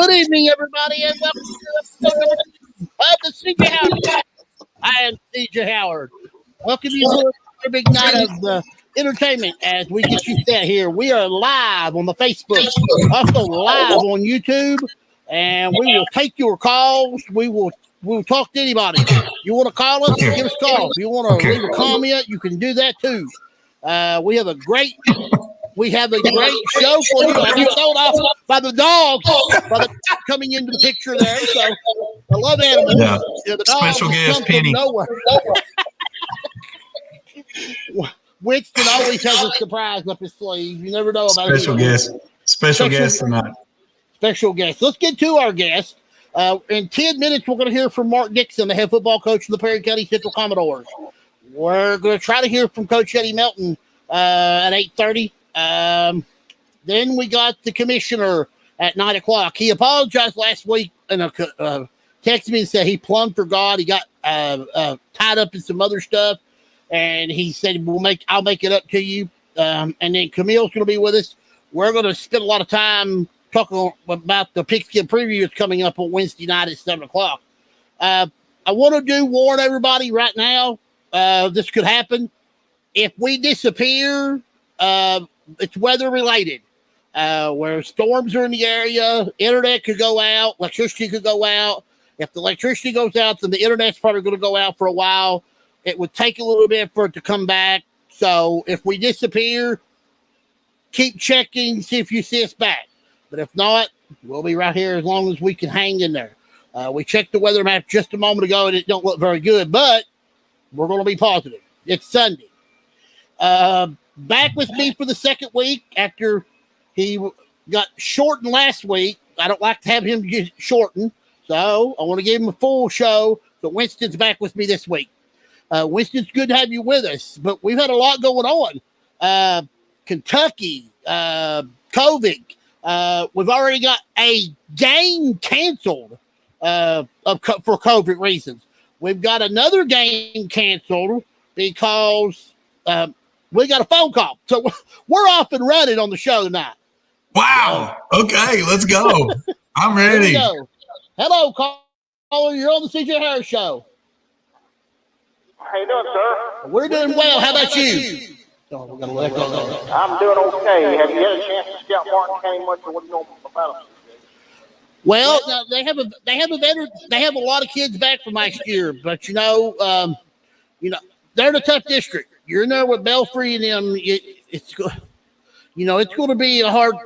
Good evening, everybody, and welcome to the episode number 2 of the CJ Howard. I am CJ Howard. Welcome you to another big night of entertainment as we get you set here. We are live on the Facebook, also live on YouTube, and we will take your calls. We'll talk to anybody. You want to call us? Give us a call. If you want to leave a comment, you can do that too. We have a great show for you. I get told off by the dogs coming into the picture there. So I love animals. Yeah. The dogs Special guest come Penny. from nowhere. Winston always has a surprise up his sleeve. You never know about Special guest tonight. Special guest. Let's get to our guest. In 10 minutes, we're going to hear from Mark Dixon, the head football coach of the Perry County Central Commodores. We're going to try to hear from Coach Eddie Melton at 8:30. Then we got the commissioner at 9 o'clock. He apologized last week and texted me and said he plumbed for God. He got tied up in some other stuff, and he said I'll make it up to you. And then Camille's going to be with us. We're going to spend a lot of time talking about the Pigskin preview that's coming up on Wednesday night at 7 o'clock. I want to warn everybody right now. This could happen if we disappear. It's weather related, where storms are in the area, internet could go out, electricity could go out. If the electricity goes out, then the internet's probably going to go out for a while. It would take a little bit for it to come back. So if we disappear, keep checking, see if you see us back. But if not, we'll be right here as long as we can hang in there. We checked the weather map just a moment ago, and it don't look very good, but we're going to be positive. It's Sunday. Back with me for the second week after he got shortened last week. I don't like to have him get shortened, so I want to give him a full show. So Winston's back with me this week. Winston, it's good to have you with us, but we've had a lot going on. Kentucky, COVID. We've already got a game canceled for COVID reasons. We've got another game canceled because we got a phone call. So we're off and running on the show tonight. Wow. Okay, let's go. I'm ready. Here we go. Hello, caller. You're on the CJ Harris Show. How you doing, sir? We're doing well. How about you? Oh, we're gonna let go. I'm doing okay. Have you had a chance to scout Martin County much, or what do you know about him? Well, no, they have a lot of kids back from last year, but they're in a tough district. You're in there with Belfry and them. It's going to be a hard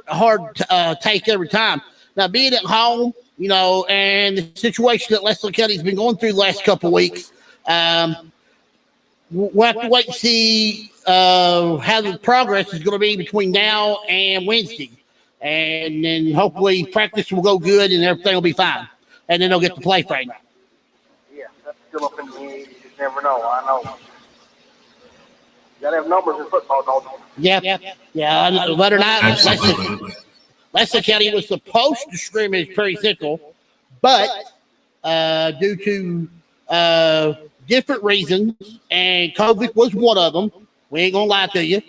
take every time. Now, being at home, and the situation that Leslie County's been going through the last couple of weeks, we'll have to wait and see how the progress is going to be between now and Wednesday. And then hopefully practice will go good and everything will be fine. And then they'll get to play Friday night. Yeah, that's still up in the air. You just never know. I know. You got to have numbers in football, don't you? Yeah. Better not. Absolutely. Leslie County was supposed to scrimmage Prairie Central, but due to different reasons, and COVID was one of them. We ain't gonna lie to you.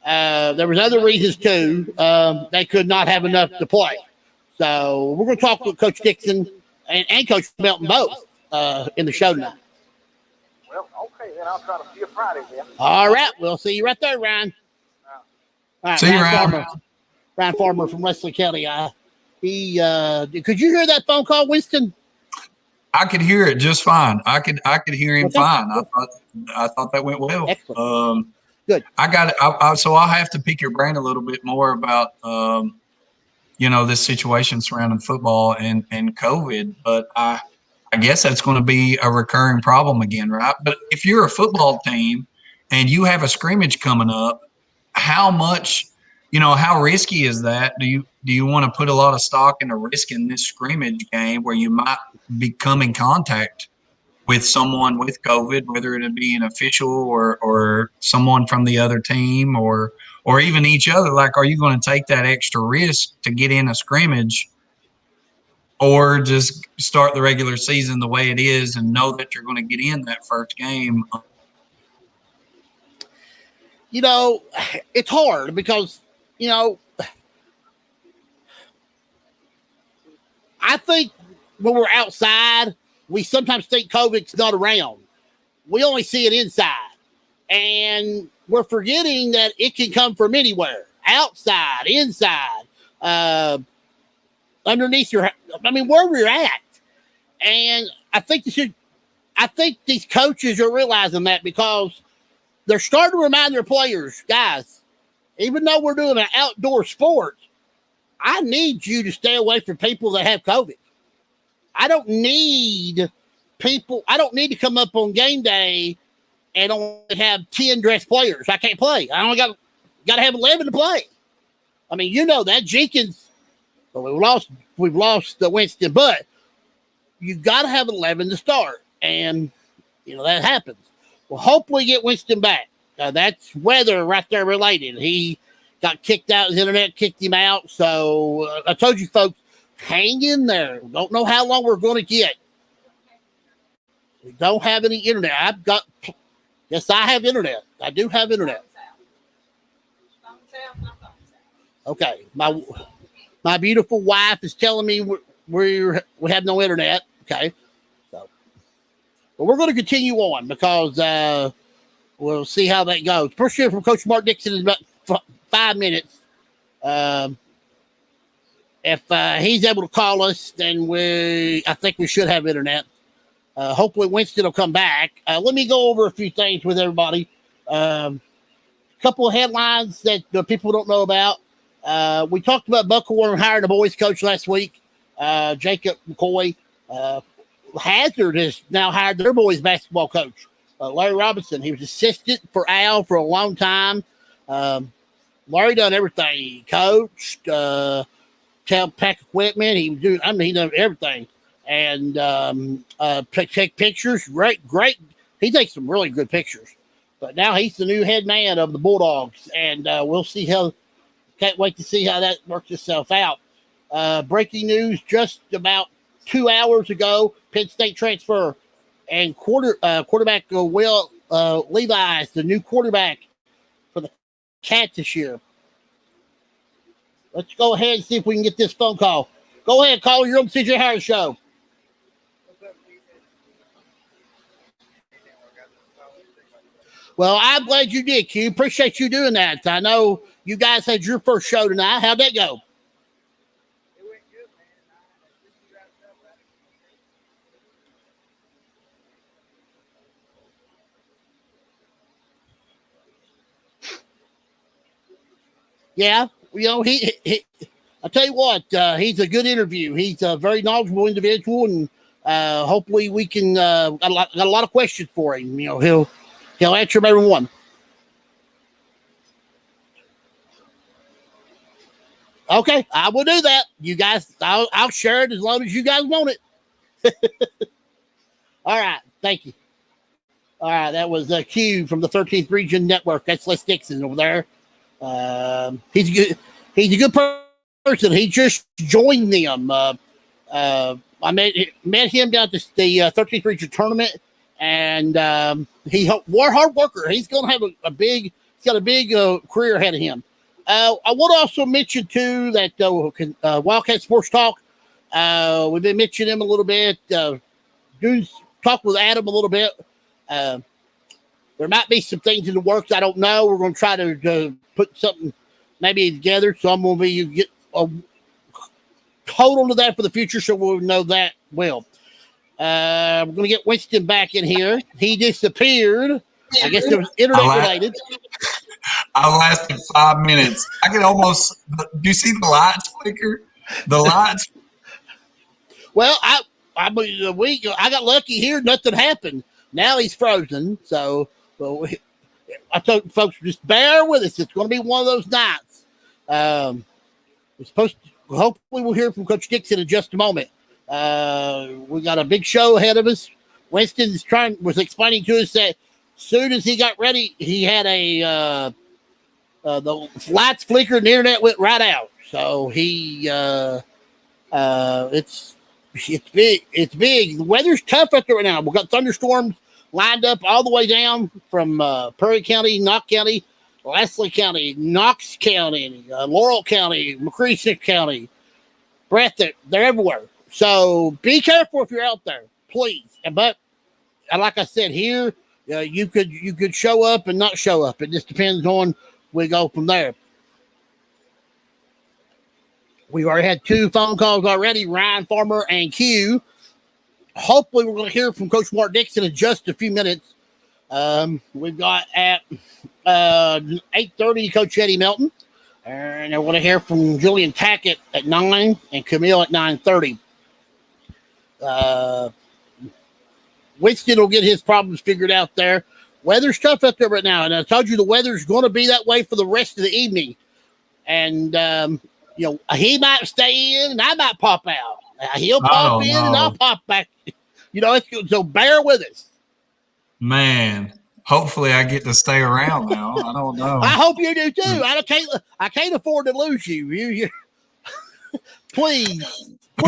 There was other reasons too. They could not have enough to play. So we're gonna talk with Coach Dixon and Coach Melton both in the show tonight. Well, okay, then I'll try to see you Friday then. All right, we'll see you right there, Ryan. All right, See you, Ryan. Ryan Farmer from Leslie County. Could you hear that phone call, Winston? I could hear it just fine. I could hear him fine. I thought that went well. Excellent. Good. I got it. So I'll have to pick your brain a little bit more about this situation surrounding football and COVID. But I guess that's going to be a recurring problem again, right? But if you're a football team and you have a scrimmage coming up, how much, how risky is that? Do you want to put a lot of stock into risking this scrimmage game where you might become in contact with someone with COVID, whether it be an official or someone from the other team or even each other? Like, are you going to take that extra risk to get in a scrimmage, or just start the regular season the way it is and know that you're going to get in that first game? It's hard because, I think when we're outside, we sometimes think COVID's not around. We only see it inside. And we're forgetting that it can come from anywhere. Outside, inside, underneath wherever you're at. And I think these coaches are realizing that, because they're starting to remind their players, guys, even though we're doing an outdoor sport, I need you to stay away from people that have COVID. I don't need to come up on game day and only have 10 dressed players. I can't play. I only got to have 11 to play. I mean, you know that. Jenkins, well, we've lost the Winston, but you got to have 11 to start. And, that happens. Well, hopefully get Winston back. That's weather right there related. He got kicked out. His internet kicked him out. So I told you folks, hang in there. Don't know how long we're going to get. We don't have any internet. Yes, I have internet. I do have internet. Okay. My beautiful wife is telling me we have no internet. Okay. But we're going to continue on, because we'll see how that goes. First year from Coach Mark Dixon is about 5 minutes. If he's able to call us, then I think we should have internet. Hopefully Winston will come back. Let me go over a few things with everybody. A couple of headlines that people don't know about. We talked about Buckhorn hiring a boys coach last week. Jacob McCoy. Hazard has now hired their boys basketball coach, Larry Robinson. He was assistant for Al for a long time. Larry done everything. He coached, pack equipment. He done everything. And take pictures. Great. He takes some really good pictures. But now he's the new head man of the Bulldogs, and we'll see can't wait to see how that works itself out. Breaking news just about 2 hours ago, Penn State transfer and quarterback Will Levi is the new quarterback for the Cats this year. Let's go ahead and see if we can get this phone call. Go ahead, caller. You're on the CJ Harris Show. Well, I'm glad you did, Q. Appreciate you doing that. I know you guys had your first show tonight. How'd that go? Yeah, he I tell you what, he's a good interview. He's a very knowledgeable individual, and hopefully we can got a lot of questions for him. He'll answer them every one. Okay, I will do that. You guys, I'll share it as long as you guys want it. All right, thank you. All right, that was Q from the 13th Region Network. That's Les Dixon over there. He's a good person. He just joined them. I met him down at the 13th Region tournament, and he's a hard worker. He's going to have he's got a big career ahead of him. I want to also mention too that Wildcat Sports Talk. We've been mentioning him a little bit. Talk with Adam a little bit. There might be some things in the works. I don't know. We're going to try to put something maybe together. So I'm going to get a total to that for the future, so we'll know that well. We're going to get Winston back in here. He disappeared. I guess it was internet related. I lasted 5 minutes. I could almost. Do you see the lights flicker? The lights. Well, I got lucky here. Nothing happened. Now he's frozen. So I told folks, just bear with us. It's going to be one of those nights. Hopefully we'll hear from Coach Dixon in just a moment. We got a big show ahead of us. Winston was explaining to us that as soon as he got ready, he had the lights flickered and the internet went right out. So it's big. It's big. The weather's tough out there right now. We've got thunderstorms lined up all the way down from Perry County, Knox County, Leslie County, Knox County, Laurel County, McCreary County. They're everywhere. So be careful if you're out there, please. But like I said, here you could show up and not show up. It just depends on we go from there. We've already had 2 phone calls already, Ryan Farmer and Q. Hopefully we're going to hear from Coach Mark Dixon in just a few minutes. We've got at 8:30 Coach Eddie Melton. And I want to hear from Julian Tackett at 9 and Camille at 9:30. Wiston will get his problems figured out there. Weather's tough out there right now. And I told you the weather's going to be that way for the rest of the evening. And, he might stay in and I might pop out. He'll pop in and I'll pop back. So bear with us. Man, hopefully I get to stay around now. I don't know. I hope you do too. I can't afford to lose you. Please.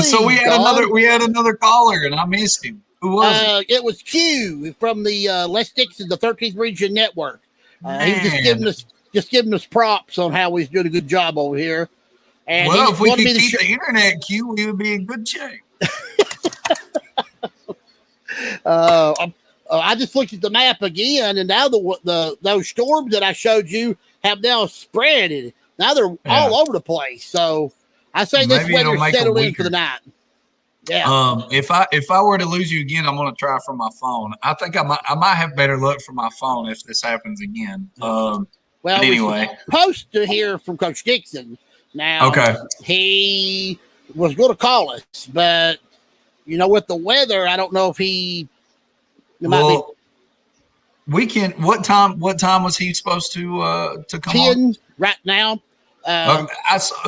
So we had another caller and I missed him. Who was it? It was Q from the Les Dixon, the 13th Region Network. He was just giving us props on how he's doing a good job over here. And if we could keep the internet, Q, we would be in good shape. I just looked at the map again, and now those storms that I showed you have now spread. Now they're all over the place. So I say this weather's settled in for the night. Yeah. If I were to lose you again, I'm going to try from my phone. I think I might have better luck from my phone if this happens again. Well, anyway, we're supposed to hear from Coach Dixon. Now, he was going to call us, but with the weather, I don't know if he. We can. What time was he supposed to come 10 on? Right now.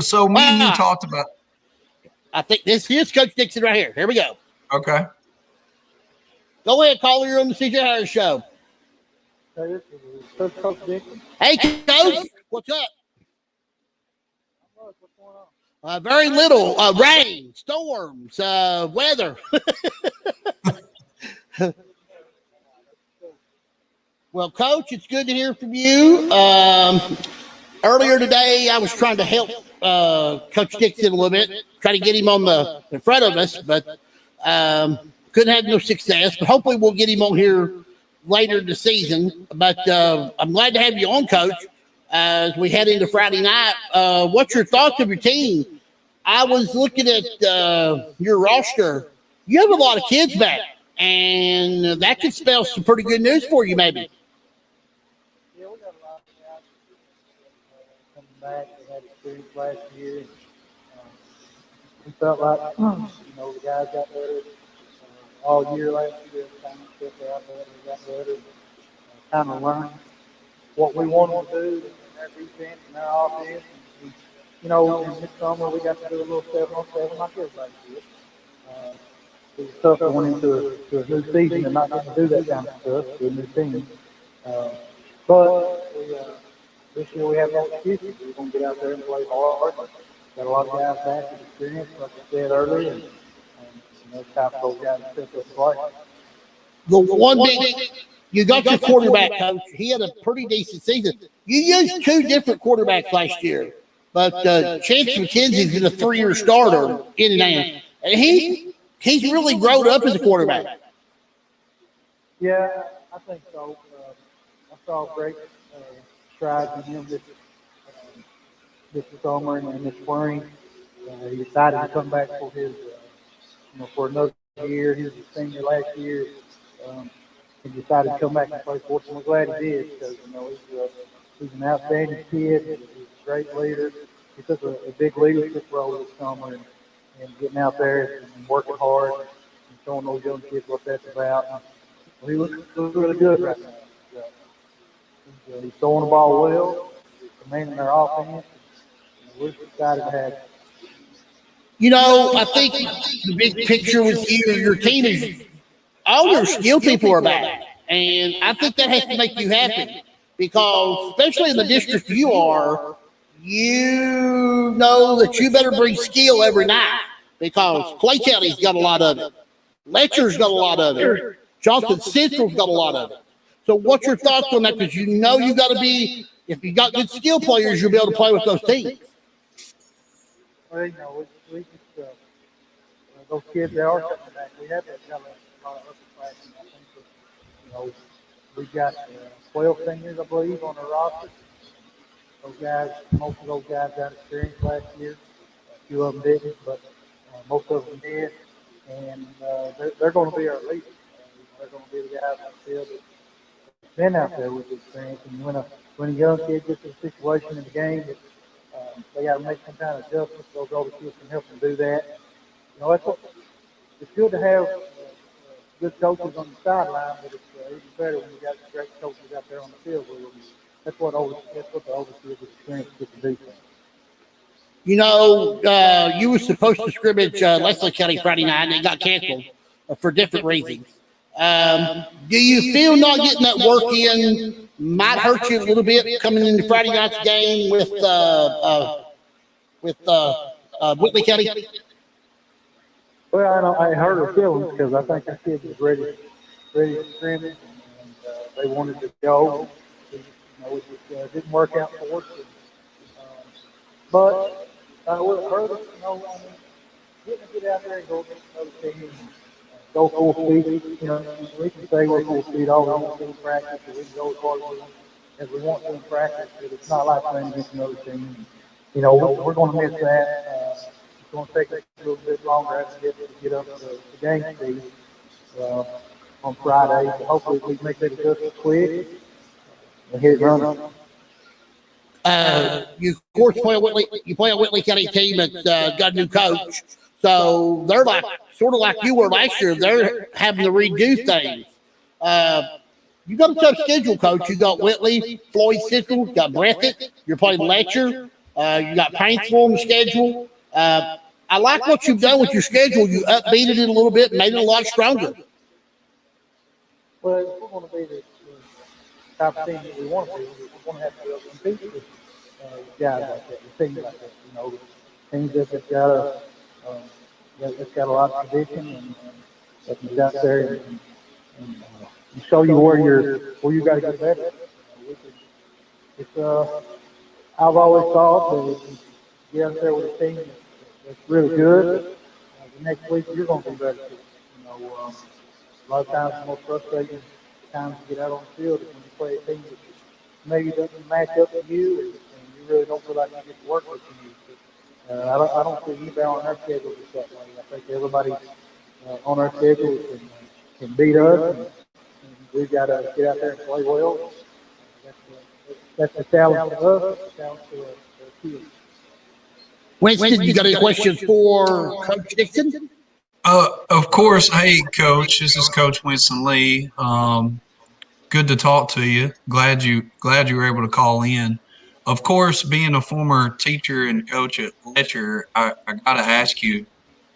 So me and you talked about. I think here's Coach Dixon right here. Here we go. Okay. Go ahead, caller. You're on the CJ Harris Show. Hey, this is Coach Dixon. Hey, Coach. What's up? What's going on? Very little. Rain, storms, weather. Well, Coach, it's good to hear from you. Earlier today, I was trying to help Coach Dixon a little bit, try to get him in front of us, but couldn't have no success. But hopefully, we'll get him on here later in the season. But I'm glad to have you on, Coach, as we head into Friday night. What's your thoughts of your team? I was looking at your roster. You have a lot of kids back, and that could spell some pretty good news for you, maybe. Yeah, we got a lot of guys coming back. They had experience last year. We felt like, the guys got better all year last year. Kind of stepped out better, got better. Kind of learned what we wanted to do in our defense and our offense. And in this summer we got to do a little 7-on-7 like everybody did. It was tough going into a new season and not getting to do that kind of stuff with a new team. But this year we have no excuses. We're going to get out there and play hard. Got a lot of guys back with experience, like I said earlier, and it's time for those guys to step up and play. The one big, you got your quarterback, Coach. He had a pretty decent season. You used 2 different quarterbacks last year, but Chance McKenzie's been a 3-year starter in and out. And he's really grown up as a quarterback. Yeah, I think so. I saw great strides in him this summer and this spring. He decided to come back for his, for another year. He was a senior last year. He decided to come back and play for us, and we're glad he did because he's an outstanding kid. He's a great leader. He took a big leadership role this summer and getting out there and working hard and showing those young kids what that's about. He looks really good right now. He's throwing the ball well. He's commanding their offense. We're excited to have him. I think the big picture with your team is all your skill people are back. And I think that has to make you happy because, especially in the district you are, you know that you better bring skill every night because Clay County's got a lot of it. Letcher's got a lot of it. Johnson Central's got a lot of it. So what's your thoughts on that? Because you got to be, if you got good skill players, you'll be able to play with those teams. Well, we just those kids that are coming back, we have got a lot of upper class. And I think that, we've got 12 seniors, I believe, on the roster. Those guys, most of those guys got experience last year. A few of them didn't, but most of them did. And they're going to be our leaders. They're going to be the guys on the field that's been out there with the experience. And when a young kid gets in a situation in the game that they got to make some kind of adjustments, those older kids can help them do that. It's good to have good coaches on the sideline, but it's even better when you got great coaches out there on the field with them. That's what the older kids with experience get to do. You were supposed to scrimmage Leslie County Friday night, and it got canceled for different reasons. Do you feel not getting that work in might hurt you a little bit coming into Friday night's game with Whitley County? Well, I hurt her feelings because I think our kids was ready to scrimmage, and they wanted to go. It just didn't work out for us. But with her, getting to get out there and go against another team and go full speed. We can say we're full speed all we want to in practice, and we can go as hard as we want to in practice, but it's not like playing against another team. We're going to miss that. It's going to take us a little bit longer to get up to the game speed on Friday. So hopefully we can make that adjustment quick and hit it running. You of course play a Whitley County team that's got a new coach, so they're like sort of like you were last year. They're having to redo things. You got a tough schedule, coach. You got Whitley, Floyd Central, you got Breathitt. You're playing Letcher. You got Paintsville on the schedule. I like what you've done with your schedule. You upbeated it a little bit and made it a lot stronger. Well, if we're going to be the type of team that we want to be, we're going to have to compete with guys like that, teams like that. Teams that's got a lot of tradition and that can get out there and show you where you got to get better. I've always thought that if you get out there with a team that's really good, the next week you're going to be better too. A lot of times the most frustrating times to get out on the field is when you play a team that maybe doesn't match up to you, and you really don't feel like you get to work with you. I don't see anybody on our schedule that's that way. I think everybody on our schedule can beat us, and we've got to get out there and play well. That's the challenge for us. That's the challenge for our kids. Winston, you got any questions for Coach Dixon? Of course. Hey, Coach. This is Coach Wiston Lee. Good to talk to you. Glad you were able to call in. Of course, being a former teacher and coach at Letcher, I got to ask you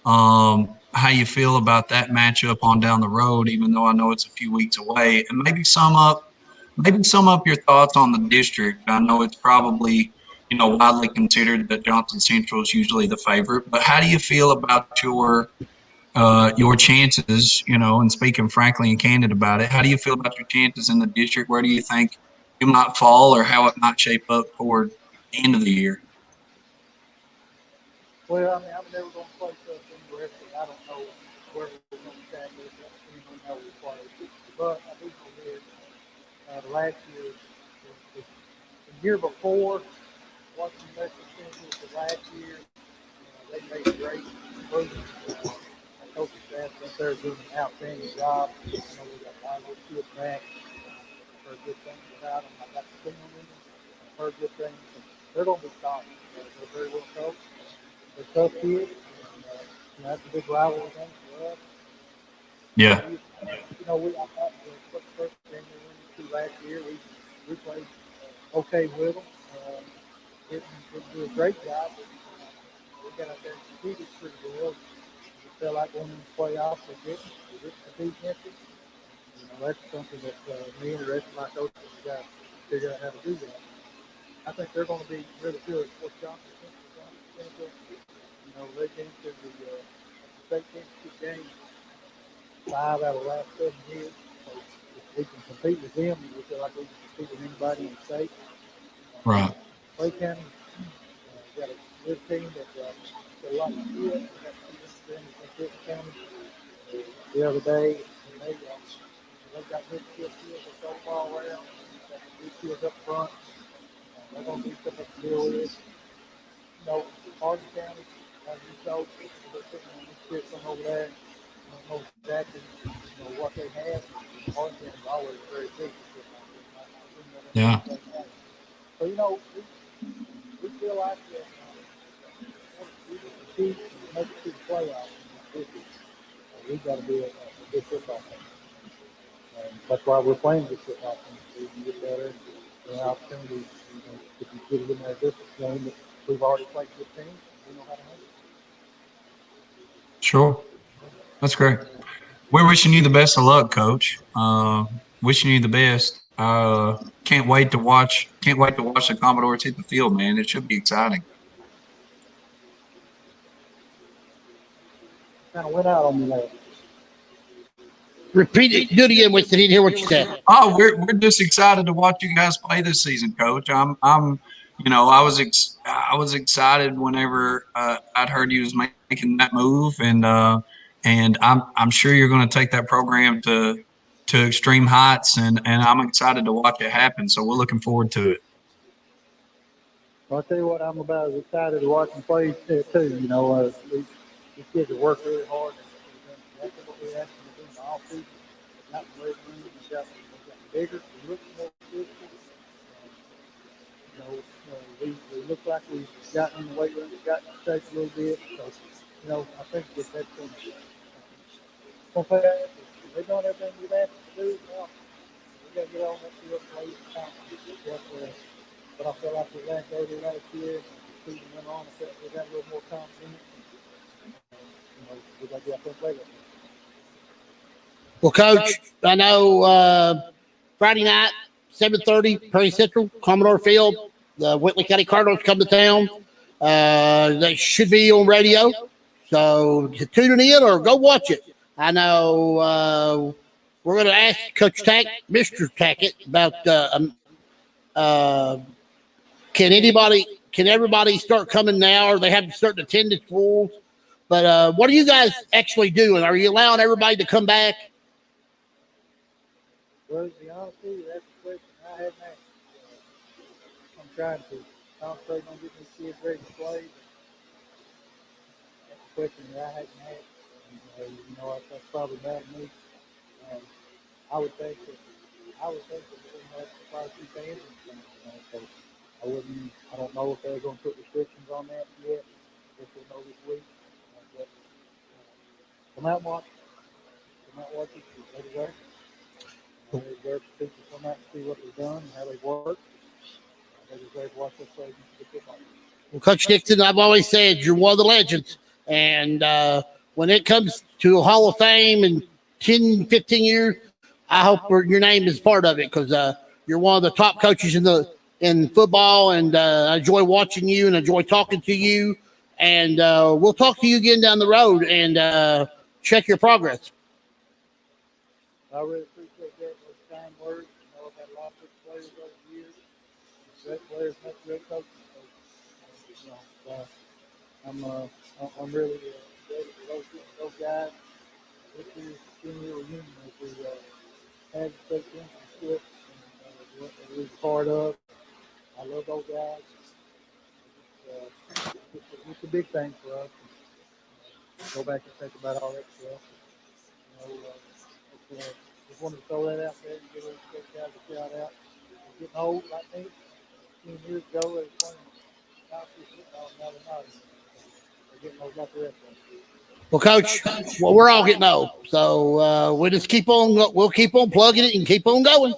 how you feel about that matchup on down the road, even though I know it's a few weeks away, and maybe sum up your thoughts on the district. I know it's probably widely considered that Johnson Central is usually the favorite, but how do you feel about your chances, and speaking frankly and candid about it, how do you feel about your chances in the district? Where do you think you might fall or how it might shape up toward the end of the year? Well, I'm never going to play stuff anywhere, so I don't know where we're going to stand with that team and how we play. But I do know this, last year, the year before, watching Western Central the last year, they made great improvements. Coaching staff up there doing an outstanding job. We got a lot of good kids back. I've heard good things about them. I got to see them with them. I've heard good things. They're going to be solid. They're very well coached. They're tough kids. And, that's a big rivalry game for us. Yeah. I thought the first game we went to last year, we played okay with them. Didn't do a great job. But, we got out there and competed pretty well. Felt like going in the playoffs, they didn't compete against it. That's something that me and the rest of my coaches have got to figure out how to do that. I think they're going to be really good. Of course, Johnson Central, they came to the state championship game 5 out of the last 7 years. So if we can compete with them, we feel like we can compete with anybody in the state. Right. Clay County got a good team that got a lot of kids. Dixon County the other day, and they got good kids so far around. Got good kids up front. They're going to be something to deal with. You know, Hardin County, as you know, they're sitting on this kids from over there. I don't know exactly, what they have. Hardin County is always very big. Yeah. So, we feel like we can compete and make it to the playoffs. We've got to be a good football team. And that's why we're playing this football team. So we can get better and opportunities. If you get it in there this game, we've already played good teams. We know how to handle it. Sure. That's great. We're wishing you the best of luck, Coach. Wishing you the best. Can't wait to watch the Commodores hit the field, man. It should be exciting. Kind of went out on me there. Repeat it. Do it again, Winston. Didn't hear what you said. Oh, we're just excited to watch you guys play this season, Coach. I was excited whenever I'd heard you was making that move, and I'm sure you're going to take that program to extreme heights, and I'm excited to watch it happen. So we're looking forward to it. Well, I'll tell you what, I'm about as excited to watch them play too. These kids have worked really hard. That's what we asked them to do in the offseason. Not the weight room. They've got bigger. We look more physical. We look like we've gotten in the weight room. We've gotten in shape a little bit. So, I think that's going to play out. They've done everything we've asked them to do. Now, we got to get on that field and play the confidence. But I feel like we last over last year, season went on, I felt we got a little more confidence. We got to get up and play with them. Well, Coach, I know Friday night, 7:30, Prairie Central, Commodore Field. The Whitley County Cardinals come to town. They should be on radio. So tune it in or go watch it. I know we're going to ask Coach Mr. Tackett about can everybody start coming now, or they have to start attendance rules? But what are you guys actually doing? Are you allowing everybody to come back? Well, to be honest with you, that's the question I haven't asked. I'm trying to concentrate on getting these kids ready to play. That's the question that I hadn't asked. That's probably bad of me. I would think that we're going to have quite a few fans. So I don't know if they're going to put restrictions on that yet. I guess we'll know this week. But come out and watch. Come out and watch it. They deserve it. They deserve people to come out and see what they've done and how they work. They deserve to watch this play against the football. Well, Coach Dixon, I've always said you're one of the legends. And when it comes to a Hall of Fame in 10, 15 years, I hope your name is part of it because you're one of the top coaches in football, and I enjoy watching you and enjoy talking to you. And we'll talk to you again down the road and check your progress. I really appreciate that. Those kind words. I've had a lot of good players over the years. Great players make great coaches. So, I'm really grateful for those guys. This year's senior reunion that we had to take championship and we was part of. I love those guys. It's a big thing for us. Go back and think about all that stuff. Just wanted to throw that out there and give those guys a shout out. They're getting old like me. 10 years ago, they were playing college football, now they're not. They're getting old like the rest of them. Well, Coach, we're all getting old, so we'll just keep on plugging it and keep on going.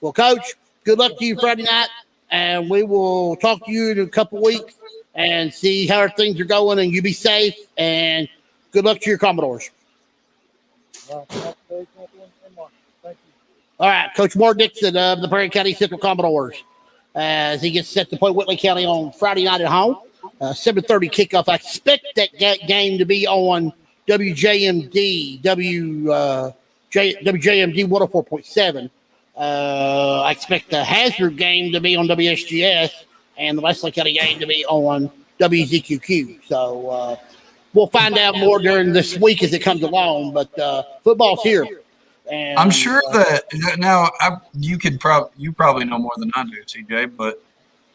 Well, Coach, good luck to you Friday night, and we will talk to you in a couple weeks and see how things are going, and you be safe, and good luck to your Commodores. Thank you. All right, Coach Mark Dixon of the Prairie County Central Commodores as he gets set to play Whitley County on Friday night at home. 7:30 kickoff. I expect that game to be on WJMD 104.7. I expect the Hazard game to be on WSGS and the Wesley County game to be on WZQQ. So we'll find out more during this week as it comes along. But football's here. And, I'm sure that now you probably know more than I do, CJ, but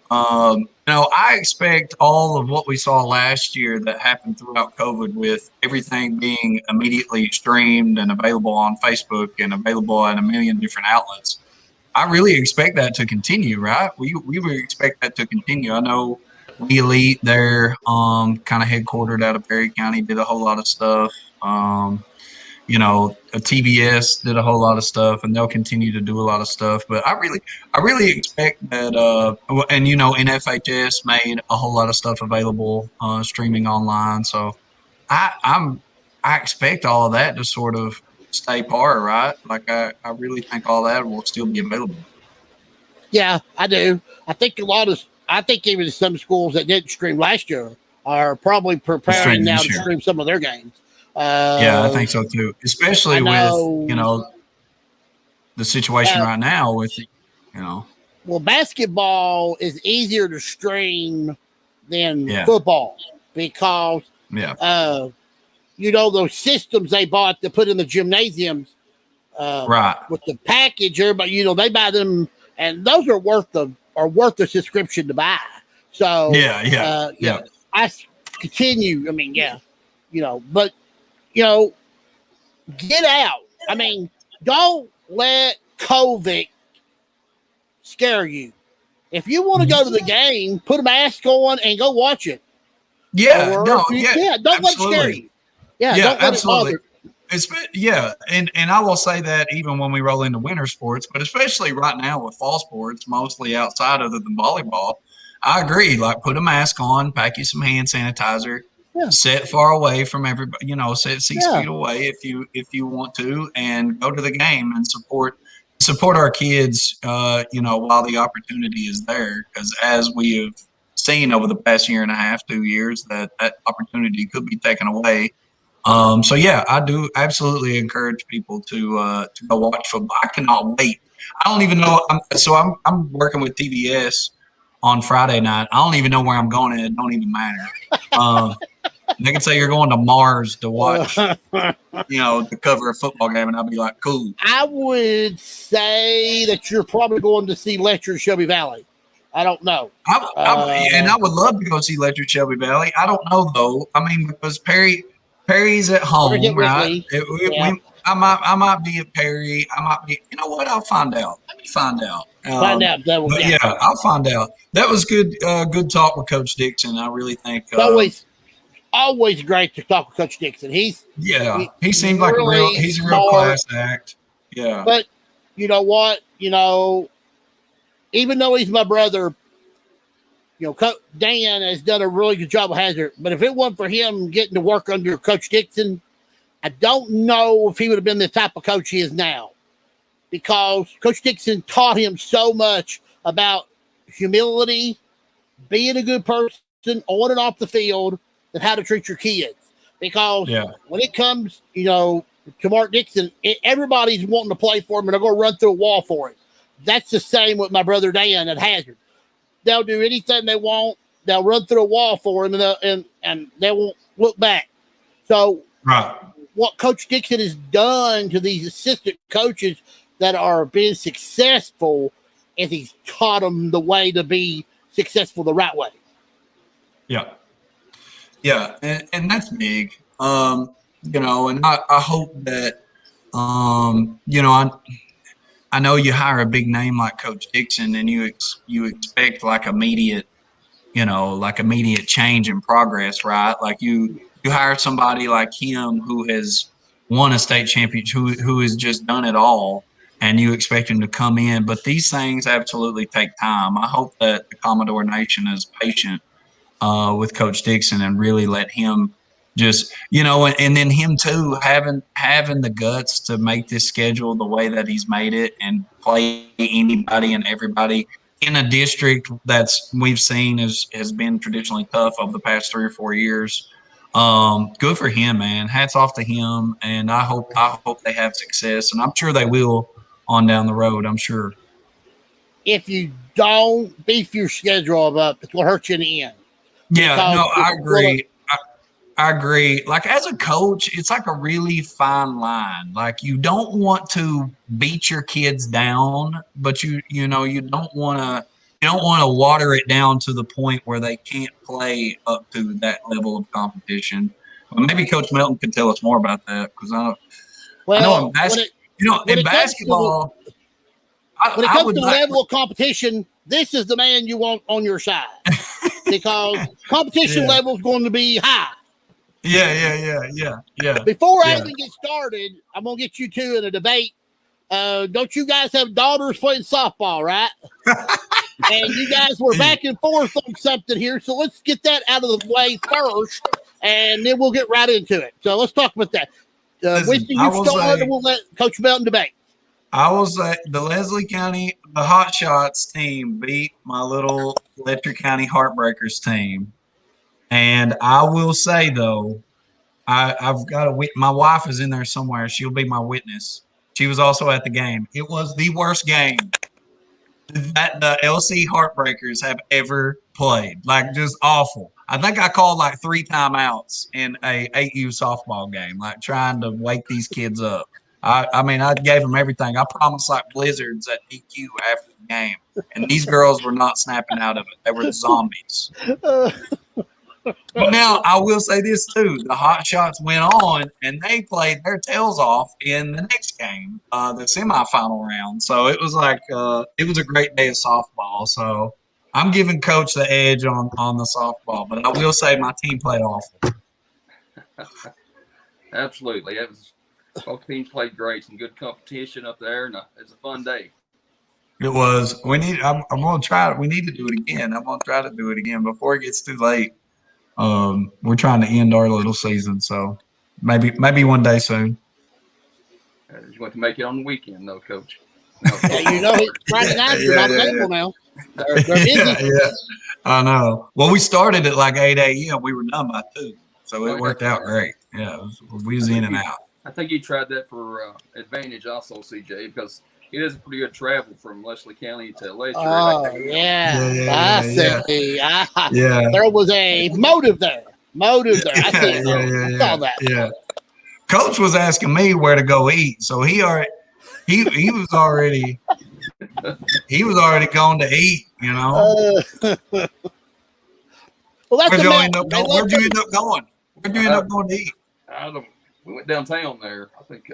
I expect all of what we saw last year that happened throughout COVID, with everything being immediately streamed and available on Facebook and available at a million different outlets. I really expect that to continue, right? We would expect that to continue. I know We Elite, they're kind of headquartered out of Perry County, did a whole lot of stuff. A TBS did a whole lot of stuff, and they'll continue to do a lot of stuff. But I really expect that, NFHS made a whole lot of stuff available streaming online. So I expect all of that to sort of stay par, right? Like I really think all that will still be available. Yeah, I do. I think even some schools that didn't stream last year are probably preparing now to stream some of their games. I think so too. Especially with the situation right now with Well, basketball is easier to stream than football because those systems they bought to put in the gymnasiums, right? With the package, everybody they buy them, and those are worth the subscription to buy. So I continue. I mean, but. Get out. I mean, don't let COVID scare you. If you want to go to the game, put a mask on and go watch it. Don't let it scare you. Don't let it bother. And I will say that even when we roll into winter sports, but especially right now with fall sports, mostly outside other than volleyball, I agree. Like, put a mask on, pack you some hand sanitizer. Yeah. Sit far away from everybody, sit 6 feet away if you want to, and go to the game and support our kids, while the opportunity is there. Because as we have seen over the past year and a half, 2 years, that opportunity could be taken away. I do absolutely encourage people to go watch football. I cannot wait. I don't even know. I'm working with TBS on Friday night. I don't even know where I'm going, and it don't even matter. They can say you're going to Mars to watch, to cover a football game, and I'll be like, cool. I would say that you're probably going to see Letcher Shelby Valley. I don't know. And I would love to go see Letcher Shelby Valley. I don't know, though. I mean, because Perry's at home, right? I might be at Perry. I might be. You know what? I'll find out. Find out. I'll find out. That was good. Good talk with Coach Dixon. I really think always great to talk with Coach Dixon. He seemed like he's a real class act. Yeah. But you know what? Even though he's my brother, Dan has done a really good job with Hazard. But if it wasn't for him getting to work under Coach Dixon, I don't know if he would have been the type of coach he is now. Because Coach Dixon taught him so much about humility, being a good person on and off the field, and how to treat your kids. Because when it comes, to Mark Dixon, everybody's wanting to play for him, and they're going to run through a wall for it. That's the same with my brother Dan at Hazard. They'll do anything they want. They'll run through a wall for him, and they won't look back. So what Coach Dixon has done to these assistant coaches that are being successful is he's taught them the way to be successful the right way. Yeah. Yeah, and that's big, and I hope that, I know you hire a big name like Coach Dixon, and you expect like immediate change and progress, right? Like you hire somebody like him who has won a state championship, who has just done it all, and you expect him to come in. But these things absolutely take time. I hope that the Commodore Nation is patient with Coach Dixon and really let him just, and then him too, having the guts to make this schedule the way that he's made it and play anybody and everybody in a district we've seen has been traditionally tough over the past 3 or 4 years. Good for him, man. Hats off to him. And I hope they have success, and I'm sure they will on down the road. I'm sure. If you don't beef your schedule up, it will hurt you in the end. Yeah, no, I agree. I agree. Like as a coach, it's like a really fine line. Like you don't want to beat your kids down, but you don't want to water it down to the point where they can't play up to that level of competition. Well, maybe Coach Melton could tell us more about that because I know Well, in basketball, when it I comes would to the like. level of competition, this is the man you want on your side because competition Yeah. level is going to be high. Yeah. Before I even get started, I'm going to get you two in a debate. Don't you guys have daughters playing softball, right? And you guys were back and forth on something here, so let's get that out of the way first, and then we'll get right into it. So let's talk about that. Wiston, you start, and we'll let Coach Melton debate. I will say the Leslie County, the Hot Shots team beat my little Letcher County Heartbreakers team. And I will say, though, I've got my wife is in there somewhere. She'll be my witness. She was also at the game. It was the worst game that the LC Heartbreakers have ever played. Like, just awful. I think I called like 3 timeouts in a 8U softball game, like trying to wake these kids up. I mean, I gave them everything. I promised like blizzards at DQ after the game, and these girls were not snapping out of it. They were zombies. But now I will say this too: the Hot Shots went on and they played their tails off in the next game, the semifinal round. So it was like it was a great day of softball. So I'm giving Coach the edge on the softball, but I will say my team played awful. Absolutely, both teams played great. Some good competition up there, and it's a fun day. It was. I'm going to try it. We need to do it again. I'm going to try to do it again before it gets too late. We're trying to end our little season, so maybe one day soon. You want to make it on the weekend, though, Coach. Yeah, Friday nights are not available now. They're busy. Yeah, I know. Well, we started at like 8 a.m. We were done by 2, so it worked out great. Yeah, we was in and out. I think you tried that for advantage also, CJ, because it is a pretty good travel from Leslie County to Letcher. Oh, yeah. Yeah. There was a motive there. I saw that. Yeah. Coach was asking me where to go eat, so he was already going to eat, you know. Well, that's Where'd you end up going? Where'd you end up going to eat? We went downtown there. I think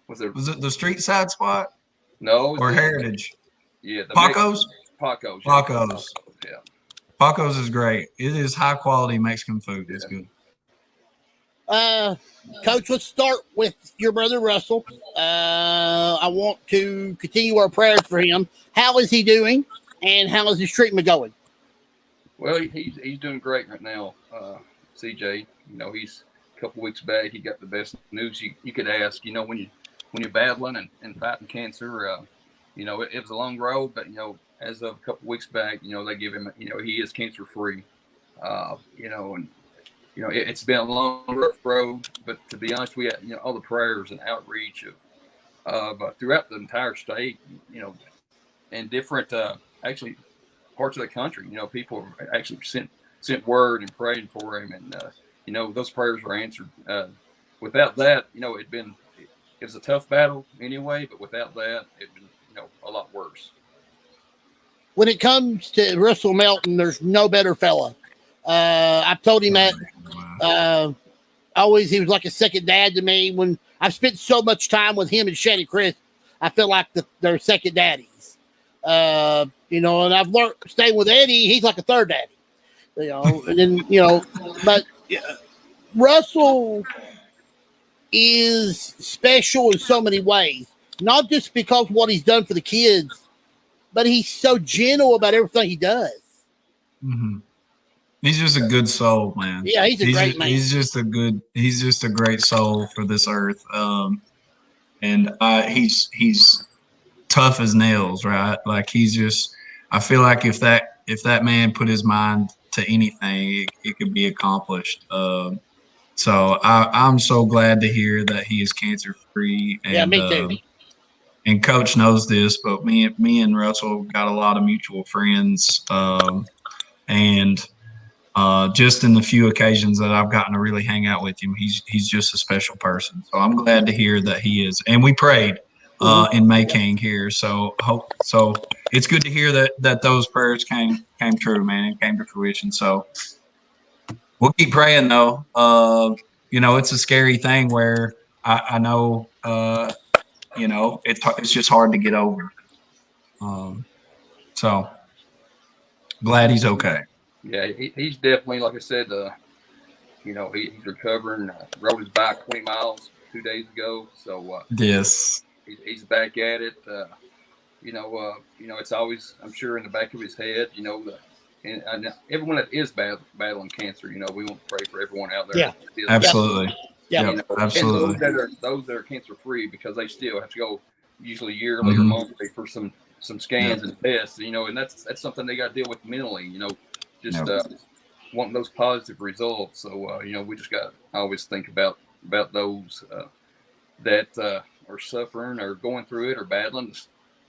was it the street side spot? No, or Heritage? Yeah, Paco's. Paco's. Yeah. Paco's is great. It is high quality Mexican food. It's good. Coach, let's start with your brother Russell. I want to continue our prayers for him. How is he doing, and how is his treatment going? Well, he's doing great right now, CJ. He's a couple weeks back. He got the best news you could ask. When you're battling and fighting cancer, it was a long road, but as of a couple weeks back, they give him, he is cancer free, it's been a long, rough road, but to be honest, we had, all the prayers and outreach of throughout the entire state, and different, actually parts of the country, people actually sent word and praying for him. And, those prayers were answered. Without that, it was a tough battle anyway, but without that, it'd been, a lot worse. When it comes to Russell Melton, there's no better fella. I've told him that always he was like a second dad to me. When I've spent so much time with him and Shanny Chris, I feel like they're second daddies. And I've learned staying with Eddie, he's like a third daddy. And then but Russell is special in so many ways, not just because of what he's done for the kids, but he's so gentle about everything he does. Mm-hmm. He's just a good soul, man. Yeah, he's a great man. He's just a great soul for this earth. And he's tough as nails, right? Like I feel like if that man put his mind to anything, it could be accomplished. So I'm so glad to hear that he is cancer free. Yeah, me too. And Coach knows this, but me and Russell got a lot of mutual friends, and just in the few occasions that I've gotten to really hang out with him, he's just a special person. So I'm glad to hear that he is. And we prayed in Mayking here, so it's good to hear that those prayers came true, man, and came to fruition. So we'll keep praying, though. It's a scary thing where I know, it's just hard to get over. So glad he's okay. Yeah, he's definitely, like I said, he's recovering. Rode his bike 20 miles 2 days ago, so yes, he's back at it. It's always, I'm sure, in the back of his head. And everyone that is battling cancer, we want to pray for everyone out there. Yeah, absolutely. Yeah, absolutely. And those that are cancer free, because they still have to go usually yearly or monthly for some scans and tests. And that's something they got to deal with mentally. Wanting those positive results. So we just got to always think about those that are suffering or going through it or battling.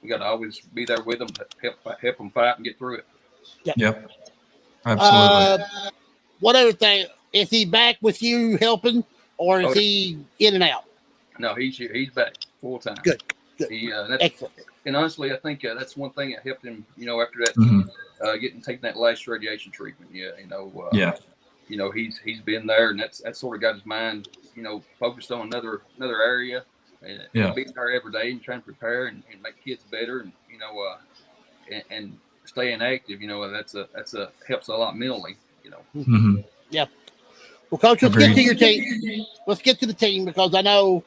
We got to always be there with them to help them fight and get through it. Yep. Absolutely. What other thing? Is he back with you helping, or is he in and out? No, he's back full time. Good. Excellent. And honestly, I think that's one thing that helped him. After that, taking that last radiation treatment. He's been there, and that's sort of got his mind, focused on another area, and being there every day and trying to prepare and make kids better, and and staying active. That's helps a lot mentally. Yeah. Well, Coach, let's get to your team. Let's get to the team, because I know,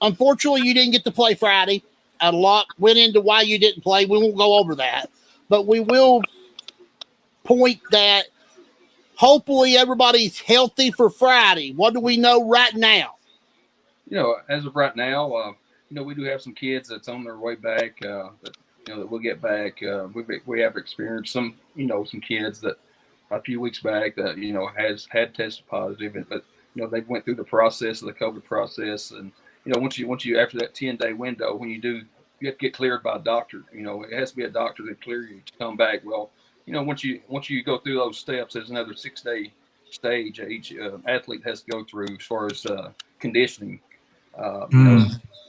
unfortunately, you didn't get to play Friday. A lot went into why you didn't play. We won't go over that, but we will point that hopefully everybody's healthy for Friday. What do we know right now? As of right now, we do have some kids that's on their way back. That we'll get back. We have experienced some kids that a few weeks back that has had tested positive, but they went through the process of the COVID process, and once you after that 10-day window, when you have to get cleared by a doctor. It has to be a doctor that clear you to come back. Well, once you go through those steps, there's another 6-day stage each athlete has to go through as far as conditioning.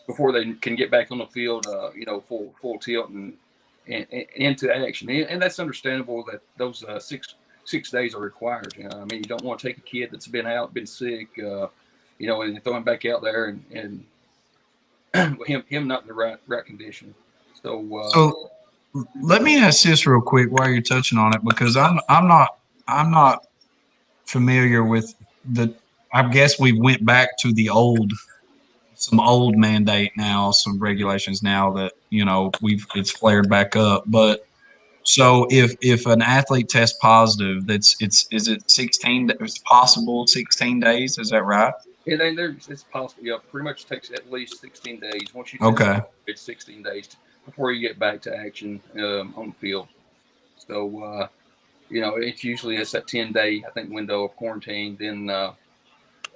Before they can get back on the field, full tilt and into action. And that's understandable that those 6 days are required. You don't want to take a kid that's been out, been sick, and throw him back out there and him not in the right condition. So let me ask this real quick while you're touching on it, because I'm not familiar with I guess we went back to some old mandate now, some regulations now that it's flared back up. But so if an athlete tests positive, is it 16? It's possible 16 days. Is that right? Yeah, it's possible. Yeah, pretty much takes at least 16 days. Once you test, it's 16 days before you get back to action on the field. So it's usually that 10-day window of quarantine. Then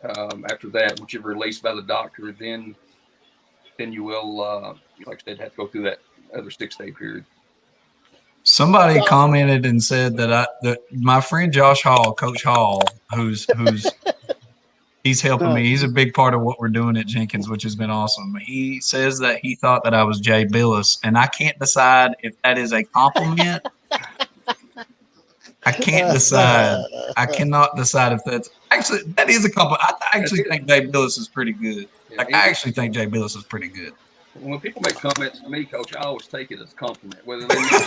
after that, once you're released by the doctor, then you will, like I said, have to go through that other 6-day period. Somebody commented and said that my friend Josh Hall, Coach Hall, who's he's helping me. He's a big part of what we're doing at Jenkins, which has been awesome. He says that he thought that I was Jay Billis, and I can't decide if that is a compliment. I can't decide. I cannot decide if that is a compliment. I actually think Jay Billis is pretty good. I actually think Jay Billis is pretty good. When people make comments to me, Coach, I always take it as a compliment, whether they mean it's a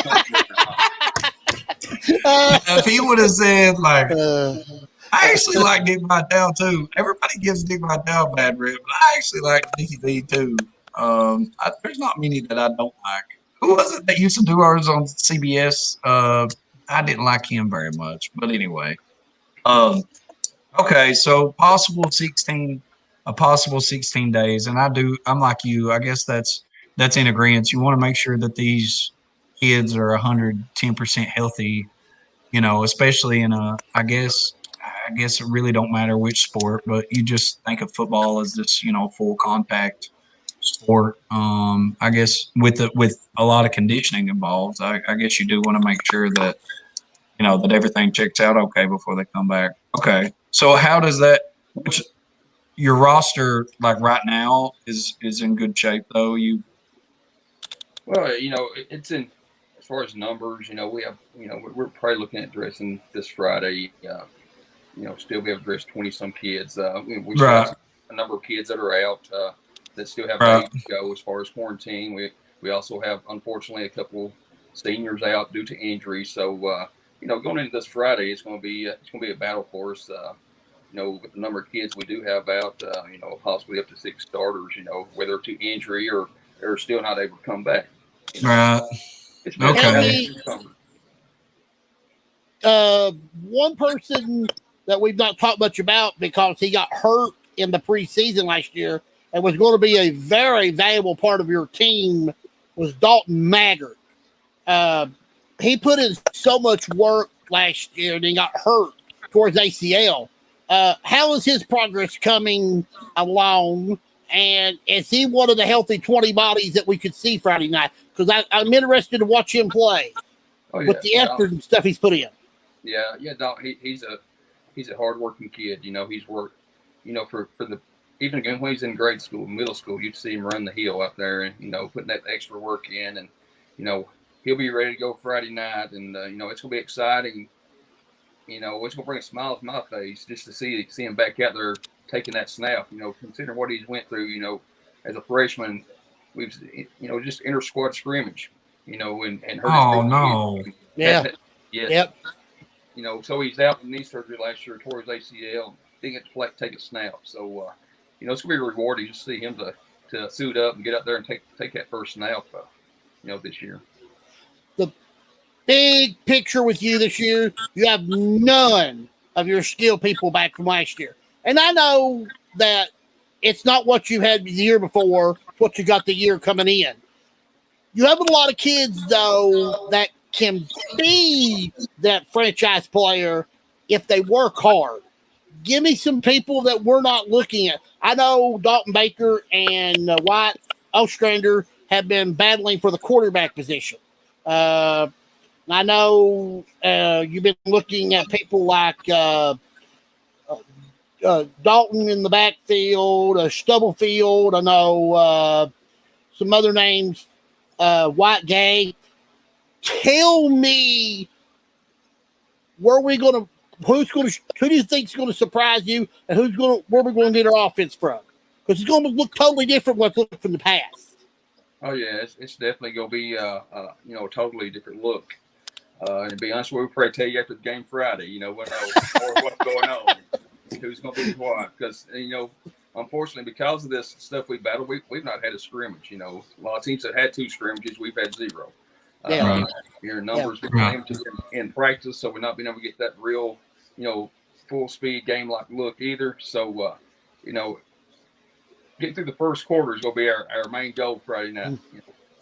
compliment or not. If he would have said, I actually like Dick Vitale too. Everybody gives Dick Vitale a bad rep, but I actually like Dickie V too. There's not many that I don't like. Who was it that used to do ours on CBS? I didn't like him very much, but anyway. Okay, so possible 16 days, and I'm like you. I guess that's in agreement. You want to make sure that these kids are 110% healthy, especially in I guess it really don't matter which sport, but you just think of football as this, full contact sport. I guess with a lot of conditioning involved, I guess you do want to make sure that that everything checks out okay before they come back. Okay. So how does that, your roster like right now is in good shape though? Well, it's in as far as numbers. We have, we're probably looking at dressing this Friday. Still be able to dress 20 some kids. We still have a number of kids that are out that still have days to go as far as quarantine. We also have, unfortunately, a couple seniors out due to injury. So going into this Friday, it's going to be a battle for us. With the number of kids we do have out, possibly up to 6 starters. Whether to injury or they're still not able to come back. Right. It's okay. One person that we've not talked much about because he got hurt in the preseason last year and was going to be a very valuable part of your team was Dalton Maggart. He put in so much work last year and he got hurt towards ACL. How is his progress coming along? And is he one of the healthy 20 bodies that we could see Friday night? Because I'm interested to watch him play with the effort and stuff he's put in. Yeah, he's a hardworking kid. He's worked, for the even when he's in grade school, middle school, you'd see him run the hill out there and putting that extra work in, and he'll be ready to go Friday night, and it's gonna be exciting. It's gonna bring a smile to my face just to see him back out there taking that snap. Considering what he's went through, as a freshman, we've just inter squad scrimmage, and hurt. Oh no! Yeah. Yes. Yep. So he's out with knee surgery last year, tore his ACL, didn't get to play, take a snap. So, it's gonna be rewarding to see him to suit up and get up there and take that first snap, this year. The big picture with you this year, you have none of your skill people back from last year. And I know that it's not what you had the year before, it's what you got the year coming in. You have a lot of kids, though, that can be that franchise player if they work hard. Give me some people that we're not looking at. I know Dalton Baker and Wyatt Ostrander have been battling for the quarterback position. I know you've been looking at people like Dalton in the backfield, Stubblefield. I know some other names, White Gay. Tell me who do you think is going to surprise you, and where we're going to get our offense from? Because it's going to look totally different from what's looked from the past. Oh yeah, it's definitely going to be a totally different look. And to be honest, we'll probably tell you after the game Friday. We'll know what's going on, who's going to be what. Because unfortunately, because of this stuff we battled, we've not had a scrimmage. A lot of teams have had 2 scrimmages, we've had 0. Your numbers in practice, so we're not being able to get that real, full speed game like look either. So, getting through the first quarter is going to be our main goal Friday night.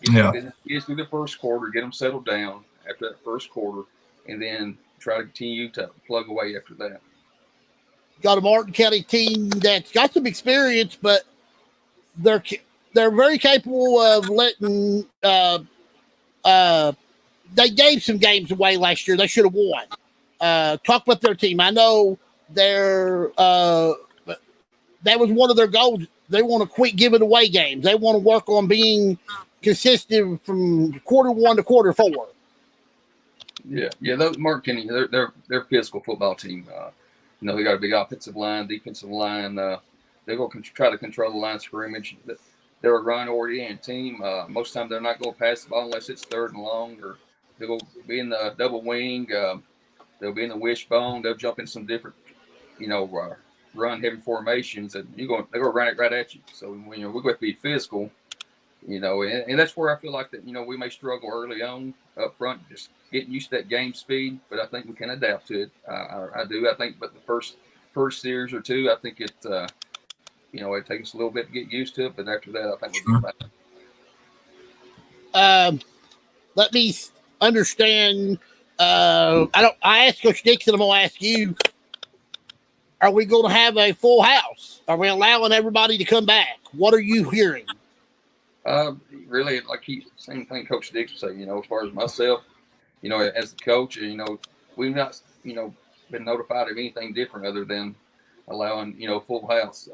Get through the first quarter, get them settled down after that first quarter, and then try to continue to plug away after that. Got a Martin County team that's got some experience, but they're very capable of letting. They gave some games away last year. They should have won. Talk about their team. I know that was one of their goals. They want to quit giving away games. They want to work on being consistent from quarter 1 to quarter 4. Yeah. Those Martin County, they're a physical football team. They got a big offensive line, defensive line. They're going to try to control the line of scrimmage. They're a run-oriented team. Most of the time, they're not going to pass the ball unless it's 3rd and long, or they'll be in the double wing. They'll be in the wishbone. They'll jump in some different, run-heavy formations, and they're going to run it right at you. So we're going to be physical, and that's where I feel like that. We may struggle early on up front, just getting used to that game speed, but I think we can adapt to it. I do. I think, but the first series or 2, I think it. It takes a little bit to get used to it, but after that, I think we'll be fine. Let me understand. I asked Coach Dixon. I'm going to ask you: are we going to have a full house? Are we allowing everybody to come back? What are you hearing? Really, like same thing Coach Dixon said. As far as myself, as the coach, we've not, been notified of anything different other than allowing, full house.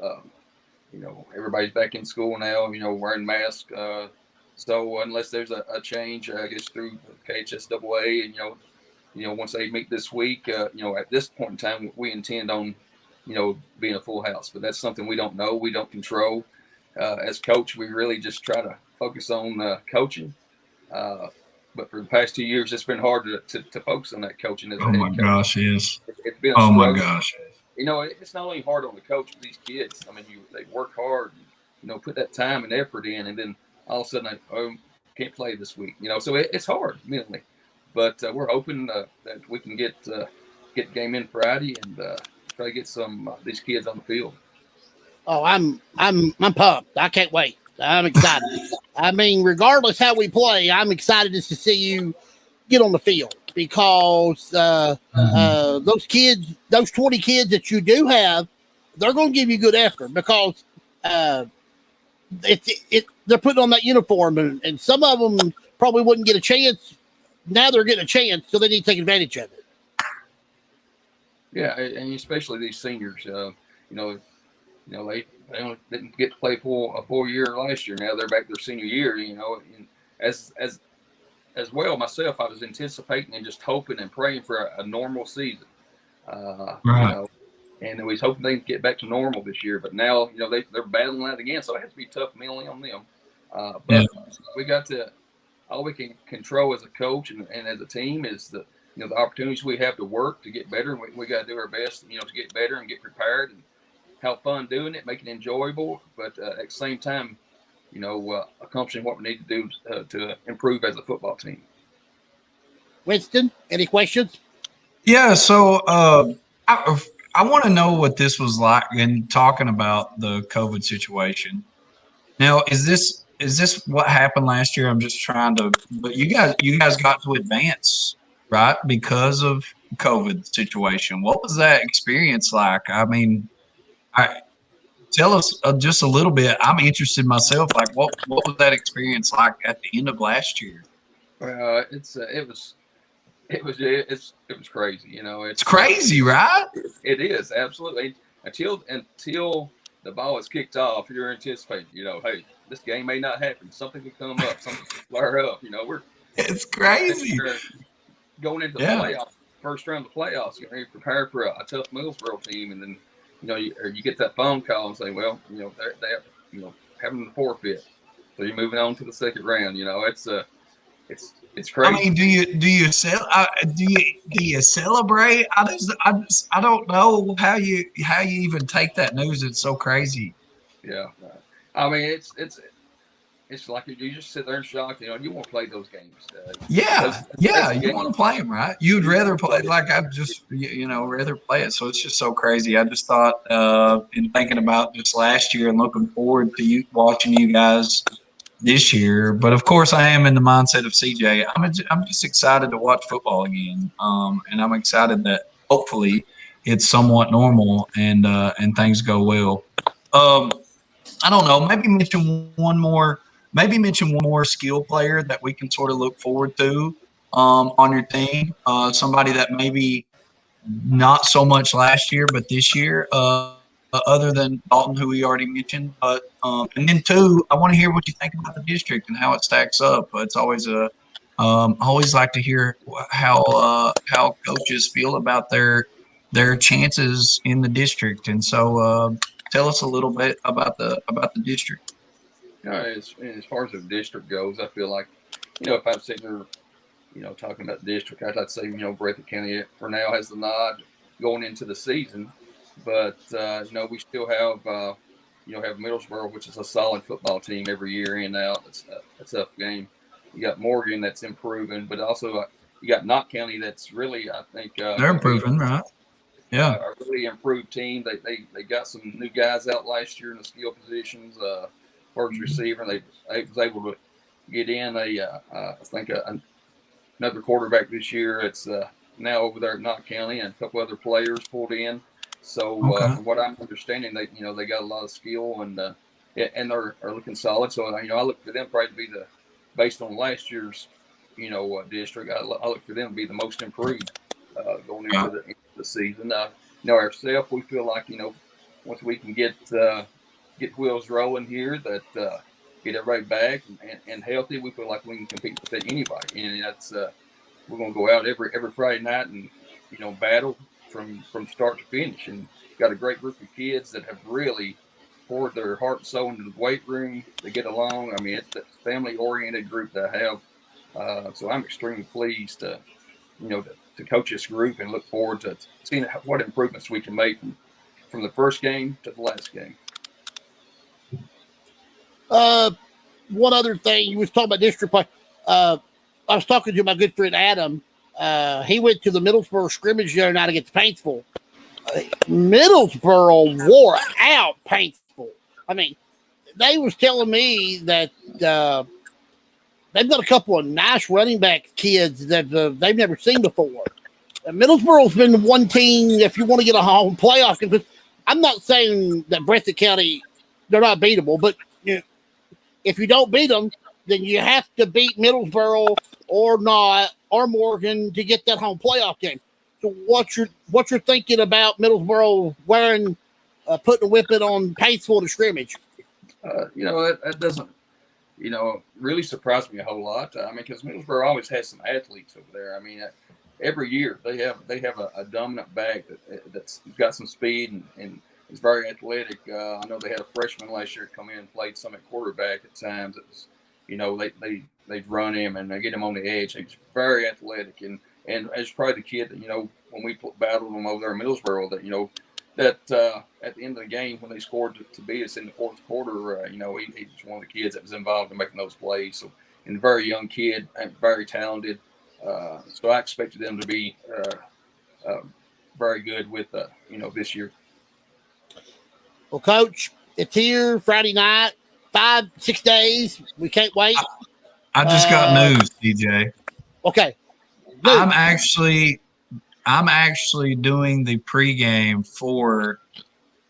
Everybody's back in school now, wearing masks. So unless there's a change, I guess through KHSAA, and once they meet this week, at this point in time, we intend on, being a full house. But that's something we don't know, we don't control. As coach, we really just try to focus on coaching. But for the past 2 years, it's been hard to focus on that coaching as a head coach. Gosh, yes. It's been a oh struggle. my gosh. It's not only hard on the coach, but these kids. I mean, they work hard, put that time and effort in, and then all of a sudden, can't play this week. So it's hard mentally. But we're hoping that we can get the game in Friday and try to get some these kids on the field. Oh, I'm pumped. I can't wait. I'm excited. I mean, regardless how we play, I'm excited just to see you get on the field because those kids, those 20 kids that you do have, they're going to give you good effort because they're putting on that uniform and some of them probably wouldn't get a chance. Now they're getting a chance, so they need to take advantage of it. Yeah, and especially these seniors. They only didn't get to play for a full year last year. Now they're back their senior year. And as well myself, I was anticipating and just hoping and praying for a normal season. Right. And I was hoping they can get back to normal this year. But now, they're battling that again, so it has to be tough mentally on them. But we got to. All we can control as a coach and as a team is the opportunities we have to work to get better. And we got to do our best, to get better and get prepared and have fun doing it, make it enjoyable. But at the same time, accomplishing what we need to do to improve as a football team. Winston, any questions? Yeah. So I want to know what this was like in talking about the COVID situation. Now, is this what happened last year? I'm just trying to, but you guys got to advance, right? Because of COVID situation. What was that experience like? I mean, tell us just a little bit. I'm interested myself. Like what was that experience like at the end of last year? It was crazy. It's crazy, right? It is absolutely until the ball is kicked off. You're anticipating, hey, this game may not happen. Something could come up. Something could flare up. It's crazy. Going into the playoffs, first round of the playoffs, you're ready to prepare for a tough Middlesboro team, and then you get that phone call and say, well, they're having the forfeit, so you're moving on to the second round. It's crazy. I mean, do you celebrate? I don't know how you even take that news. It's so crazy. Yeah, I mean it's like you just sit there and shock. You want to play those games. You want to play them, right? You'd rather play. Like I just rather play it. So it's just so crazy. I just thought in thinking about just last year and looking forward to watching you guys this year. But of course, I am in the mindset of CJ. I'm just excited to watch football again, and I'm excited that hopefully it's somewhat normal and things go well. I don't know. Maybe mention one more skill player that we can sort of look forward to on your team. Somebody that maybe not so much last year, but this year. Other than Dalton, who we already mentioned, but and then two, I want to hear what you think about the district and how it stacks up. It's always always like to hear how coaches feel about their chances in the district, and so tell us a little bit about the district. As far as the district goes, I feel like if I'm sitting there, talking about the district, I'd say Breathitt County for now has the nod going into the season. But we still have have Middlesboro, which is a solid football team every year in and out. It's a tough game. You got Morgan that's improving, but also you got Knott County that's really, I think they're improving, right? Yeah, a really improved team. They got some new guys out last year in the skill positions. First receiver, they was able to get in I think another quarterback this year. It's now over there at Knott County, and a couple other players pulled in. So from what I'm understanding, they got a lot of skill and they're looking solid. So I look for them probably to be based on last year's district. I look for them to be the most improved. going into the end of the season. Ourselves, we feel like, once we can get wheels rolling here, that get everybody back and healthy, we feel like we can compete with anybody. And that's we're going to go out every Friday night and battle from start to finish. And got a great group of kids that have really poured their heart and soul into the weight room. They get along. I mean, it's a family-oriented group that I have. So I'm extremely pleased to coach this group and look forward to seeing what improvements we can make from the first game to the last game. One other thing, you was talking about district play. I was talking to my good friend Adam. He went to the Middlesboro scrimmage the other night against Paintsville. Middlesboro wore out Paintsville. I mean, they was telling me that they've got a couple of nice running back kids that they've never seen before. And Middlesboro's been the one team, if you want to get a home playoff, because I'm not saying that Breathitt County, they're not beatable, but if you don't beat them, then you have to beat Middlesboro or Morgan to get that home playoff game. So what you're thinking about Middlesboro putting a whipping on Paintsville to scrimmage? That doesn't really surprise me a whole lot. I mean, because Middlesboro always has some athletes over there. I mean, every year they have a dominant back that's got some speed and is very athletic. I know they had a freshman last year come in and played some at quarterback at times. It was, they'd run him and they get him on the edge. He's very athletic and it's probably the kid that when we battled them over there in Middlesboro that at the end of the game when they scored to beat us in the fourth quarter, he's one of the kids that was involved in making those plays. So, and a very young kid and very talented. So I expected them to be very good with this year. Well, Coach, it's here Friday night, 5-6 days. We can't wait. I just got news, DJ. Okay. News. I'm actually doing the pregame for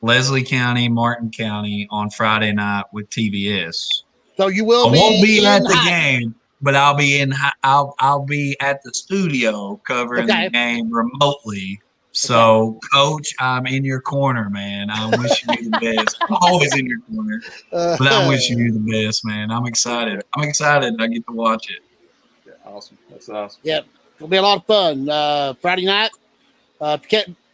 Leslie County, Martin County on Friday night with TVS. So you will be. I won't be at the game, but I'll be I'll be at the studio covering the game remotely. So, Coach, I'm in your corner, man. I'm wishing you the best. I'm always in your corner, but I'm wishing you the best, man. I'm excited. I get to watch it. Yeah, awesome. That's awesome. Yep. It'll be a lot of fun. Friday night.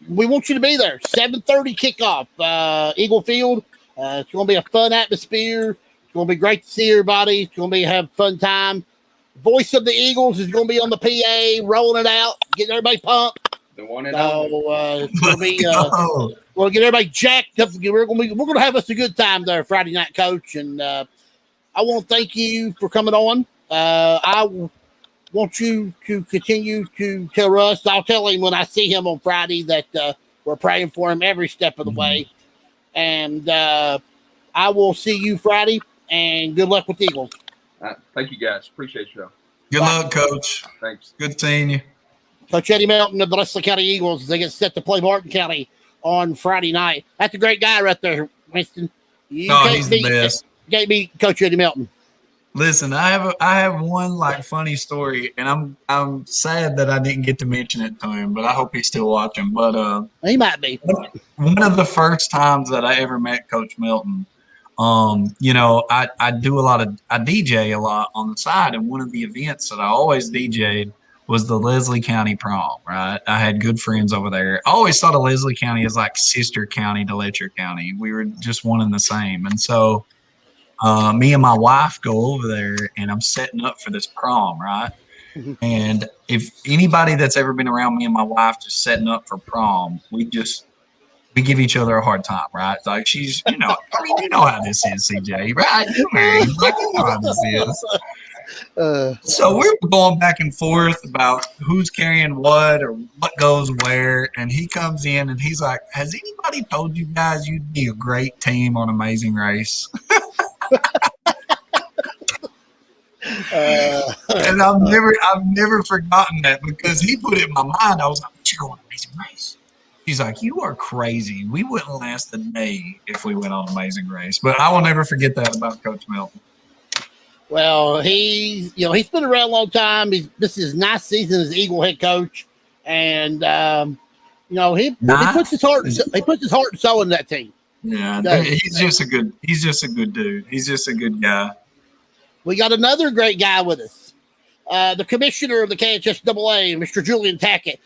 We want you to be there. 7:30 kickoff. Eagle Field. It's going to be a fun atmosphere. It's going to be great to see everybody. It's going to have a fun time. Voice of the Eagles is going to be on the PA, rolling it out, getting everybody pumped. The one and only. It's going to be. We'll get everybody jacked up. We're going to have us a good time there Friday night, Coach. And I want to thank you for coming on. I want you to continue to tell Russ. I'll tell him when I see him on Friday that we're praying for him every step of the way. And I will see you Friday. And good luck with the Eagles. Thank you, guys. Appreciate you. Good luck, Coach. Thanks. Good seeing you. Coach Eddie Melton of the Leslie County Eagles. They get set to play Martin County on Friday night. That's a great guy right there, Winston. He's the best. You can't beat Coach Eddie Melton. Listen, I have one funny story, and I'm sad that I didn't get to mention it to him, but I hope he's still watching. But he might be. One of the first times that I ever met Coach Melton, I DJ a lot on the side, and one of the events that I always DJ'd was the Leslie County prom, right? I had good friends over there. I always thought of Leslie County as like sister county to Letcher County. We were just one and the same. And so me and my wife go over there, and I'm setting up for this prom, right? And if anybody that's ever been around me and my wife just setting up for prom, we give each other a hard time, right? Like she's, you know how this is, CJ, right? You're married. Like, you know how this is. So we're going back and forth about who's carrying what or what goes where. And he comes in and he's like, has anybody told you guys you'd be a great team on Amazing Race? And I've never forgotten that because he put it in my mind. I was like, you're on Amazing Race. He's like, you are crazy. We wouldn't last a day if we went on Amazing Race. But I will never forget that about Coach Melton. Well, he's been around a long time. This is his ninth season as Eagle head coach. and he Nice. puts his heart and soul in that team. Yeah, he's just a good dude. He's just a good guy. We got another great guy with us, the commissioner of the KHSAA, Mr. Julian Tackett.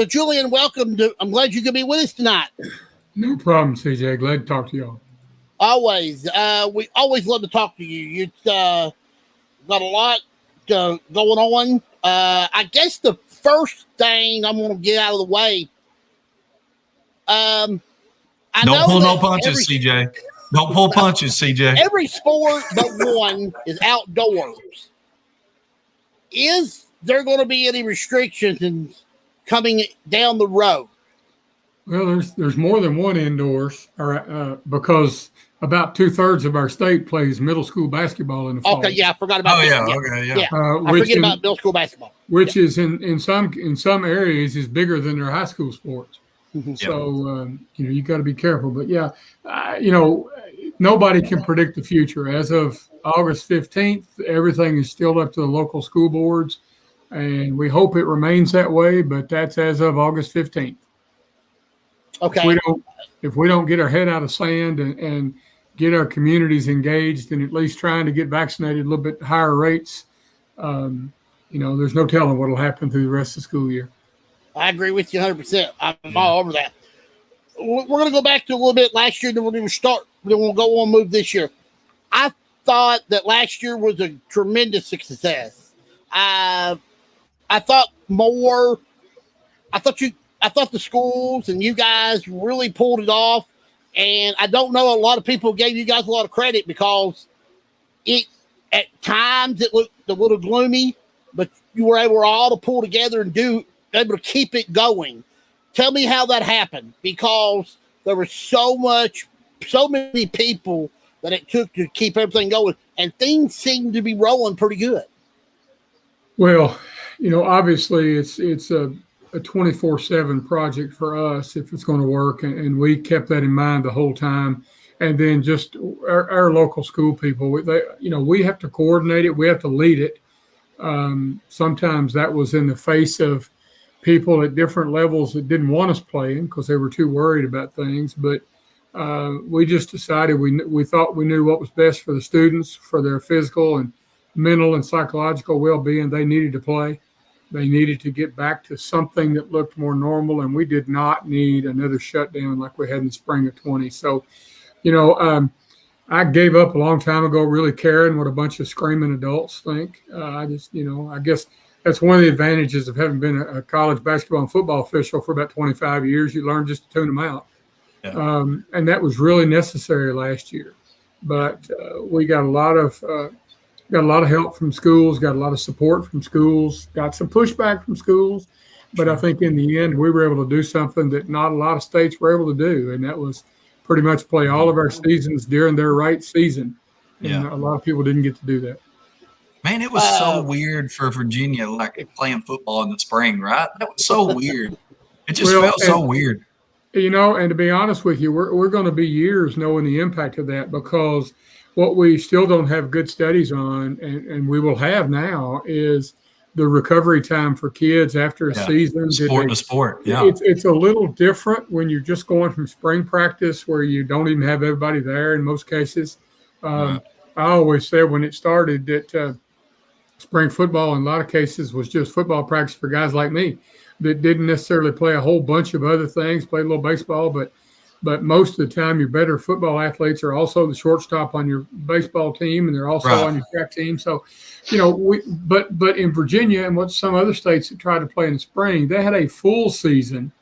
Julian, welcome. I'm glad you could be with us tonight. No problem, CJ. Glad to talk to y'all. Always. We always love to talk to you. You've got a lot going on. I guess the first thing I'm going to get out of the way. Don't pull no punches, CJ. Don't pull punches, CJ. Every sport but one is outdoors. Is there going to be any restrictions coming down the road? Well, there's more than one indoors, because about 2/3 of our state plays middle school basketball in the fall. Okay, yeah, I forgot about that. Yeah. I forget about middle school basketball. Which is in some areas is bigger than their high school sports. So you got to be careful. But nobody can predict the future. As of August 15th, everything is still up to the local school boards, and we hope it remains that way. But that's as of August 15th. Okay. If we don't get our head out of sand and get our communities engaged and at least trying to get vaccinated at a little bit higher rates, there's no telling what will happen through the rest of the school year. I agree with you 100%. I'm all over that. We're going to go back to a little bit last year, then we're going to start. Then we'll go on move this year. I thought that last year was a tremendous success. I thought the schools and you guys really pulled it off. And I don't know, a lot of people gave you guys a lot of credit because at times it looked a little gloomy, but you were able all to pull together and able to keep it going. Tell me how that happened, because there was so many people that it took to keep everything going, and things seem to be rolling pretty good. Well, obviously it's a 24/7 project for us if it's going to work, and we kept that in mind the whole time. And then just our local school people, we have to coordinate it, we have to lead it. Sometimes that was in the face of people at different levels that didn't want us playing because they were too worried about things. But we just decided we thought we knew what was best for the students, for their physical and mental and psychological well-being. They needed to play. They needed to get back to something that looked more normal, and we did not need another shutdown like we had in the spring of 20. So, I gave up a long time ago really caring what a bunch of screaming adults think. I guess that's one of the advantages of having been a college basketball and football official for about 25 years. You learn just to tune them out. Yeah. And that was really necessary last year. But we got a lot of help from schools, got a lot of support from schools, got some pushback from schools. But I think in the end, we were able to do something that not a lot of states were able to do, and that was pretty much play all of our seasons during their right season. And a lot of people didn't get to do that. Man, it was so weird for Virginia, like playing football in the spring, right? That was so weird. It just felt so weird. And to be honest with you, we're going to be years knowing the impact of that, because what we still don't have good studies on, and we will have now, is the recovery time for kids after a season. Sport to sport, It's a little different when you're just going from spring practice where you don't even have everybody there in most cases. I always said when it started that spring football in a lot of cases was just football practice for guys like me that didn't necessarily play a whole bunch of other things, play a little baseball, but most of the time your better football athletes are also the shortstop on your baseball team, and they're also on your track team. So, but in Virginia and what some other states that tried to play in the spring, they had a full season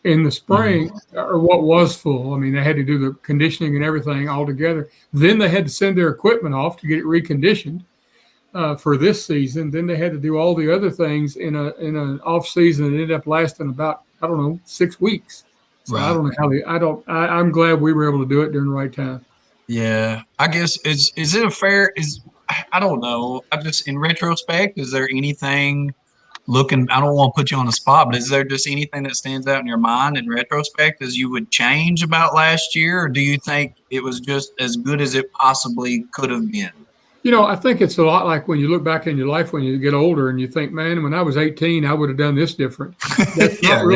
in the spring, or what was full. I mean, they had to do the conditioning and everything all together. Then they had to send their equipment off to get it reconditioned for this season. Then they had to do all the other things in an off season that ended up lasting about, 6 weeks. So I don't know how I'm glad we were able to do it during the right time. Yeah, I guess is it a fair? I don't know. I just, in retrospect, is there anything looking? I don't want to put you on the spot, but is there just anything that stands out in your mind in retrospect as you would change about last year, or do you think it was just as good as it possibly could have been? I think it's a lot like when you look back in your life when you get older and you think, man, when I was 18, I would have done this different. That's not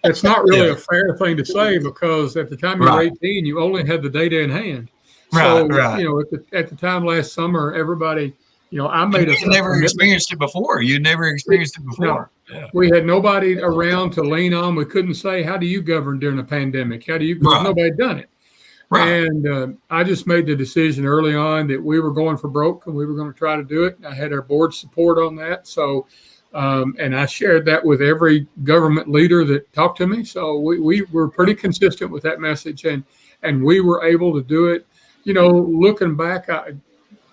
That's not really a fair thing to say, because at the time you were 18, you only had the data in hand. So, at the time last summer, everybody, I made you never experienced it before. You never experienced it before. No. We had nobody around to lean on. We couldn't say, how do you govern during a pandemic? How do you, because nobody had done it. Right. And I just made the decision early on that we were going for broke and we were going to try to do it. I had our board support on that. So, and I shared that with every government leader that talked to me. So we were pretty consistent with that message, and we were able to do it. Looking back,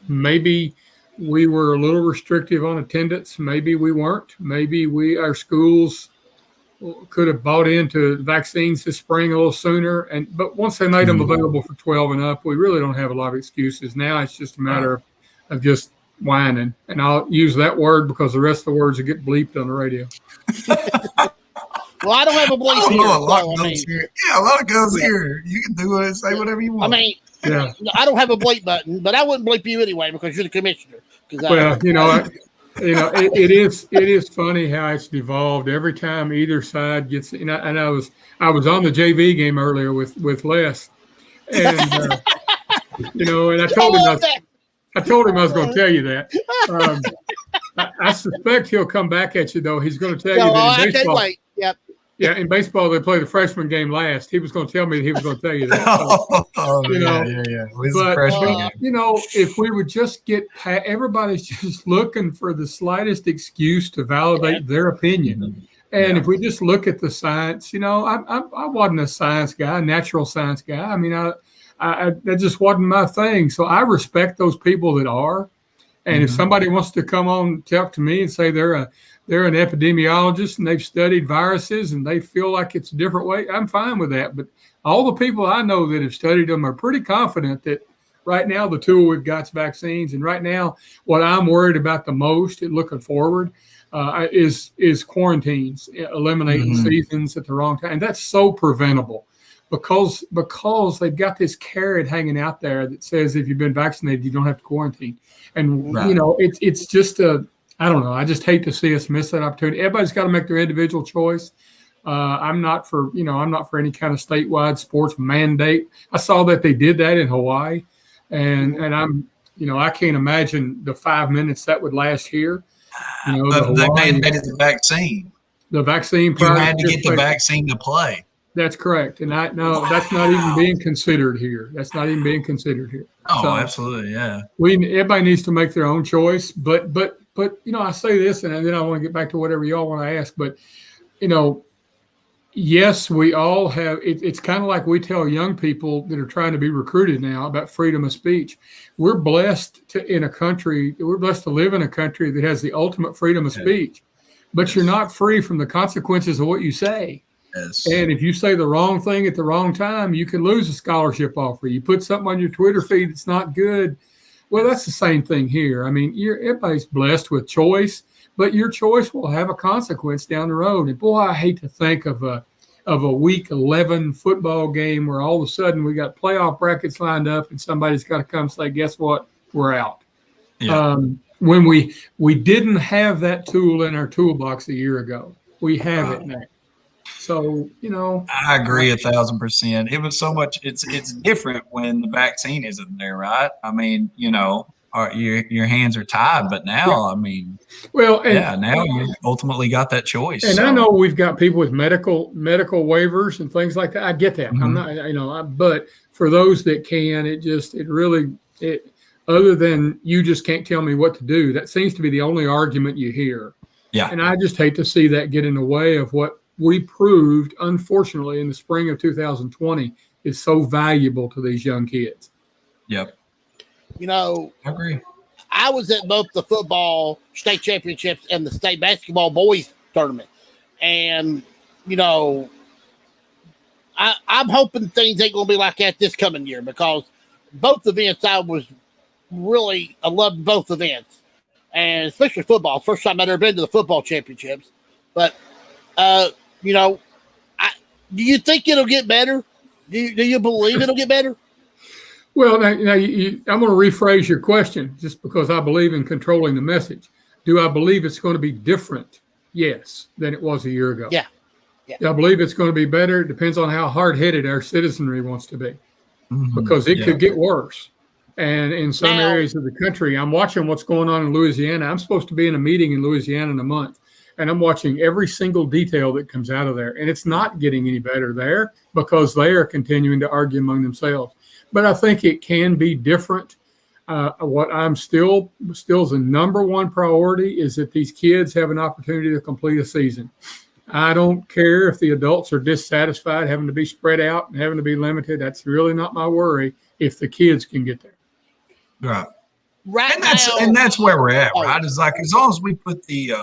maybe we were a little restrictive on attendance. Maybe we weren't. Maybe our schools could have bought into vaccines this spring a little sooner. But once they made them available for 12 and up, we really don't have a lot of excuses. Now it's just a matter of just whining. And I'll use that word because the rest of the words will get bleeped on the radio. Well, I don't have a bleep here. A lot goes here. You can do it, say whatever you want. I don't have a bleep button, but I wouldn't bleep you anyway because you're the commissioner. It is funny how it's devolved every time either side gets. And I was on the JV game earlier with Les, and and I told him I was going to tell you that. I suspect he'll come back at you though. He's going to tell you that in baseball. Wait. Yep. Yeah, in baseball they play the freshman game last. He was going to tell me that he was going to tell you that. So, if we would just get everybody's just looking for the slightest excuse to validate their opinion. And if we just look at the science, I wasn't a science guy, natural science guy. I mean, that just wasn't my thing. So I respect those people that are. And if somebody wants to come on, talk to me and say they're an epidemiologist and they've studied viruses and they feel like it's a different way, I'm fine with that. But all the people I know that have studied them are pretty confident that right now the tool we've got is vaccines. And right now, what I'm worried about the most and looking forward is quarantines, eliminating seasons at the wrong time. And that's so preventable because they've got this carrot hanging out there that says if you've been vaccinated, you don't have to quarantine. And, it's just I don't know. I just hate to see us miss that opportunity. Everybody's got to make their individual choice. I'm not for any kind of statewide sports mandate. I saw that they did that in Hawaii, and I'm, I can't imagine the 5 minutes that would last here. They mandated the vaccine. The vaccine. You had to get the vaccine to play. That's correct. And that's not even being considered here. Oh, so, absolutely. Yeah. Everybody needs to make their own choice, but I say this, and then I want to get back to whatever y'all want to ask, but yes, we all have, it's kind of like we tell young people that are trying to be recruited now about freedom of speech. We're blessed to live in a country that has the ultimate freedom of speech, but you're not free from the consequences of what you say. Yes. And if you say the wrong thing at the wrong time, you can lose a scholarship offer. You put something on your Twitter feed that's not good. Well, that's the same thing here. I mean, everybody's blessed with choice, but your choice will have a consequence down the road. And boy, I hate to think of a week 11 football game where all of a sudden we got playoff brackets lined up and somebody's got to come say, guess what? We're out. Yeah. When we didn't have that tool in our toolbox a year ago, we have it now. So, I agree 1,000%. It was so much. It's different when the vaccine isn't there, right? I mean, your hands are tied, but now, I mean, now you ultimately got that choice. And I know we've got people with medical waivers and things like that. I get that. I'm not, but for those that can, it really other than you just can't tell me what to do. That seems to be the only argument you hear. Yeah. And I just hate to see that get in the way of what we proved, unfortunately, in the spring of 2020 is so valuable to these young kids. Yep. I agree. I was at both the football state championships and the state basketball boys tournament. And, I'm hoping things ain't going to be like that this coming year because both events I loved both events. And especially football. First time I'd ever been to the football championships. But, do you think it'll get better? Do you believe it'll get better? Well, now I'm going to rephrase your question just because I believe in controlling the message. Do I believe it's going to be different? Yes, than it was a year ago. Yeah. Do I believe it's going to be better? It depends on how hard-headed our citizenry wants to be, because it could get worse. And in some areas of the country, I'm watching what's going on in Louisiana. I'm supposed to be in a meeting in Louisiana in a month, and I'm watching every single detail that comes out of there. And it's not getting any better there because they are continuing to argue among themselves. But I think it can be different. What I'm still the number one priority is that these kids have an opportunity to complete a season. I don't care if the adults are dissatisfied, having to be spread out and having to be limited. That's really not my worry if the kids can get there. Right. Right. And that's where we're at, right? It's like, as long as we put the,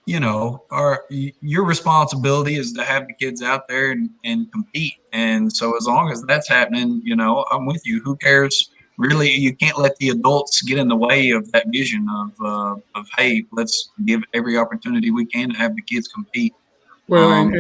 your responsibility is to have the kids out there and compete. And so as long as that's happening, I'm with you. Who cares? Really, you can't let the adults get in the way of that vision of hey, let's give every opportunity we can to have the kids compete. Well,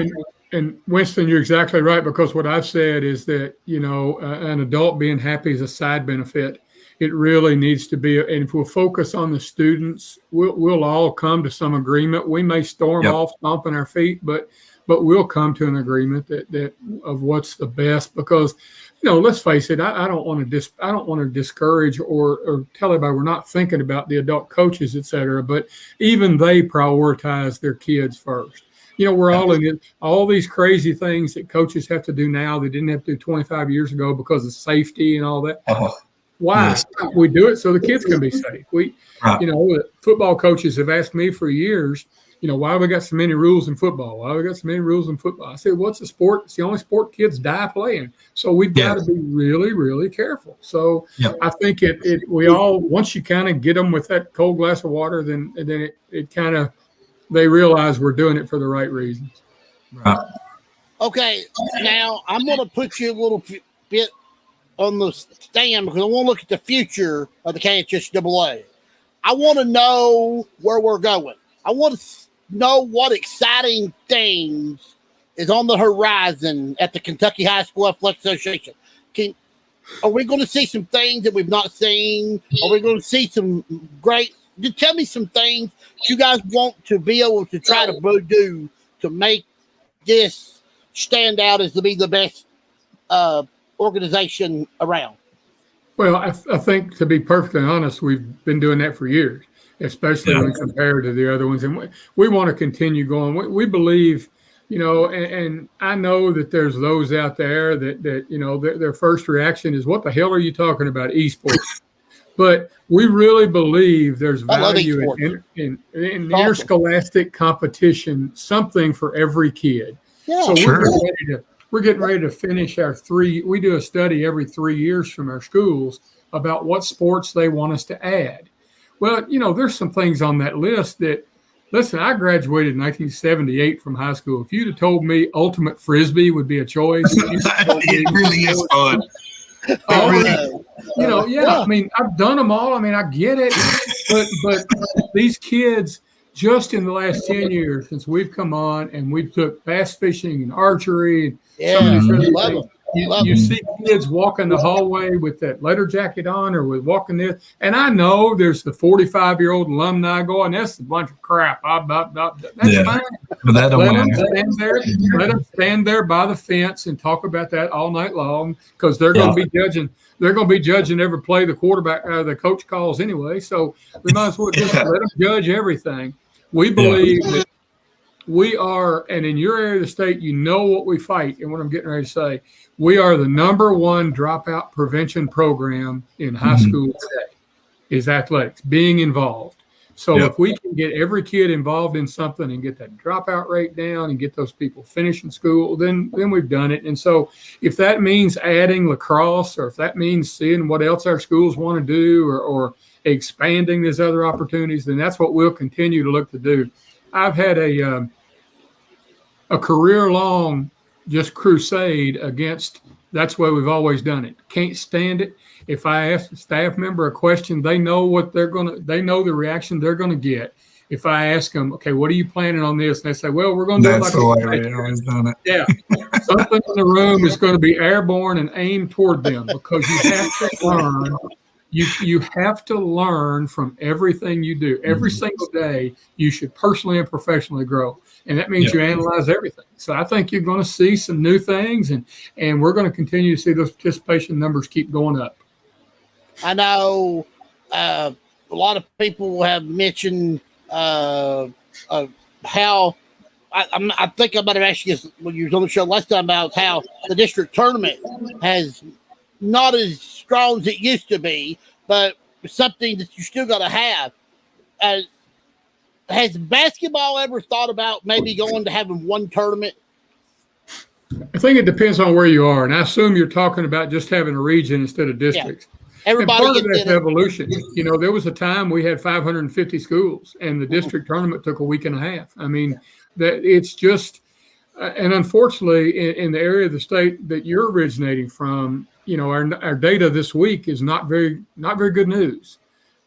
and Winston, you're exactly right, because what I've said is that, an adult being happy is a side benefit. It really needs to be, and if we'll focus on the students, we'll all come to some agreement. We may storm off, stomping our feet, but we'll come to an agreement that of what's the best, because let's face it, I don't want to discourage or tell everybody we're not thinking about the adult coaches, et cetera, but even they prioritize their kids first. We're all in it, all these crazy things that coaches have to do now they didn't have to do 25 years ago because of safety and all that. Why? Yes. We do it so the kids can be safe. Football coaches have asked me for years, why have we got so many rules in football? Why have we got so many rules in football? I said, what's a sport? It's the only sport kids die playing. So we've got to be really, really careful. So I think we all, once you kind of get them with that cold glass of water, then it kind of, they realize we're doing it for the right reasons. Right. Okay. Now I'm going to put you a little bit on the stand because I want to look at the future of the KHSAA. I want to know where we're going. I want to know what exciting things is on the horizon at the Kentucky High School Athletic Association. Are we going to see some things that we've not seen? Are we going to see some great? Tell me some things you guys want to be able to try to do to make this stand out as to be the best organization around. Well, I think, to be perfectly honest, we've been doing that for years, especially when compared to the other ones. And we want to continue going. We believe, and I know that there's those out there that their first reaction is, what the hell are you talking about, esports? But we really believe there's value in interscholastic competition, something for every kid. Yeah, so we're getting ready to finish we do a study every 3 years from our schools about what sports they want us to add. Well, there's some things on that list that, listen, I graduated in 1978 from high school. If you'd have told me ultimate frisbee would be a choice. It really is fun. I mean, I've done them all. I mean, I get it, but these kids, just in the last 10 years since we've come on and we've took bass fishing and archery and some of these other things, you see kids walking the hallway with that leather jacket on or with walking this. And I know there's the 45-year-old alumni going, that's a bunch of crap. That's fine. But that don't let them stand there by the fence and talk about that all night long, because they're going to be judging. They're going to be judging every play the quarterback, the coach calls anyway. So we might as well just let them judge everything. We believe that we are, and in your area of the state, what we fight and what I'm getting ready to say. We are the number one dropout prevention program in high school today, is athletics, being involved. So if we can get every kid involved in something and get that dropout rate down and get those people finishing school, then we've done it. And so if that means adding lacrosse, or if that means seeing what else our schools want to do, or expanding these other opportunities, then that's what we'll continue to look to do. I've had a career-long just crusade against, that's why we've always done it. Can't stand it. If I ask a staff member a question, they know they know the reaction they're going to get. If I ask them, okay, what are you planning on this? And they say, well, we're going to do it like always done it. Yeah. something in the room is going to be airborne and aimed toward them, because you have to learn. You have to learn from everything you do. Every single day, you should personally and professionally grow. And that means you analyze everything. So I think you're going to see some new things, and we're going to continue to see those participation numbers keep going up. I know a lot of people have mentioned how I think I might have asked you when you were on the show last time about how the district tournament has not as strong as it used to be, but something that you still got to have. Has basketball ever thought about maybe going to having one tournament? I think it depends on where you are, and I assume you're talking about just having a region instead of districts. Yeah. Everybody, and part of that's evolution. You know, there was a time we had 550 schools, and the district tournament took a week and a half. I mean, that it's just, and unfortunately, in the area of the state that you're originating from, you know, our data this week is not very good news,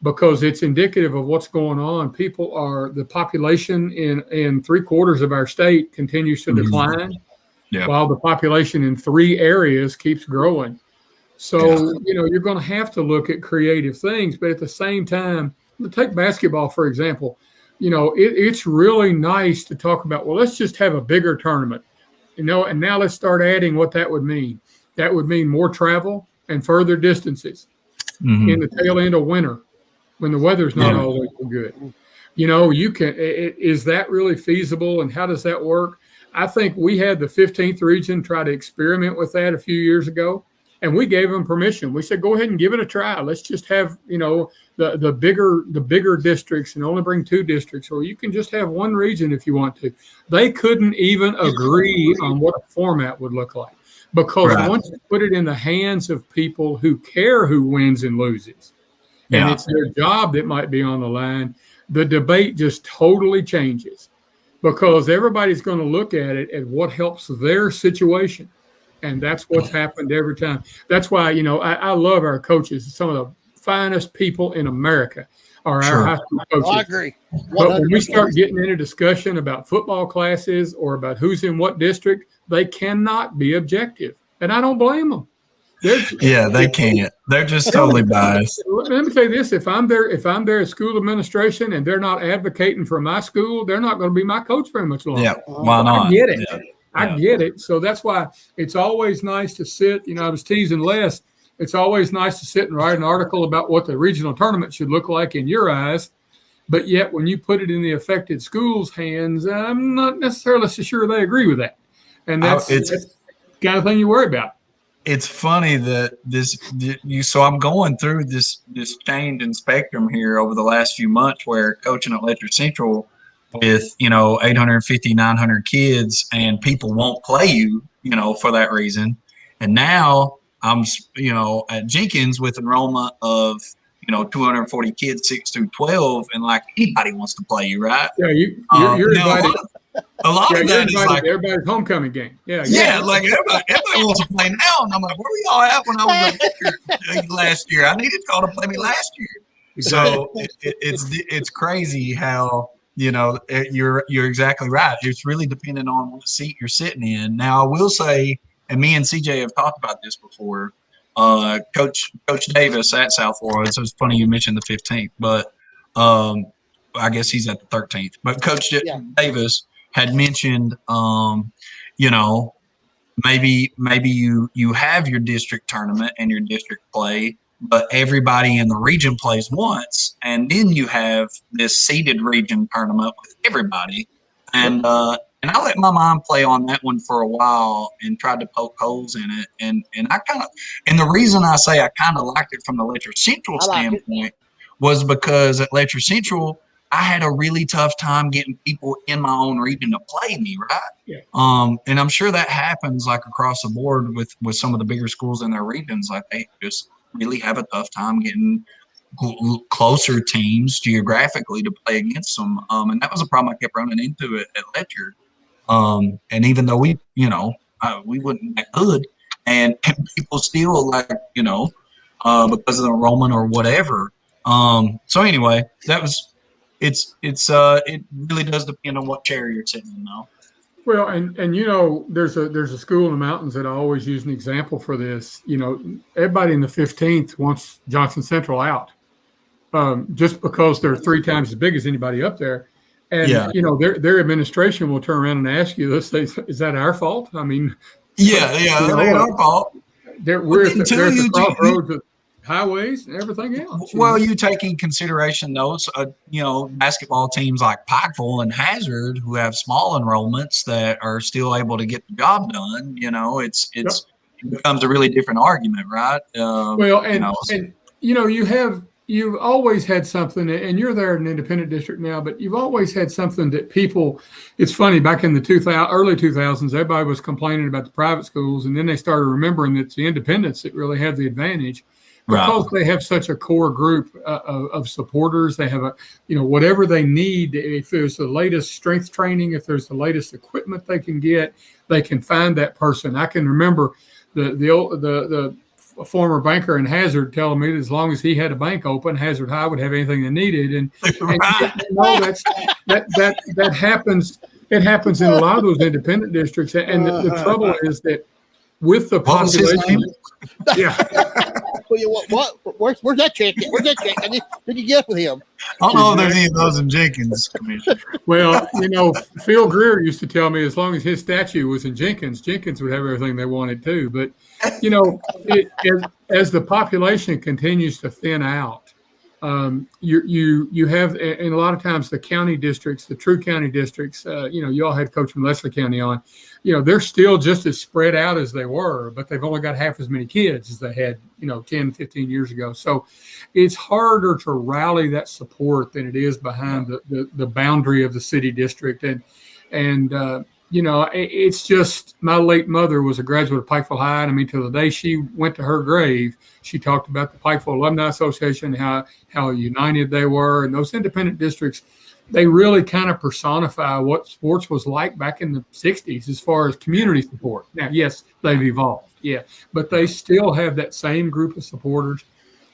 because it's indicative of what's going on. The population in 3/4 of our state continues to decline, while the population in 3 areas keeps growing. So, you know, you're going to have to look at creative things, but at the same time, take basketball, for example. You know, it's really nice to talk about, well, let's just have a bigger tournament, you know, and now let's start adding what that would mean. That would mean more travel and further distances in the tail end of winter when the weather's not always so good. You know, is that really feasible, and how does that work? I think we had the 15th region try to experiment with that a few years ago, and we gave them permission. We said, go ahead and give it a try. Let's just have, you know, the bigger districts and only bring 2 districts, or you can just have one region if you want to. They couldn't even agree on what a format would look like, because once you put it in the hands of people who care who wins and loses, and it's their job that might be on the line, the debate just totally changes, because everybody's going to look at it at what helps their situation. And that's what's happened every time. That's why, you know, I love our coaches. Some of the finest people in America are our high school coaches. I agree. 100%. But when we start getting into discussion about football classes or about who's in what district, they cannot be objective. And I don't blame them. They can't. They're just totally biased. Let me tell you this: if I'm there at school administration and they're not advocating for my school, they're not going to be my coach very much longer. Yeah, why not? I get it. Yeah. I get it. So that's why it's always nice to sit. You know, I was teasing Les. It's always nice to sit and write an article about what the regional tournament should look like in your eyes. But yet, when you put it in the affected schools' hands, I'm not necessarily so sure they agree with that. And that's the kind of thing you worry about. It's funny that so I'm going through this change in spectrum here over the last few months, where coaching at Letcher Central with, you know, 850, 900 kids, and people won't play you, you know, for that reason. And now I'm, you know, at Jenkins with enrollment of, you know, 240 kids, 6 through 12, and like anybody wants to play you, right? Yeah, you're invited. A lot of that is like everybody's homecoming game. Yeah, like everybody wants to play now, and I'm like, where were y'all at when I was a last year? I needed y'all to play me last year. So it's crazy how, you know, you're exactly right. It's really dependent on what seat you're sitting in. Now, I will say, and me and CJ have talked about this before. Coach Davis at South Florida. So it's funny you mentioned the 15th, but I guess he's at the 13th. But Coach Davis had mentioned, you know, maybe you have your district tournament and your district play, but everybody in the region plays once, and then you have this seeded region tournament with everybody. And I let my mom play on that one for a while and tried to poke holes in it. And I kind of, and the reason I say I kind of liked it from the Letcher Central standpoint was because at Letcher Central, I had a really tough time getting people in my own region to play me, right? Yeah. And I'm sure that happens like across the board with some of the bigger schools in their regions. Like they just really have a tough time getting closer teams geographically to play against them. And that was a problem I kept running into at Letcher. And even though we wouldn't that good, and people still like, you know, because of the enrollment or whatever. So anyway, that was. It really does depend on what chair you're sitting in, though. Well, and you know, there's a school in the mountains that I always use an example for this. You know, everybody in the 15th wants Johnson Central out, just because they're 3 times as big as anybody up there. And you know, their administration will turn around and ask you, let's say, is that our fault? I mean, yeah, it ain't our fault. We're at the crossroads of highways and everything else. Well, you take in consideration those, you know, basketball teams like Pikeville and Hazard who have small enrollments that are still able to get the job done. You know, it becomes a really different argument, right? Well, and you know, you've always had something, and you're there in an independent district now, but you've always had something that people, it's funny, back in the early 2000s, everybody was complaining about the private schools, and then they started remembering that it's the independents that really have the advantage because they have such a core group of supporters. They have whatever they need. If there's the latest strength training, if there's the latest equipment they can get, they can find that person. I can remember the former banker in Hazard telling me that as long as he had a bank open, Hazard High would have anything they needed. And that happens. It happens in a lot of those independent districts. And the trouble is that with the population, Where's that check? Where's that check? Did you get with him? I don't know if there's any of those in Jenkins, Commissioner. Well, you know, Phil Greer used to tell me as long as his statue was in Jenkins would have everything they wanted too. But, you know, as the population continues to thin out, you have, and a lot of times the county districts, the true county districts, you know, you all had Coach from Leslie County on, you know, they're still just as spread out as they were, but they've only got half as many kids as they had, you know, 10, 15 years ago. So it's harder to rally that support than it is behind the boundary of the city district. And you know, it's just, my late mother was a graduate of Pikeville High. And I mean, till the day she went to her grave, she talked about the Pikeville Alumni Association, how united they were. And those independent districts, they really kind of personify what sports was like back in the 60s as far as community support. Now, yes, they've evolved. Yeah. But they still have that same group of supporters.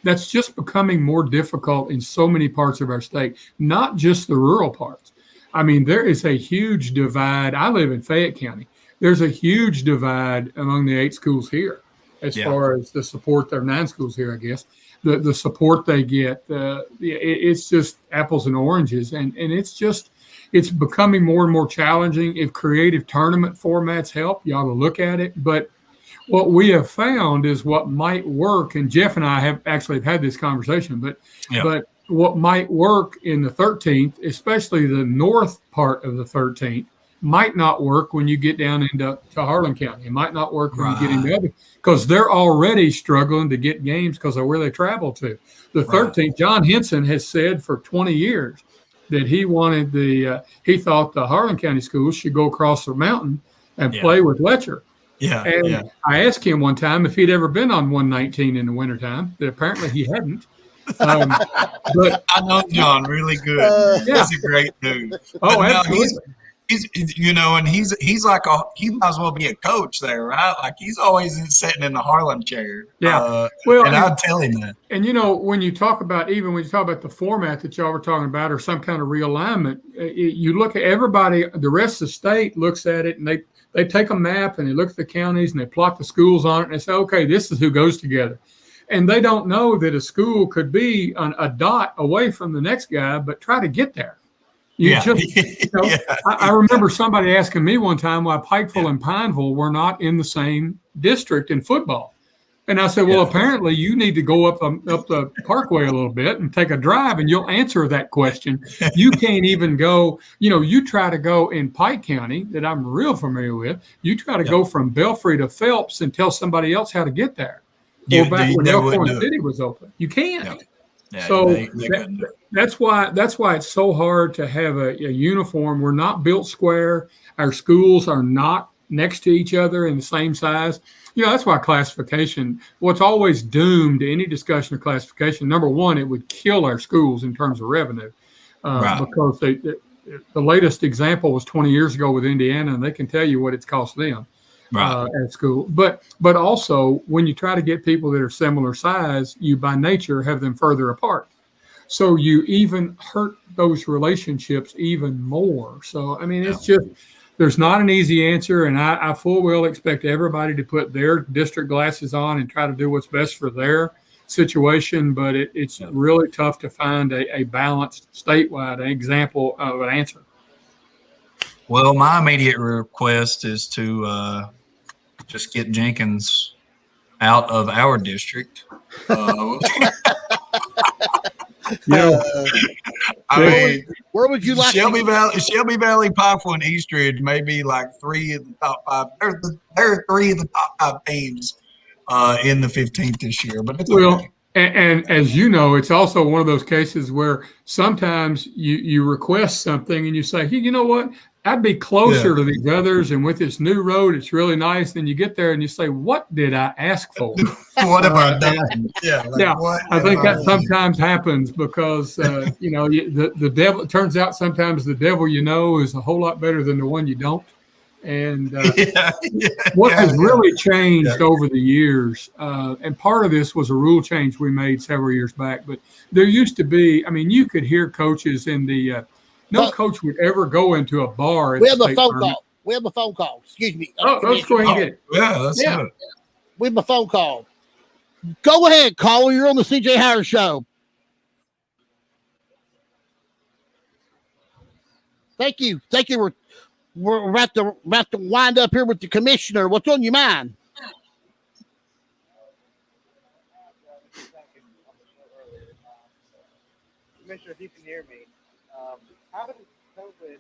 That's just becoming more difficult in so many parts of our state, not just the rural parts. I mean, there is a huge divide. I live in Fayette County. There's a huge divide among the 8 schools here as far as the support. There are 9 schools here, I guess. The support they get, it's just apples and oranges. And it's becoming more and more challenging. If creative tournament formats help, you ought to look at it. But what we have found is what might work, and Jeff and I have actually had this conversation, but what might work in the 13th, especially the north part of the 13th, might not work when you get down into Harlan County. It might not work when you get into other, because they're already struggling to get games because of where they travel to. The 13th, John Henson has said for 20 years that he wanted he thought the Harlan County schools should go across the mountain and play with Letcher. I asked him one time if he'd ever been on 119 in the wintertime, that apparently he hadn't. But I know John really good. He's a great dude. Oh, absolutely. He's you know, and he's like he might as well be a coach there, right? Like he's always sitting in the Harlan chair. Well, and I'll tell him that. And you know, when you talk about the format that y'all were talking about, or some kind of realignment, you look at everybody. The rest of the state looks at it, and they take a map and they look at the counties and they plot the schools on it, and they say, okay, this is who goes together. And they don't know that a school could be a dot away from the next guy, but try to get there. I remember somebody asking me one time why Pikeville and Pineville were not in the same district in football. And I said, well, apparently you need to go up the parkway a little bit and take a drive, and you'll answer that question. You can't even go, you try to go in Pike County that I'm real familiar with. You try to go from Belfry to Phelps and tell somebody else how to get there. Or back when Elkhorn City was open. You can't. So that's why it's so hard to have a uniform. We're not built square. Our schools are not next to each other in the same size. That's why classification, what's always doomed to any discussion of classification, number one, it would kill our schools in terms of revenue. Because the latest example was 20 years ago with Indiana, and they can tell you what it's cost them. At school, but also when you try to get people that are similar size, you by nature have them further apart, so you even hurt those relationships even more. So I mean, it's just there's not an easy answer, and I full well expect everybody to put their district glasses on and try to do what's best for their situation, but it's really tough to find a balanced statewide example of an answer. Well, my immediate request is to just get Jenkins out of our district. I mean, where would you like Shelby Valley, Pipeline, and Eastridge may be like 3 of the top 5. They're 3 of the top 5 teams in the 15th this year. But it's okay. And as you know, it's also one of those cases where sometimes you request something and you say, hey, you know what? I'd be closer to these others, and with this new road, it's really nice. Then you get there and you say, what did I ask for? What have I done? I think that sometimes happens because, the devil, it turns out sometimes the devil you know is a whole lot better than the one you don't. And what has really changed over the years, and part of this was a rule change we made several years back, but there used to be, I mean, you could hear coaches in the no coach would ever go into a bar. We have a phone call. We have a phone call. Excuse me. Let's go ahead and get it. Yeah, let's do it. We have a phone call. Go ahead, caller. You're on the CJ Hire Show. Thank you. We're about to wind up here with the commissioner. What's on your mind? Commissioner, if you can hear me, how does COVID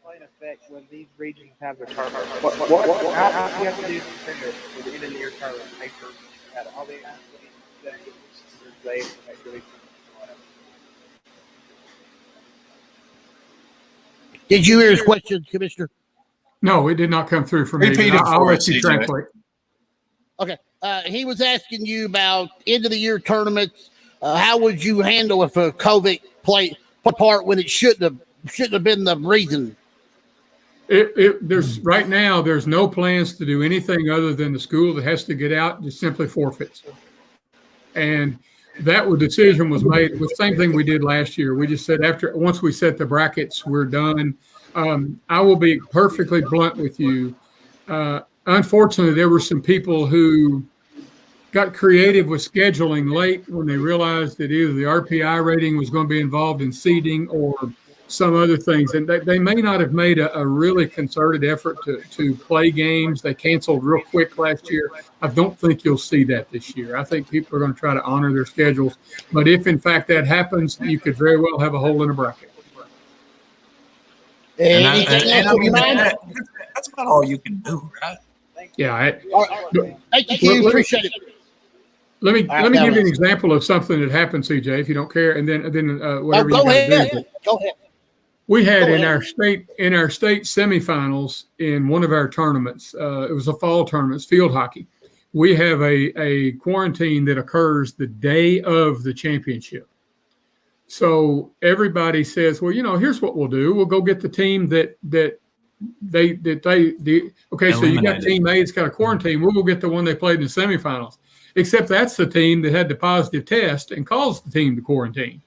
play an effect when these regions have their tournament? How do you have to do with the end of the year tournament? Make sure that all the athletes that are safe, make sure they Did you hear his question, Commissioner? No, it did not come through for me. Repeat it I'll for let us, you CJ. translate. Okay. He was asking you about end of the year tournaments. How would you handle if a COVID played part when it shouldn't have been the reason? There's right now, there's no plans to do anything other than the school that has to get out just simply forfeits. And that decision was made. The same thing we did last year. We just said once we set the brackets, we're done. I will be perfectly blunt with you. Unfortunately, there were some people who got creative with scheduling late when they realized that either the RPI rating was going to be involved in seeding or some other things. And they may not have made a really concerted effort to play games. They canceled real quick last year. I don't think you'll see that this year. I think people are going to try to honor their schedules. But if, in fact, that happens, you could very well have a hole in a bracket. That's about all you can do, right? Yeah. Thank you. Appreciate it. Let me give you an example of something that happened, CJ, if you don't care, and then whatever. Go ahead. Do. Go ahead. We had in our state semifinals in one of our tournaments. It was a fall tournament, field hockey. We have a quarantine that occurs the day of the championship. So everybody says, well, here's what we'll do. We'll go get the team that okay. So you got team A that's got a quarantine. We'll go get the one they played in the semifinals. Except that's the team that had the positive test and caused the team to quarantine.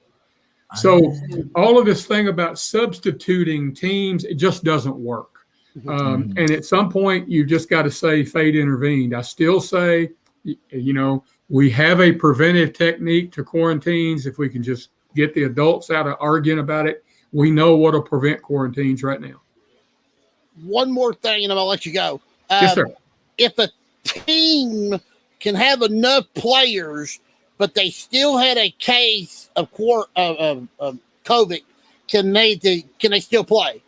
So all of this thing about substituting teams, it just doesn't work. And at some point, you've just got to say fate intervened. I still say, we have a preventive technique to quarantines. If we can just get the adults out of arguing about it, we know what will prevent quarantines right now. One more thing, and I'm going to let you go. Yes, sir. If a team can have enough players, but they still had a case of COVID, can they still play?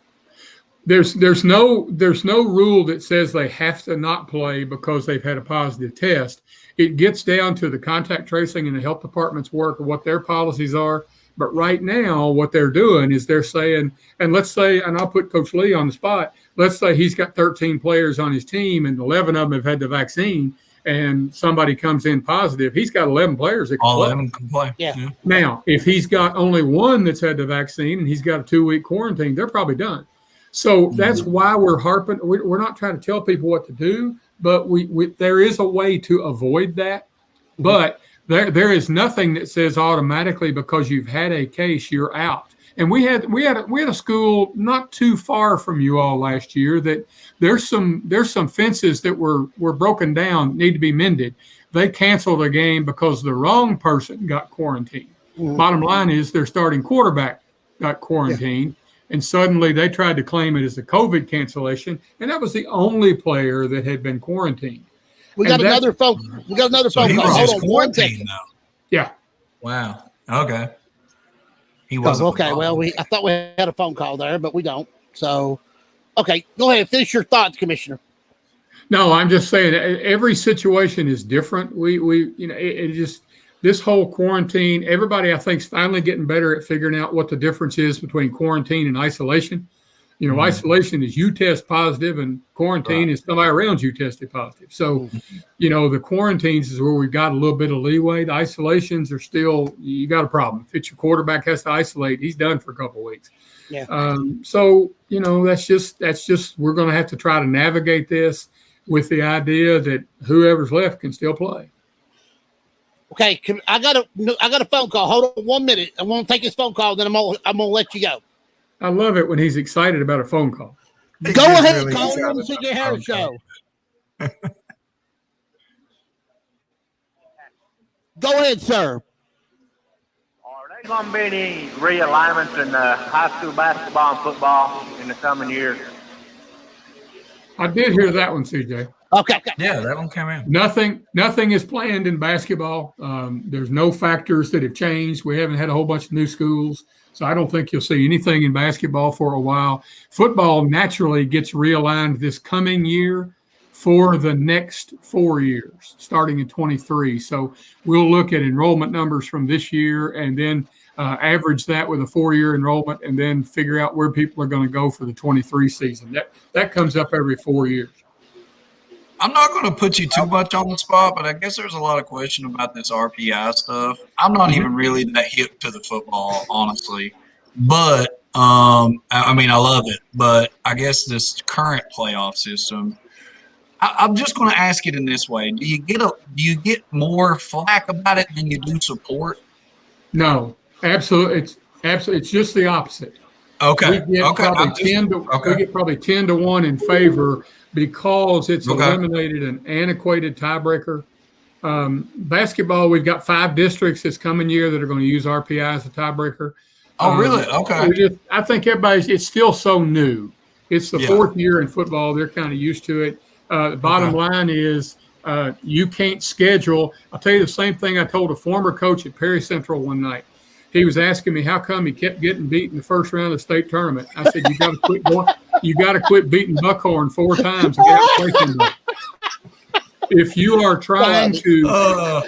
There's no rule that says they have to not play because they've had a positive test. It gets down to the contact tracing and the health department's work and what their policies are. But right now, what they're doing is they're saying, and let's say, and I'll put Coach Lee on the spot, let's say he's got 13 players on his team and 11 of them have had the vaccine, and somebody comes in positive, he's got 11 players that can all play. 11 can play. Yeah. Now, if he's got only one that's had the vaccine and he's got a 2-week quarantine, they're probably done. So that's why we're harping. We're not trying to tell people what to do, but there is a way to avoid that. But There is nothing that says automatically because you've had a case, you're out. And we had a school not too far from you all last year that there's some fences that were broken down, need to be mended. They canceled a game because the wrong person got quarantined. Mm-hmm. Bottom line is their starting quarterback got quarantined, and suddenly they tried to claim it as a COVID cancellation, and that was the only player that had been quarantined. We got another phone call. Hold on, one second. Yeah. Wow. Okay. He wasn't. Okay. Well, I thought we had a phone call there, but we don't. So, okay, go ahead. Finish your thoughts, Commissioner. No, I'm just saying every situation is different. It just this whole quarantine. Everybody, I think, is finally getting better at figuring out what the difference is between quarantine and isolation. Isolation is you test positive, and quarantine is somebody around you tested positive. So, the quarantines is where we've got a little bit of leeway. The isolations are still, you got a problem. If it's your quarterback has to isolate, he's done for a couple of weeks. Yeah. So, that's just we're going to have to try to navigate this with the idea that whoever's left can still play. Okay, I got a phone call. Hold on 1 minute. I want to take this phone call, then I'm gonna let you go. I love it when he's excited about a phone call. Go ahead, call him on the CJ Harris Show. Go ahead, sir. Are there going to be any realignments in high school basketball and football in the coming years? I did hear that one, CJ. Okay. Yeah, that one came in. Nothing is planned in basketball. There's no factors that have changed. We haven't had a whole bunch of new schools. So I don't think you'll see anything in basketball for a while. Football naturally gets realigned this coming year for the next 4 years, starting in 23. So we'll look at enrollment numbers from this year and then average that with a 4-year enrollment and then figure out where people are going to go for the 23 season. That comes up every 4 years. I'm not going to put you too much on the spot, but I guess there's a lot of question about this RPI stuff. I'm not even really that hip to the football, honestly. But, I love it. But I guess this current playoff system, I'm just going to ask it in this way. Do you get more flack about it than you do support? No, absolutely. It's just the opposite. Okay. We get probably 10 to 1 in favor because it's eliminated an antiquated tiebreaker. Basketball, we've got 5 districts this coming year that are going to use RPI as a tiebreaker. Oh, really? Okay. I think it's still so new. It's the 4th year in football. They're kind of used to it. The bottom line is you can't schedule. I'll tell you the same thing I told a former coach at Perry Central one night. He was asking me how come he kept getting beat in the first round of the state tournament. I said, you got to quit going. You got to quit beating Buckhorn 4 times and get out and play somebody. If you are trying to,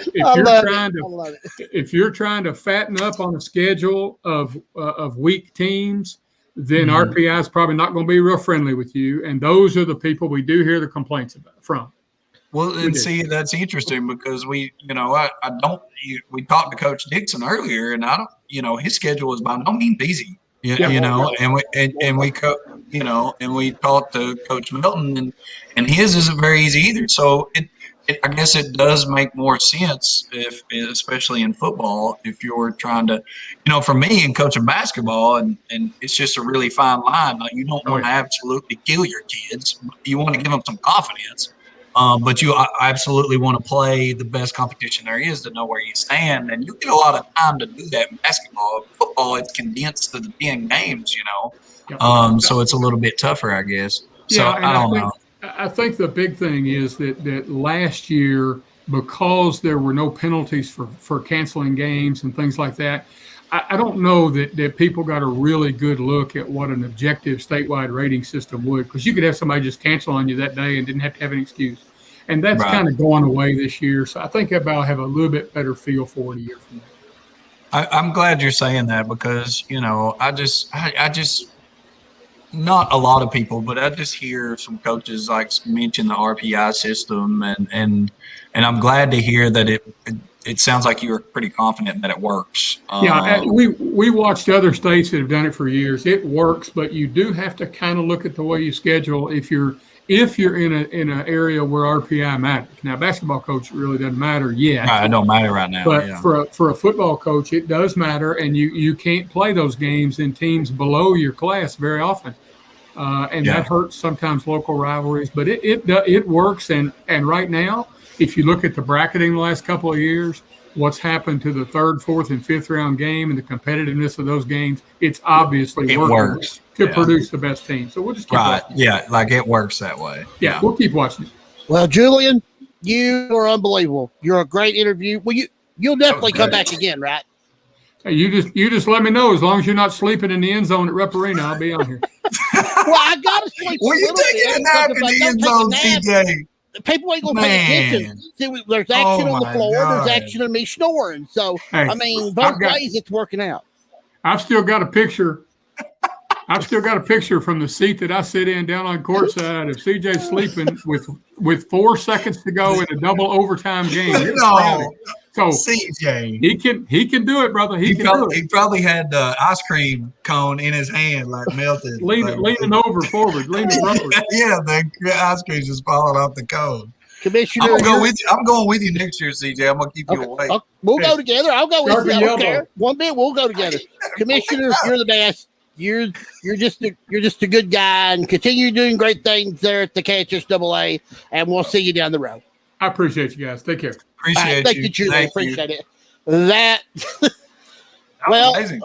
if you're trying to fatten up on a schedule of weak teams, then RPI is probably not going to be real friendly with you. And those are the people we do hear the complaints from. Well, and see, that's interesting because we talked to Coach Dixon earlier, and his schedule is by no means easy. And we talked to Coach Melton, and his isn't very easy either. So I guess it does make more sense especially in football, if you're trying to, for me and coaching basketball, and it's just a really fine line. Like, you don't want to absolutely kill your kids. You want to give them some confidence. But you absolutely want to play the best competition there is to know where you stand. And you get a lot of time to do that in basketball. Football, it's condensed to the 10 games, so it's a little bit tougher, I guess. So I don't know. I think the big thing is that last year, because there were no penalties for canceling games and things like that, I don't know that people got a really good look at what an objective statewide rating system would, because you could have somebody just cancel on you that day and didn't have to have an excuse. And that's kind of going away this year. So I think I'll have a little bit better feel for it a year from now. I'm glad you're saying that because, I just not a lot of people, but I just hear some coaches mention the RPI system, and I'm glad to hear that it sounds like you're pretty confident that it works. We watched other states that have done it for years. It works, but you do have to kind of look at the way you schedule. If you're if you're in an area where RPI matters. Now, basketball coach, it really doesn't matter yet. No, it don't matter right now. But yeah. for a football coach, it does matter, and you can't play those games in teams below your class very often. And that hurts sometimes local rivalries, but it works. And right now, if you look at the bracketing the last couple of years, what's happened to the 3rd, 4th, and 5th round game and the competitiveness of those games, it's obviously works to produce the best team. So we'll just keep watching. Yeah, like it works that way. Yeah, we'll keep watching it. Well, Julian, you are unbelievable. You're a great interview. Well, you'll definitely come back again, right? Hey, you just let me know. As long as you're not sleeping in the end zone at Reparina, I'll be on here. Well, I gotta sleep. Well, you taking a nap in the end zone, CJ? People ain't gonna pay attention. See, there's action on the floor. God. There's action of me snoring. So Hey, I mean, both ways it's working out. I've still got a picture. From the seat that I sit in down on courtside of CJ sleeping with 4 seconds to go in a double overtime game. So CJ, he can do it, brother. He can do it. He probably had the ice cream cone in his hand, like melted, leaning forward. Yeah, the ice cream just falling off the cone. Commissioner, I'm going with you next year, CJ. I'm gonna keep you awake. We'll go together. I'll go with you. I don't care. One bit, we'll go together. Commissioner, you're the best. You're just a good guy, and continue doing great things there at the KHSAA, and we'll see you down the road. I appreciate you guys. Take care. Appreciate you, Julian. Appreciate it. That well, amazing.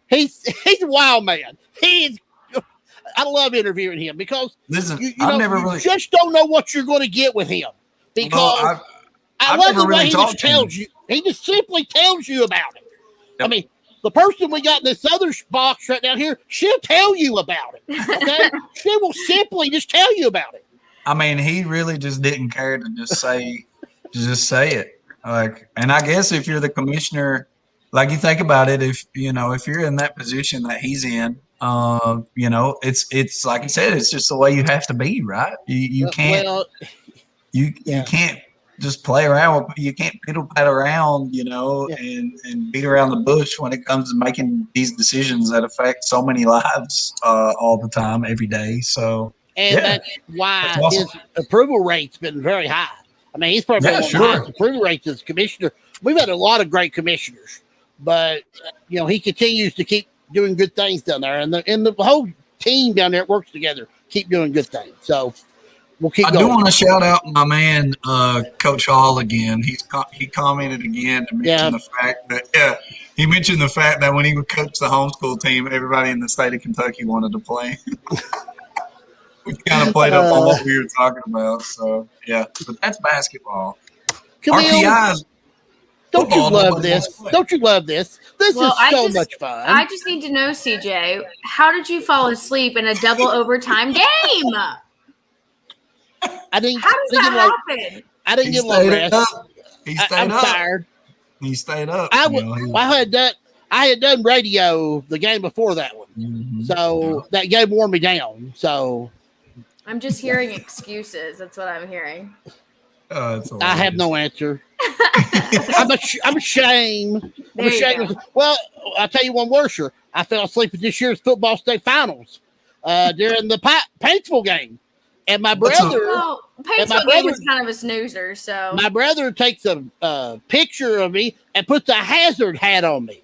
He's a wild man. I love interviewing him because listen, you just don't know what you're going to get with him because I love the way he just tells you. He just simply tells you about it. Yep. I mean, the person we got in this other box right down here, she'll tell you about it. Okay, she will simply just tell you about it. I mean, he really just didn't care to just say it. Like, and I guess if you're the commissioner, like you think about it, if you're in that position that he's in, it's like you said, it's just the way you have to be, right? You can't, you can't just play around. You can't piddle pat around, and beat around the bush when it comes to making these decisions that affect so many lives all the time, every day. So, and that's why his approval rate's been very high. I mean, he's probably one of the highest approval rates as commissioner. We've had a lot of great commissioners, but he continues to keep doing good things down there, and the whole team down there works together, keep doing good things. So we'll keep going. I do want to shout out my man, Coach Hall again. He commented again to mention the fact that he mentioned the fact that when he would coach the homeschool team, everybody in the state of Kentucky wanted to play. We kind of played up on what we were talking about. So, yeah. But that's basketball. Camille, RPIs. Don't you love this? Don't you love this? This is so much fun. I just need to know, CJ, how did you fall asleep in a double overtime game? How does that happen? I didn't get a lot of rest. I'm tired. He stayed up. I had done radio the game before that one. Mm-hmm. So that game wore me down. So I'm just hearing excuses. That's what I'm hearing. I have no answer. I'm ashamed. Well, I'll tell you one worser. I fell asleep at this year's football state finals during the Paintsville game. And my brother... Paintsville game was kind of a snoozer, so... My brother takes a picture of me and puts a Hazard hat on me.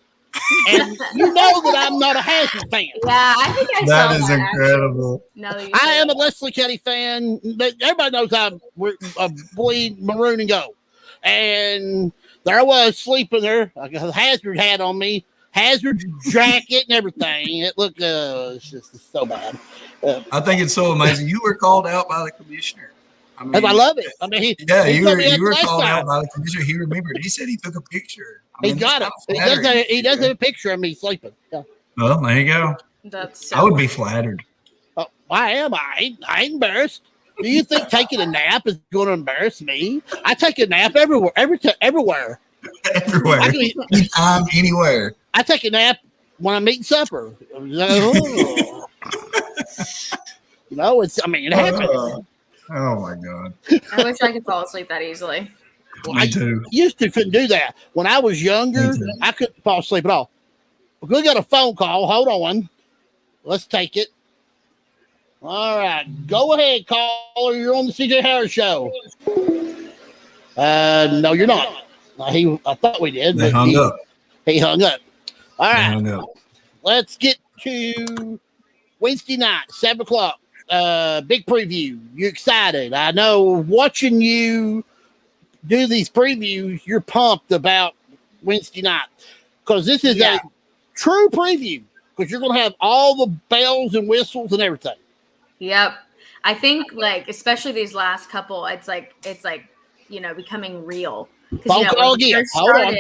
And you know that I'm not a Hazard fan. Yeah, I think I saw that. That is incredible. I am a Leslie County fan. Everybody knows I bleed maroon and gold. And there I was sleeping there. I got a Hazard hat on me, Hazard jacket and everything. It looked it's just so bad. I think it's so amazing. You were called out by the commissioner. I love it. I mean, you were called out by the commissioner. He remembered. He said he took a picture. He got it. He does have a picture of me sleeping. Yeah. Well, there you go. I would be flattered. Oh, I am. I ain't embarrassed. Do you think taking a nap is going to embarrass me? I take a nap everywhere. Everywhere. Anytime, anywhere. I take a nap when I'm eating supper. It happens. Oh my God. I wish I could fall asleep that easily. Well, I used to couldn't do that. When I was younger, I couldn't fall asleep at all. We got a phone call. Hold on. Let's take it. All right. Go ahead, caller. You're on the CJ Harris Show. No, you're not. I thought we did, They but hung up. he hung up. All They right. hung up. Let's get to Wednesday night, 7 o'clock. Big preview. You excited? I know watching you do these previews, you're pumped about Wednesday night because this is a true preview because you're going to have all the bells and whistles and everything. Yep. I think like especially these last couple, it's like becoming real. Phone call again. Hold on.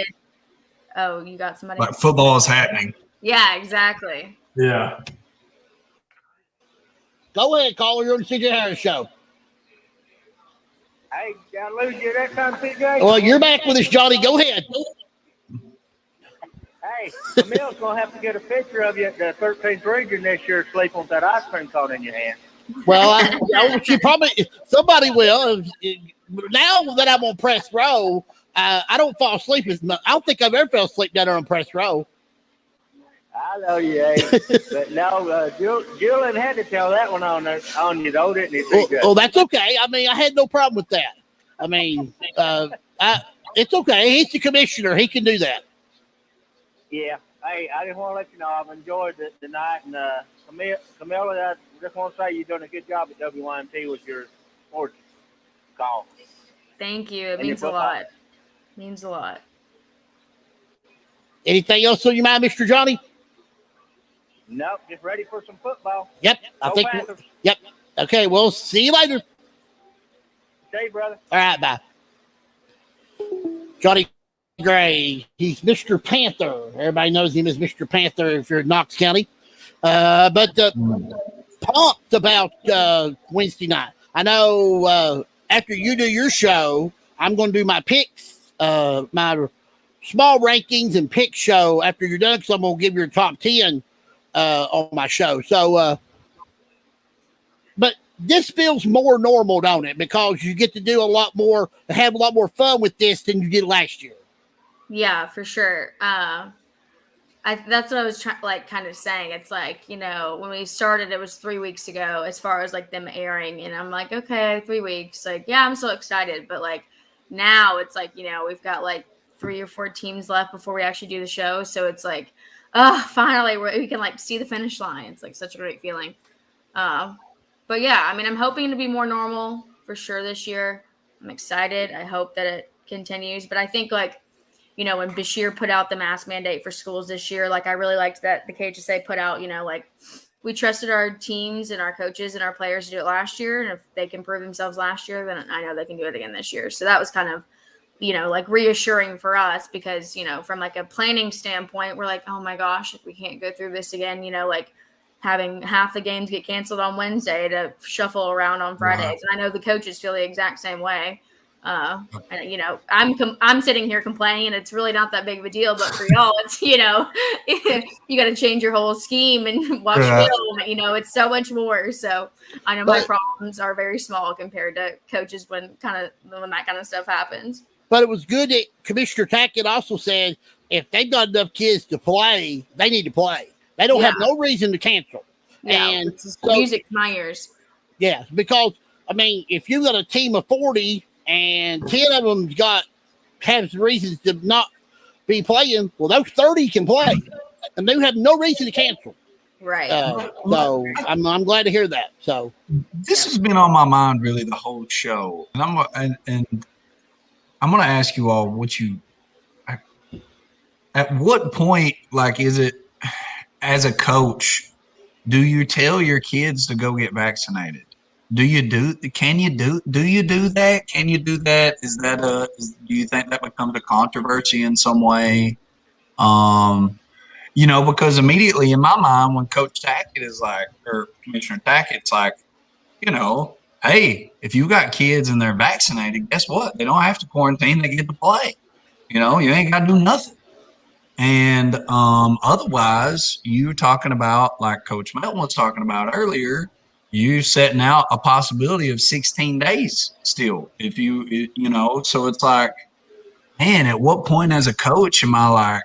Oh, you got somebody. Like football is happening. Yeah, exactly. Yeah. Go ahead, caller. You're on the CJ Harris Show. Hey, did I lose you that time, CJ? Well, you're back with us, Johnny. Go ahead. Hey, Camille's going to have to get a picture of you at the 13th region this year sleeping with that ice cream cone in your hand. Well, she probably somebody will. Now that I'm on press row, I don't fall asleep as much. I don't think I've ever fell asleep down there on press row. I know you ain't. But no, Julian had to tell that one on you, though, didn't he? Oh, that's okay. I mean, I had no problem with that. I mean, it's okay. He's the commissioner. He can do that. Yeah. Hey, I just want to let you know I've enjoyed it tonight. And Camille, I just want to say you're doing a good job at WYMT with your sports call. Thank you. It means a lot. Means a lot. Anything else on your mind, Mr. Johnny? Nope, just ready for some football. Yep, I think. Yep. Okay, well, see you later. See you, brother. All right, bye. Johnny Gray, he's Mr. Panther. Everybody knows him as Mr. Panther if you're in Knox County. But pumped about Wednesday night. I know after you do your show, I'm going to do my picks, my small rankings and pick show after you're done, because I'm going to give your top 10 on my show. So, but this feels more normal, don't it? Because you get to do a lot more, have a lot more fun with this than you did last year. Yeah, for sure. That's what I was kind of saying. It's like, when we started, it was 3 weeks ago as far as like them airing. And I'm like, okay, 3 weeks. Like, yeah, I'm so excited. But like now it's like, we've got like 3 or 4 teams left before we actually do the show. So it's like, finally we can like see the finish line. It's like such a great feeling. But yeah, I mean, I'm hoping to be more normal for sure this year. I'm excited. I hope that it continues. But I think like, when Bashir put out the mask mandate for schools this year, like I really liked that the KHSAA put out, like we trusted our teams and our coaches and our players to do it last year. And if they can prove themselves last year, then I know they can do it again this year. So that was kind of, like reassuring for us because, from like a planning standpoint, we're like, oh my gosh, if we can't go through this again, like having half the games get canceled on Wednesday to shuffle around on Fridays. Wow. And I know the coaches feel the exact same way. And I'm sitting here complaining and it's really not that big of a deal, but for y'all, it's, you got to change your whole scheme and watch film, it's so much more. So I know my problems are very small compared to coaches when that kind of stuff happens. But it was good that Commissioner Tackett also said, if they've got enough kids to play, they need to play. They don't have no reason to cancel. Yeah, and it's music to my ears. Yeah, because, I mean, if you've got a team of 40 and 10 of them have reasons to not be playing, well, those 30 can play. And they have no reason to cancel. Right. So I'm glad to hear that. So this has been on my mind really the whole show. And I'm going to ask you all at what point, like, is it as a coach, do you tell your kids to go get vaccinated? Can you do that? Can you do that? Do you think that becomes a controversy in some way? Because immediately in my mind, when Coach Tackett is like, or Commissioner Tackett's like, hey, if you got kids and they're vaccinated, guess what? They don't have to quarantine. They get to play. You ain't got to do nothing. And otherwise, you're talking about, like Coach Melton was talking about earlier, you setting out a possibility of 16 days still. So it's like, man, at what point as a coach am I like,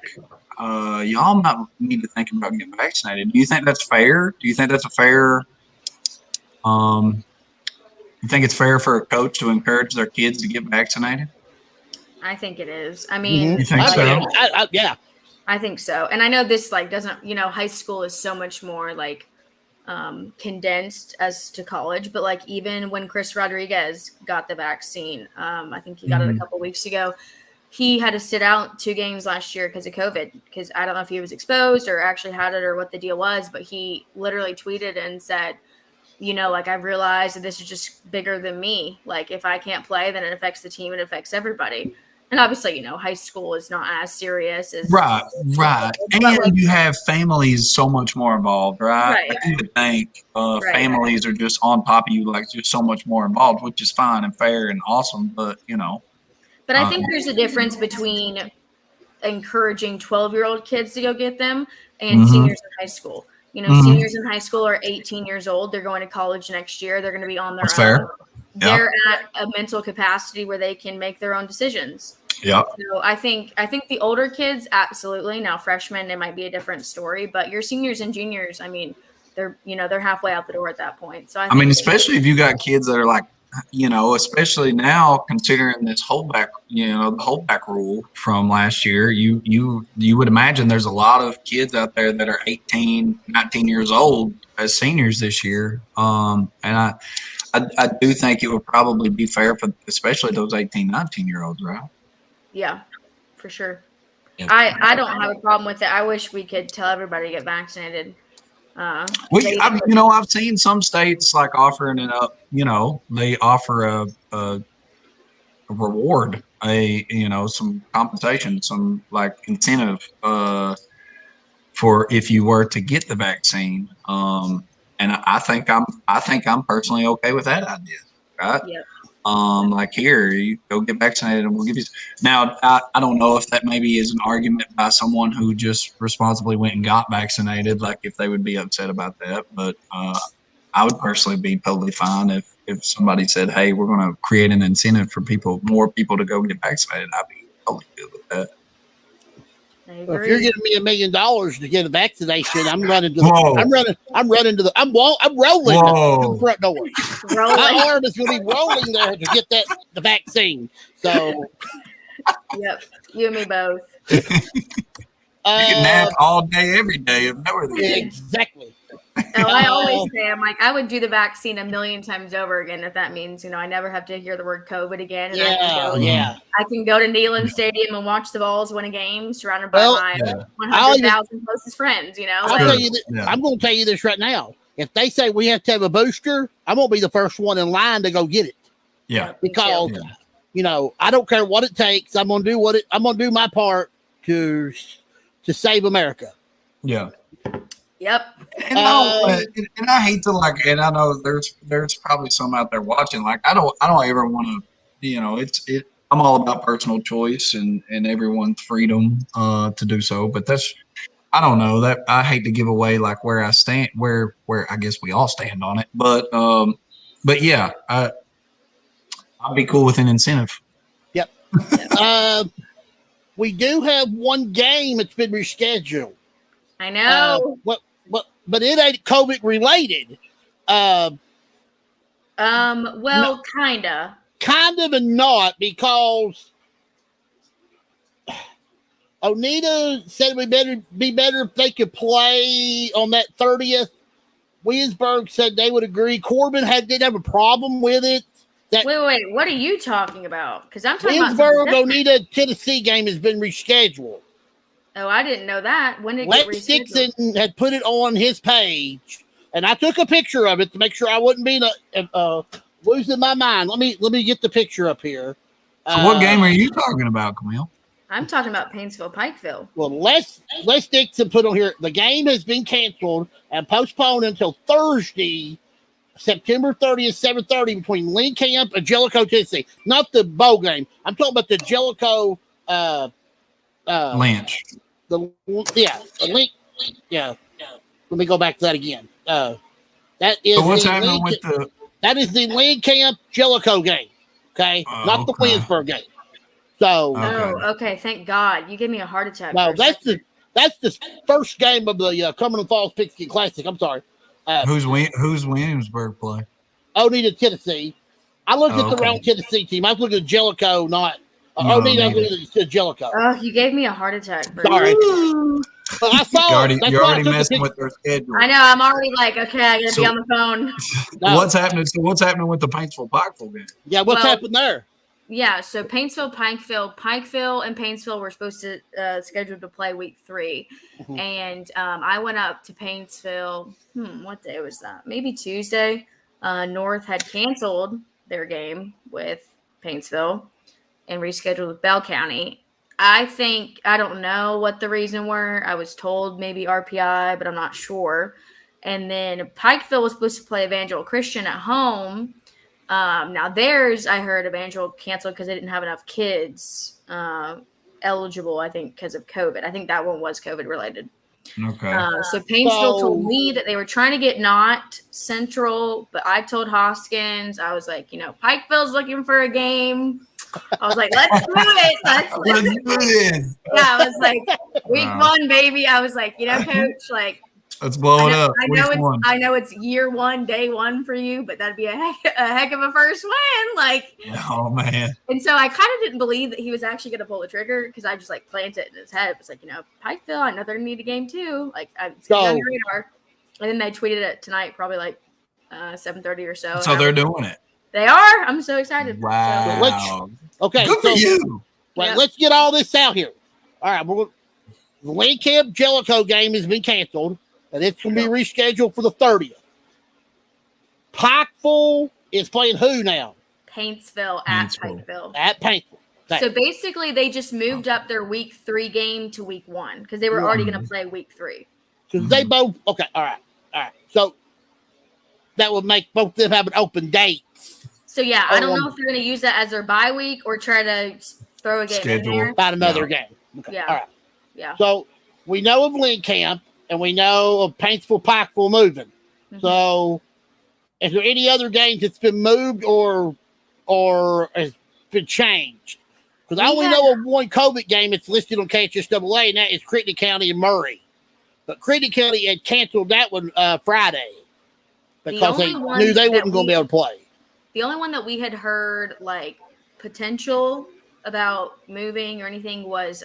y'all might need to think about getting vaccinated? Do you think that's fair? Do you think that's a fair You think it's fair for a coach to encourage their kids to get vaccinated? I think it is. I mean, You think I so? mean, yeah. I think so. And I know this like doesn't, high school is so much more like condensed as to college, but like even when Chris Rodriguez got the vaccine, I think he got it a couple weeks ago. He had to sit out 2 games last year because of COVID, because I don't know if he was exposed or actually had it or what the deal was, but he literally tweeted and said, like I've realized that this is just bigger than me. Like if I can't play, then it affects the team, it affects everybody. And obviously, high school is not as serious as right. And you have families so much more involved, right? Right. Like you would think families are just on top of you, like just so much more involved, which is fine and fair and awesome. But But I think there's a difference between encouraging 12-year-old kids to go get them and seniors in high school. Seniors in high school are 18 years old. They're going to college next year. They're going to be on their that's own. fair. They're at a mental capacity where they can make their own decisions. Yeah. So I think the older kids, absolutely. Now freshmen, it might be a different story, but your seniors and juniors, I mean, they're halfway out the door at that point. So I mean, especially if you got kids that are like, especially now considering this holdback, the holdback rule from last year, you would imagine there's a lot of kids out there that are 18, 19 years old as seniors this year. And I do think it would probably be fair for especially those 18, 19-year-olds, right? Yeah, for sure. Yeah. I don't have a problem with it. I wish we could tell everybody to get vaccinated. I've seen some states like offering it up. They offer a reward, some compensation, some like incentive for if you were to get the vaccine. And I think I'm personally okay with that idea, right? Yep. Like here, you go get vaccinated and we'll give you. Now, I don't know if that maybe is an argument by someone who just responsibly went and got vaccinated, like if they would be upset about that. But I would personally be totally fine if somebody said, hey, we're going to create an incentive for more people to go get vaccinated. I'd be totally good with that. Well, if you're giving me $1 million to get a vaccination, I'm rolling to the front door. My arm is going to be rolling there to get the vaccine. So, yep, you and me both. You can nap all day, every day. Exactly. I always say, I'm like, I would do the vaccine 1,000,000 times over again if that means, I never have to hear the word COVID again. And I can go to Neyland Stadium and watch the Vols win a game surrounded by my 100,000 closest friends, I'm going to tell you this right now. If they say we have to have a booster, I'm going to be the first one in line to go get it. Yeah. Because, I don't care what it takes. I'm going to do my part to save America. Yeah. Yep. And I hate to and I know there's probably some out there watching. Like I don't ever want to, I'm all about personal choice and everyone's freedom to do so. But I don't know that I hate to give away like where I stand, where I guess we all stand on it. But yeah, I'd be cool with an incentive. Yep. We do have one game that's been rescheduled. I know. But it ain't COVID related. Well, kinda. Kind of and not, because Onita said it would be better if they could play on that 30th. Wiesberg said they would agree. Corbin didn't have a problem with it. Wait, what are you talking about? Because I'm talking Wiesberg Onita Tennessee game has been rescheduled. Oh, I didn't know that. When did it get rescheduled? Dixon had put it on his page, and I took a picture of it to make sure I wouldn't be losing my mind. Let me get the picture up here. So what game are you talking about, Camille? I'm talking about Paintsville-Pikeville. Well, Les Dixon put on here, the game has been canceled and postponed until Thursday, September 30th, 7:30, between Lynn Camp and Jellicoe, Tennessee. Not the bowl game. I'm talking about the Jellicoe Lynch. The link. Yeah. Let me go back to that again. That is. So what's happening with that is the Lynn Camp Jellicoe game. Okay, not the Winsburg game. So. Okay. Thank God. You gave me a heart attack. No, that's the first game of the Cumberland Falls Pigskin Classic. I'm sorry. Who's Williamsburg play? Only to Tennessee. I looked at the Okay. wrong Tennessee team. I was looking at Jellicoe, not No, Only. I was neither. looking at Jellicoe. Oh, you gave me a heart attack. Sorry. But I saw it. That's You're why I already took the messing picture. with their schedule. I know. I'm already like, okay, I gotta So- be on the phone. No. What's happening? So what's happening with the Paintsville-Pikeville game? Yeah, what's Well- happened there? Yeah, so Pikeville and Paintsville were supposed to scheduled to play week 3, Mhm. and I went up to Paintsville. What day was that? Maybe Tuesday. North had canceled their game with Paintsville and rescheduled with Bell County. I don't know what the reason were. I was told maybe RPI, but I'm not sure. And then Pikeville was supposed to play Evangel Christian at home. Now theirs, I heard Evangel canceled because they didn't have enough kids eligible, I think, because of COVID. I think that one was COVID related. Okay. So Paintsville So- told me that they were trying to get not Central, but I told Hoskins, I was like, Pikeville's looking for a game. I was like, let's do it. Let's do this. Yeah, I was like, week Wow. 1, baby. I was like, coach, like, Let's blow it up. I know it's year 1, day 1 for you, but that'd be a heck of a first win. Like, Oh man. and so I kind of didn't believe that he was actually going to pull the trigger because I just like planted it in his head. It was like, Pikeville, I know they're going to need a game too. Like, it's going to be on your radar. And then they tweeted it tonight, probably like 7:30 or so. So they're doing it. They are. I'm so excited. Wow. Okay, Good so for you. well, Yeah. let's get all this out here. All right, the Lane Camp Jellicoe game has been canceled, and it's going to be rescheduled for the 30th. Pikeville is playing who now? Paintsville at Paintsville. Pikeville. At Paintsville. Okay. So basically, they just moved up their week 3 game to week 1 because they were already going to play week 3. So they both, okay, all right. So that would make both of them have an open date. So yeah, I don't know if they're going to use that as their bye week or try to throw a game Schedule. in there. About another game. Okay, Yeah. all right. Yeah. So we know of Lynn Camp, and we know of Paintsville Pikeville moving. Mhm. So is there any other games that's been moved or has been changed? Because I We only have- know of one COVID game that's listed on KHSAA, and that is Crittenden County and Murray. But Crittenden County had canceled that one Friday because they only one knew they that wasn't going to be able to play. The only one that we had heard like potential about moving or anything was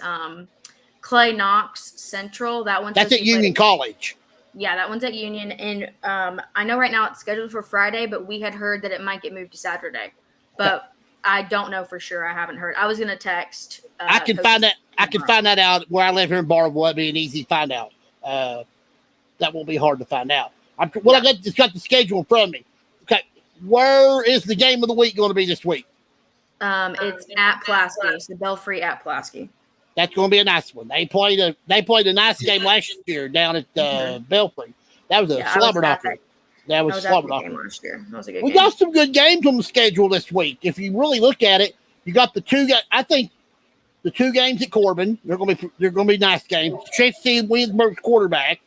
Clay Knox Central. That one's That's supposed at to be Union College. Yeah, that one's at Union, and I know right now it's scheduled for Friday, but we had heard that it might get moved to Saturday. But I don't know for sure. I haven't heard. I was gonna text. I can Coach find that. I can tomorrow. find that out where I live here in Barville. It'd be an easy find out. That won't be hard to find out. I just got the schedule in front of me. Okay, where is the game of the week going to be this week? It's at Pulaski, so Belfry at Pulaski. That's going to be a nice one. They played a nice game last year down at Belfry. That was a Yeah, I was slobber at knocker. That was I was a at slobber the game knocker. last year. That was a good We game. got some good games on the schedule this week. If you really look at it, you got the two. I think the 2 games at Corbin. They're going to be nice games. Chance to see Williamsburg's quarterback.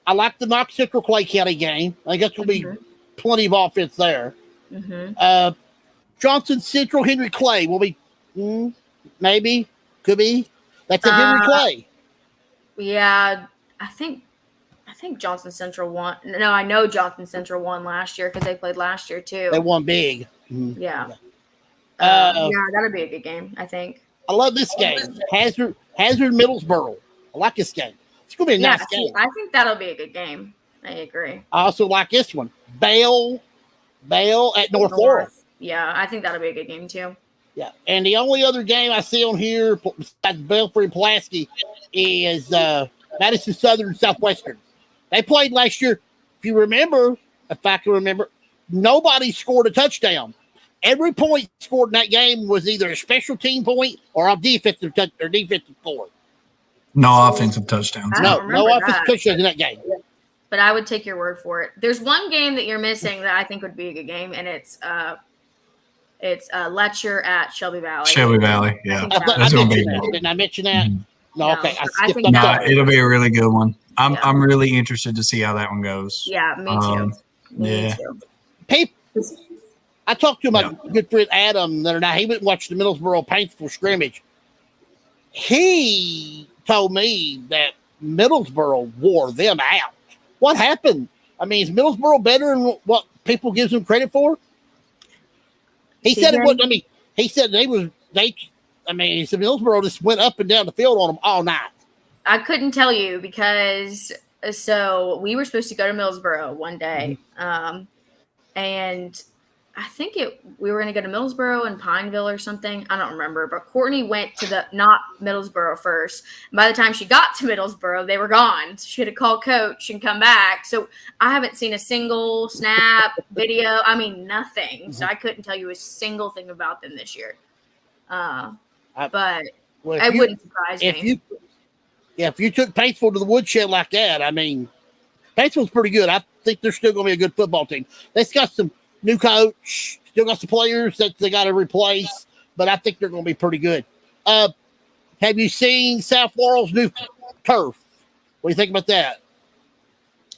I like the Knox Central Clay County game. I think that's going to be plenty of offense there. Mm-hmm. Johnson Central Henry Clay will be maybe could be. That's a Henry Clay. Yeah, I think Johnson Central won. No, I know Johnson Central won last year because they played last year too. They won big. Yeah. Uh, Yeah, that'll be a good game, I think. I love this game. Hazard Middlesboro. I like this game. It's going to be a Yeah, nice game. I think that'll be a good game. I agree. I also like this one. Bale at North Laurel. Yeah, I think that'll be a good game too. Yeah. And the only other game I see on here besides Belfry and Pulaski is Madison Southern and Southwestern. They played last year. If you remember, if I can remember, nobody scored a touchdown. Every point scored in that game was either a special team point or a defensive score. No offensive touchdowns. I No don't remember offensive that. touchdowns in that game. But I would take your word for it. There's one game that you're missing that I think would be a good game, and it's Letcher at Shelby Valley. Shelby Valley. I Yeah. think I That's gonna be mentioned that. good. Didn't I mention that? Mhm. No, No, okay. I I skipped think up No, that. it'll be a really good one. I'm Yeah. I'm really interested to see how that one goes. Yeah, me too. Me yeah. too. People, I talked to my Yeah. good friend Adam the other night. He went and watched the Middlesboro Paintsville scrimmage. He told me that Middlesboro wore them out. What happened? I mean, is Middlesboro better than what people gives them credit for? He said it wasn't. I mean, he said he said Middlesboro just went up and down the field on them all night. I couldn't tell you because so we were supposed to go to Middlesboro one day, and I think we were going to go to Middlesboro and Pineville or something. I don't remember, but Courtney went to not Middlesboro first. And by the time she got to Middlesboro, they were gone. So she had to call coach and come back. So I haven't seen a single snap, video. I mean, nothing. So I couldn't tell you a single thing about them this year. But it wouldn't surprise me. If you took Paintsville to the woodshed like that, I mean, Paintsville's pretty good. I think they're still going to be a good football team. They've got some new coach, still got some players that they got to replace, but I think they're going to be pretty good. Have you seen South Laurel's new turf? What do you think about that?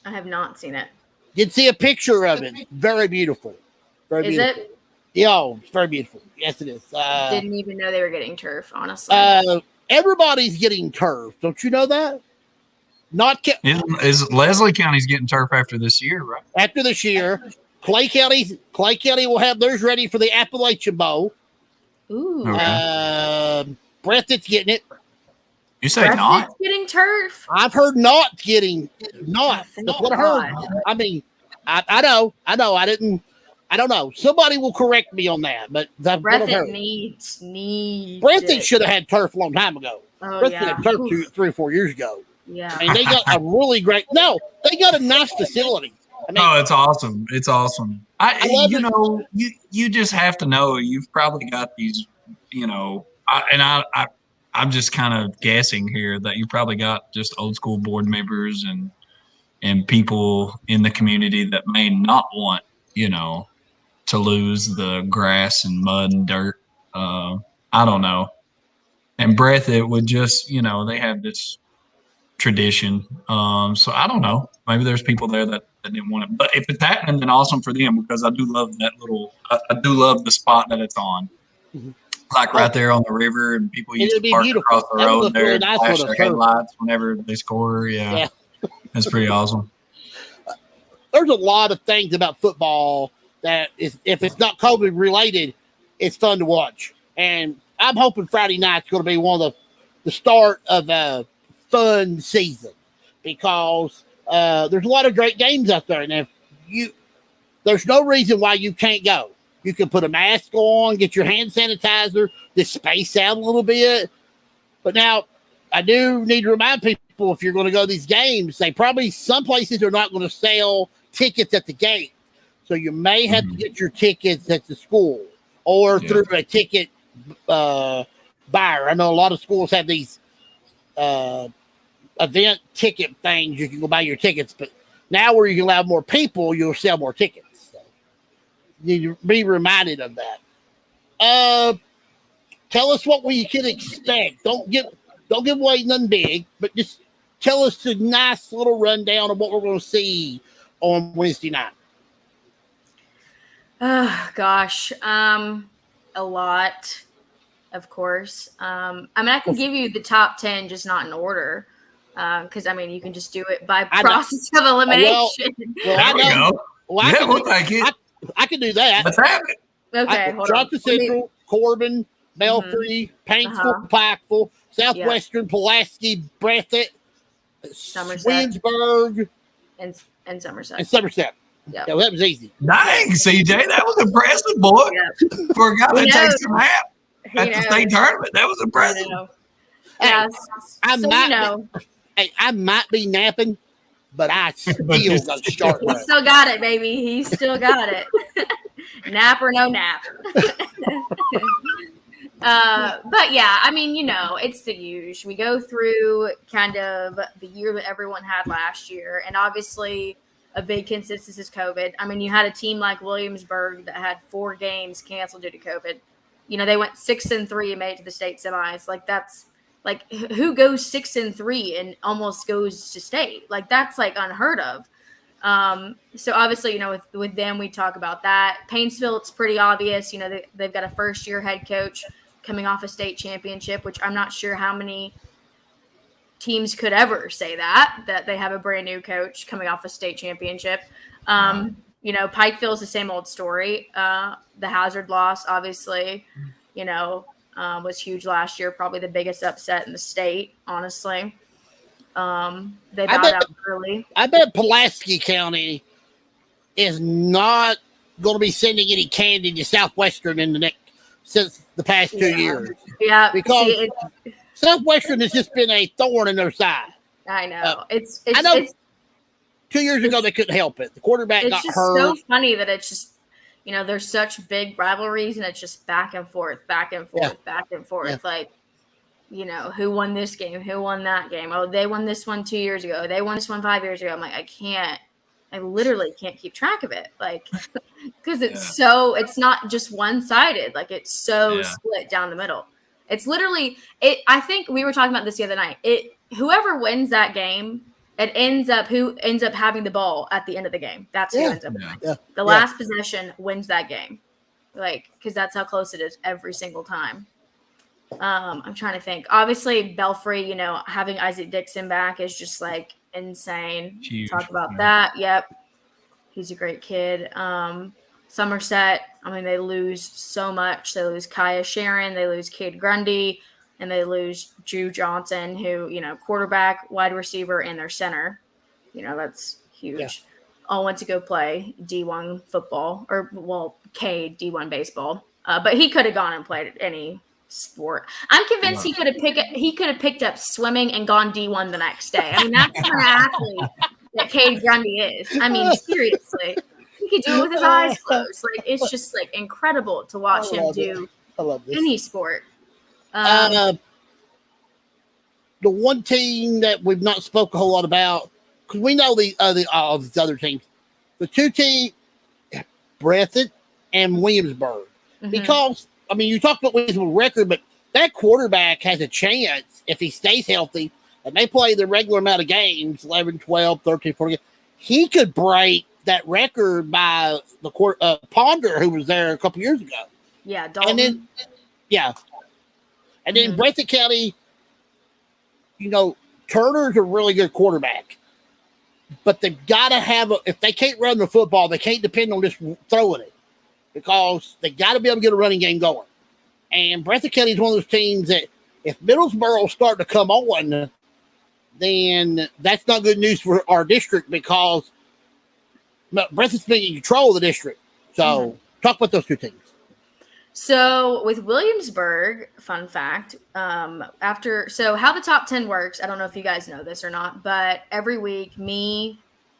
I have not seen it. Did see a picture of it. Very beautiful. Very is beautiful. it? Yeah, it's very beautiful. Yes, it is. Didn't even know they were getting turf, honestly. Everybody's getting turf. Don't you know that? Is Leslie County's getting turf after this year, right? After this year. Clay County will have theirs ready for the Appalachian Bowl. Ooh. Okay. Breathitt's getting it. You say not? Getting turf? I've heard not getting not. That's what I heard. I mean, I know. I don't know. Somebody will correct me on that, but that's what I've heard. needs Breathitt should have had turf a long time ago. Oh, Breathitt yeah. had turf 3 or 4 years ago. Yeah. And they got a really great they got a nice facility. I mean, it's awesome. It's awesome. I you just have to know you've probably got these, I'm just kind of guessing here that you probably got just old school board members and people in the community that may not want, to lose the grass and mud and dirt. I don't know. And Breathitt would just, they have this tradition. So I don't know. Maybe there's people there that didn't want it. But if it's happening, then awesome for them because I do love I do love the spot that it's on. Mm-hmm. Like right there on the river, and people used to park across the road there and flash their headlights whenever they score. Yeah. That's pretty awesome. There's a lot of things about football that is, if it's not COVID related, it's fun to watch. And I'm hoping Friday night's going to be one of the start of a fun season because there's a lot of great games out there. And there's no reason why you can't go. You can put a mask on, get your hand sanitizer, just space out a little bit. But now I do need to remind people if you're going to go to these games, some places are not going to sell tickets at the gate. So you may have to get your tickets at the school or through a ticket buyer. I know a lot of schools have these event ticket things. You can go buy your tickets, but now where you can allow more people, you'll sell more tickets. So you need to be reminded of that. Tell us what we can expect. Don't give away nothing big, but just tell us a nice little rundown of what we're going to see on Wednesday night. Oh gosh, a lot, of course. I can give you the top 10, just not in order, because you can just do it by process of elimination. There we go. We'll take it. I can do that. Let's have it. Okay, hold on. Johnson Central, Corbin, Belfry, Paintsville, Pikeville, Southwestern, Pulaski, Breathitt, Somerset, Winsburg, and Somerset. Yeah, that was easy. Dang, CJ, that was impressive, boy. Yeah. For a guy that takes a nap at the state tournament, that was impressive. Yeah, I might be napping, but I still got to start. He still got it, baby. He still got it. Nap or no nap. But yeah, it's the usual. We go through kind of the year that everyone had last year, and obviously a big consensus is COVID. You had a team like Williamsburg that had 4 games canceled due to COVID. They went 6-3 and made it to the state semis. That's who goes 6-3 and almost goes to state? That's unheard of. So obviously, with them, we talk about that. Paintsville, it's pretty obvious. They've got a first-year head coach coming off a state championship, which I'm not sure how many teams could ever say that they have a brand new coach coming off a state championship. You know, Pikeville's the same old story. The Hazard loss, obviously, you know, was huge last year, probably the biggest upset in the state, honestly. They bowed out early. I bet Pulaski County is not going to be sending any candy to Southwestern since the past 2 years. Yeah, because Southwestern has just been a thorn in their side. I know. I know. 2 years ago, they couldn't help it. The quarterback got hurt. It's so funny that it's just, you know, there's such big rivalries, and it's just back and forth, back and forth, back and forth. Yeah. Like, you know, who won this game? Who won that game? Oh, they won this one 2 years ago. They won this one 5 years ago. I'm like, I literally can't keep track of it. Like, because it's not just one-sided. Like, it's so split down the middle. It's literally, I think we were talking about this the other night. Whoever wins that game, who ends up having the ball at the end of the game. That's who ends up winning. The last possession wins that game. Like, because that's how close it is every single time. I'm trying to think. Obviously, Belfry, you know, having Isaac Dixon back is just like insane. Huge. Talk about that. Yep. He's a great kid. Somerset, I mean, they lose so much. They lose Kaya Sharon, they lose Cade Grundy, and they lose Drew Johnson, who, you know, quarterback, wide receiver, and their center. You know, that's huge. Yeah. All went to go play D1 football, D1 baseball. But he could have gone and played any sport. I'm convinced he could have picked up swimming and gone D1 the next day. I mean, that's the kind of athlete that Cade Grundy is. I mean, seriously. He could do it with his eyes closed. Like, it's just like incredible to watch him do any sport. The one team that we've not spoke a whole lot about, because we know the other teams, the two teams, Breathitt and Williamsburg. Mm-hmm. Because, I mean, you talked about Williamsburg record, but that quarterback has a chance if he stays healthy and they play the regular amount of games, 11, 12, 13, 14, he could break that record by the Ponder, who was there a couple years ago. Yeah, Dalton. And then Breathitt County, you know, Turner's a really good quarterback. But they've got to have if they can't run the football, they can't depend on just throwing it. Because they got to be able to get a running game going. And Breathitt County is one of those teams that if Middlesboro start to come on, then that's not good news for our district because Breathitt's been in control of the district. So talk about those two teams. So with Williamsburg, fun fact, how the top 10 works, I don't know if you guys know this or not, but every week,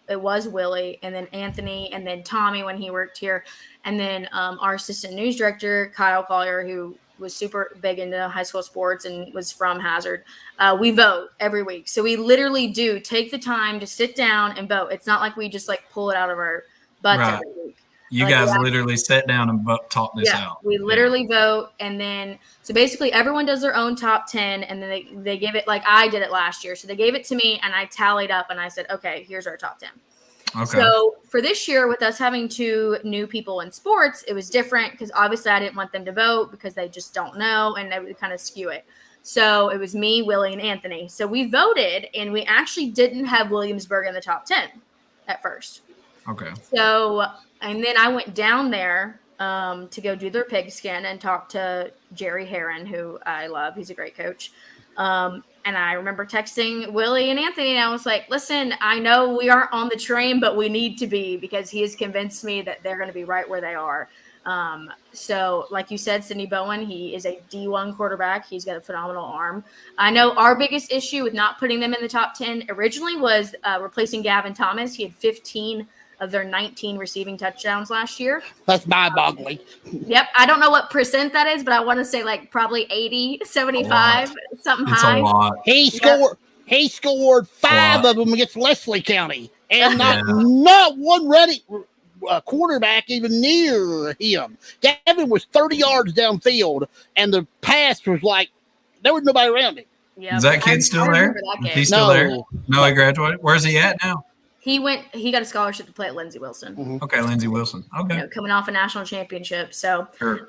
it was Willie, and then Anthony, and then Tommy when he worked here, and then our assistant news director, Kyle Collier, who was super big into high school sports and was from Hazard. We vote every week. So we literally do take the time to sit down and vote. It's not like we just like pull it out of our butts every week. You guys literally sat down and talked this out. We literally vote. And then, so basically everyone does their own top 10 and then they give it like I did it last year. So they gave it to me and I tallied up and I said, okay, here's our top 10. Okay. So for this year, with us having two new people in sports, it was different because obviously I didn't want them to vote because they just don't know and they would kind of skew it. So it was me, Willie, and Anthony. So we voted and we actually didn't have Williamsburg in the top 10 at first. Okay. So, and then I went down there to go do their pigskin and talk to Jerry Heron, who I love. He's a great coach. And I remember texting Willie and Anthony, and I was like, listen, I know we aren't on the train, but we need to be because he has convinced me that they're going to be right where they are. So like you said, Sidney Bowen, he is a D1 quarterback. He's got a phenomenal arm. I know our biggest issue with not putting them in the top 10 originally was replacing Gavin Thomas. He had 15 of their 19 receiving touchdowns last year. That's mind-boggling. Yep. I don't know what percent that is, but I want to say like probably 80, 75, something it's high. A lot. He scored 5 of them against Leslie County, and not one ready quarterback even near him. Gavin was 30 yards downfield, and the pass was like there was nobody around him. Yep. Is that kid still there? Is he still there? No, he graduated. Where's he at now? He got a scholarship to play at Lindsey Wilson. Mm-hmm. Okay, Lindsey Wilson. Okay. Coming off a national championship. So, sure.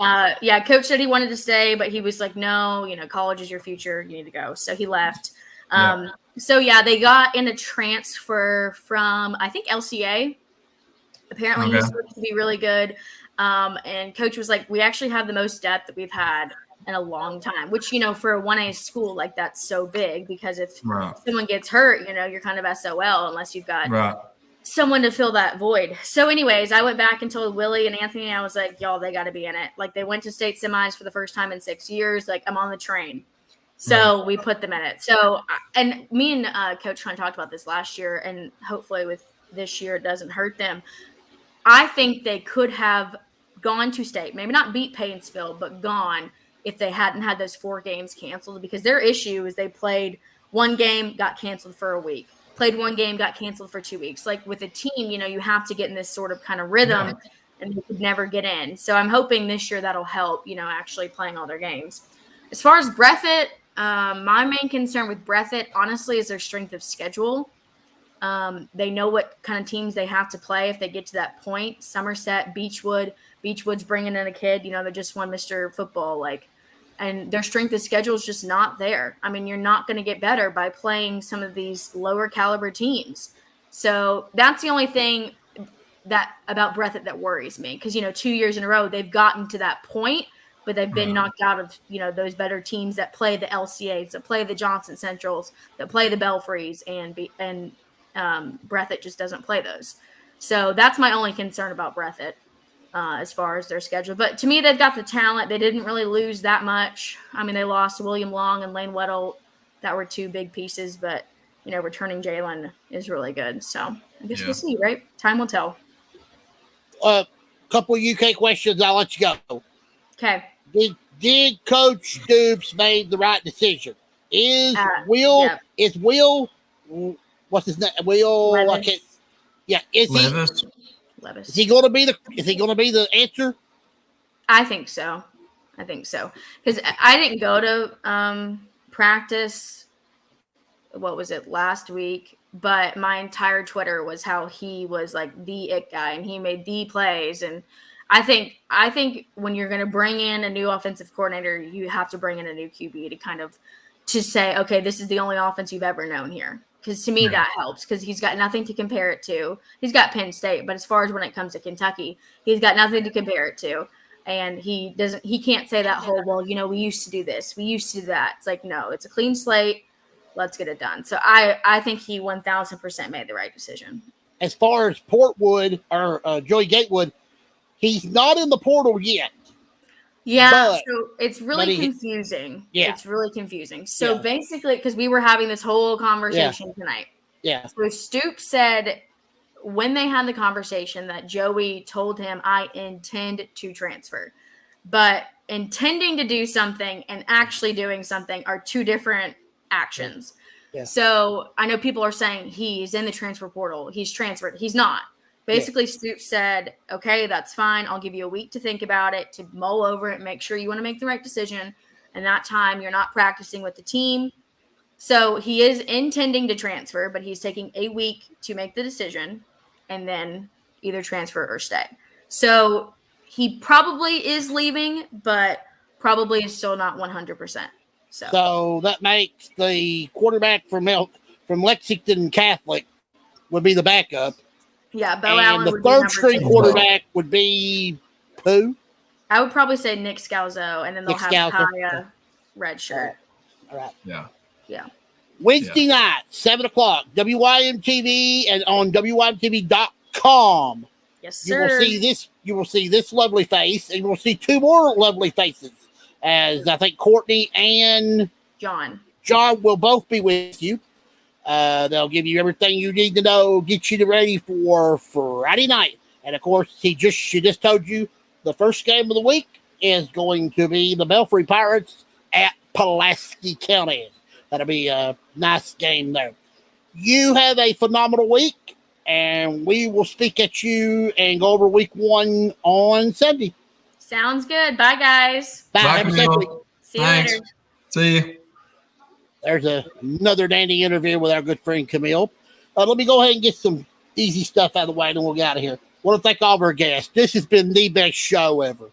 Coach said he wanted to stay, but he was like, no, college is your future. You need to go. So he left. So yeah, they got in a transfer from, I think, LCA. Apparently he's supposed to be really good. And coach was like, we actually have the most depth that we've had in a long time, which, for a 1A school, like, that's so big, because if someone gets hurt, you're kind of SOL unless you've got someone to fill that void. So anyways, I went back and told Willie and Anthony, I was like, y'all, they got to be in it. Like, they went to state semis for the first time in 6 years. Like, I'm on the train. So we put them in it. So, and me and Coach Hunt talked about this last year, and hopefully with this year, it doesn't hurt them. I think they could have gone to state, maybe not beat Painesville, but gone if they hadn't had those 4 games canceled, because their issue is they played one game, got canceled for a week, played one game, got canceled for 2 weeks. Like, with a team, you have to get in this sort of kind of rhythm, and you could never get in. So I'm hoping this year that'll help, actually playing all their games. As far as Breathitt, my main concern with Breathitt, honestly, is their strength of schedule. They know what kind of teams they have to play if they get to that point. Somerset, Beechwood's bringing in a kid, they just won Mr. Football, and their strength of schedule is just not there. I mean, you're not going to get better by playing some of these lower caliber teams. So that's the only thing that about Breathitt that worries me, because 2 years in a row they've gotten to that point, but they've been knocked out of those better teams that play the LCAs, that play the Johnson Centrals, that play the Belfries, and Breathitt just doesn't play those. So that's my only concern about Breathitt as far as their schedule. But to me, they've got the talent. They didn't really lose that much. I mean, they lost William Long and Lane Weddle. That were 2 big pieces, but returning Jalen is really good. So I guess we'll see, right? Time will tell. Couple of UK questions. I'll let you go. Okay. Did Coach Stoops made the right decision? Is Will what's his name? Will Levis. Is Levis. Levis. Is he going to be the answer? I think so. Because I didn't go to practice. What was it, last week? But my entire Twitter was how he was like the it guy, and he made the plays. And I think when you're going to bring in a new offensive coordinator, you have to bring in a new QB to say, okay, this is the only offense you've ever known here. Because to me, that helps, because he's got nothing to compare it to. He's got Penn State, but as far as when it comes to Kentucky, he's got nothing to compare it to. And he can't say that whole, well, we used to do this, we used to do that. It's like, no, it's a clean slate. Let's get it done. So I think he 1,000% made the right decision. As far as Portwood or Joey Gatewood, he's not in the portal yet. Yeah, so it's really confusing. Yeah. It's really confusing. So basically, because we were having this whole conversation tonight. Yeah. So Stoops said when they had the conversation that Joey told him, I intend to transfer. But intending to do something and actually doing something are 2 different actions. Yeah. So I know people are saying he's in the transfer portal, he's transferred. He's not. Basically, Stoops said, okay, that's fine. I'll give you a week to think about it, to mull over it, make sure you want to make the right decision. And that time you're not practicing with the team. So he is intending to transfer, but he's taking a week to make the decision and then either transfer or stay. So he probably is leaving, but probably is still not 100%. So that makes the quarterback from Lexington Catholic would be the backup. Yeah, Bo Allen. The third string quarterback would be who? I would probably say Nick Scalzo, and then they'll have Kaya redshirt. All right. Yeah. Wednesday night, 7:00, WYMTV, and on WYMTV.com. Yes, sir. You will see this lovely face, and you will see 2 more lovely faces, as I think Courtney and John will both be with you. They'll give you everything you need to know, get you ready for Friday night. And of course, she just told you the first game of the week is going to be the Belfry Pirates at Pulaski County. That'll be a nice game there. You have a phenomenal week, and we will speak at you and go over week 1 on Sunday. Sounds good. Bye, guys. Bye. Have a safe week. See you later. See you. There's another dandy interview with our good friend Camille. Let me go ahead and get some easy stuff out of the way, and we'll get out of here. I want to thank all of our guests. This has been the best show ever.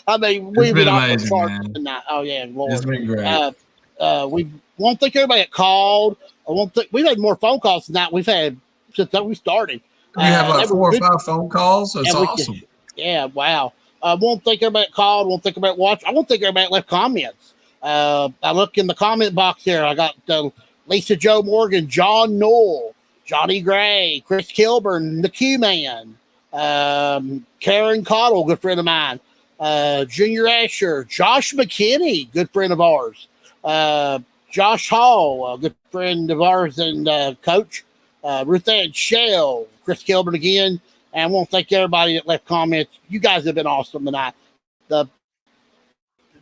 I mean, we've been amazing, man. tonight. Oh, yeah, Lord. It's been great. we won't think everybody that called. I won't think we've had more phone calls than that we've had since we started. We have like 4 or 5 phone calls. That's awesome. Yeah, wow. I won't think everybody that called. Won't think everybody that watched. I won't think everybody that left comments. I look in the comment box here. I got Lisa Joe Morgan, John Knoll, Johnny Gray, Chris Kilburn, the Q-Man, Karen Cottle, good friend of mine, Junior Asher, Josh McKinney, good friend of ours, Josh Hall, a good friend of ours and coach, Ruth Ann Shell, Chris Kilburn again, and I want to thank everybody that left comments. You guys have been awesome tonight. The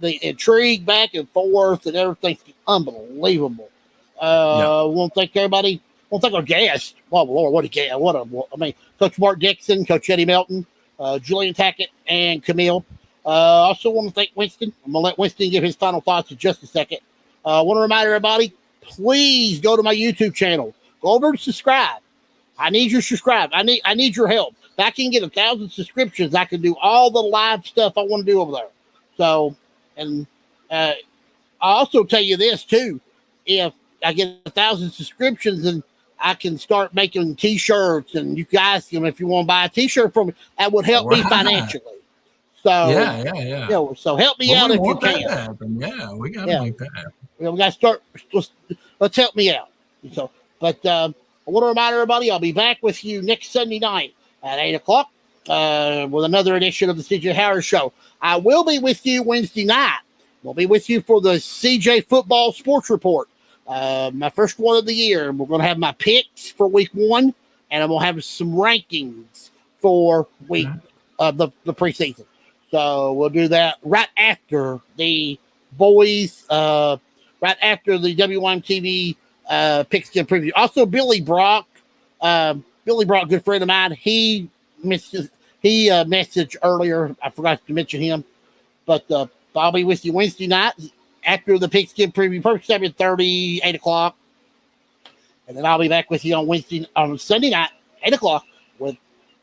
intrigue back and forth and everything's unbelievable. I want to thank everybody. I want to thank our guests. Oh, Lord, what a guest. Coach Mark Dixon, Coach Eddie Melton, Julian Tackett, and Camille. Also want to thank Wiston. I'm going to let Wiston give his final thoughts in just a second. I want to remind everybody, please go to my YouTube channel. Go over and subscribe. I need your subscribe. I need your help. If I can get 1,000 subscriptions, I can do all the live stuff I want to do over there. So, and I also tell you this too, if I get 1,000 subscriptions and I can start making T-shirts, and you guys, if you want to buy a T-shirt from me, that would help me financially. So yeah. So help me out if you can. Yeah, we got to make that happen. We got to start. Let's help me out. So, but I want to remind everybody, I'll be back with you next Sunday night at 8:00 with another edition of the CJ Howard Show. I will be with you Wednesday night. We'll be with you for the CJ Football Sports Report. My first one of the year. We're going to have my picks for week 1, and I'm going to have some rankings for week the preseason. So we'll do that right after the boys, right after the WYMT pigskin preview. Also, Billy Brock, good friend of mine. He messaged earlier. I forgot to mention him, but I'll be with you Wednesday night after the pigskin preview, 7:30, 8:00, and then I'll be back with you on Sunday night, 8:00, with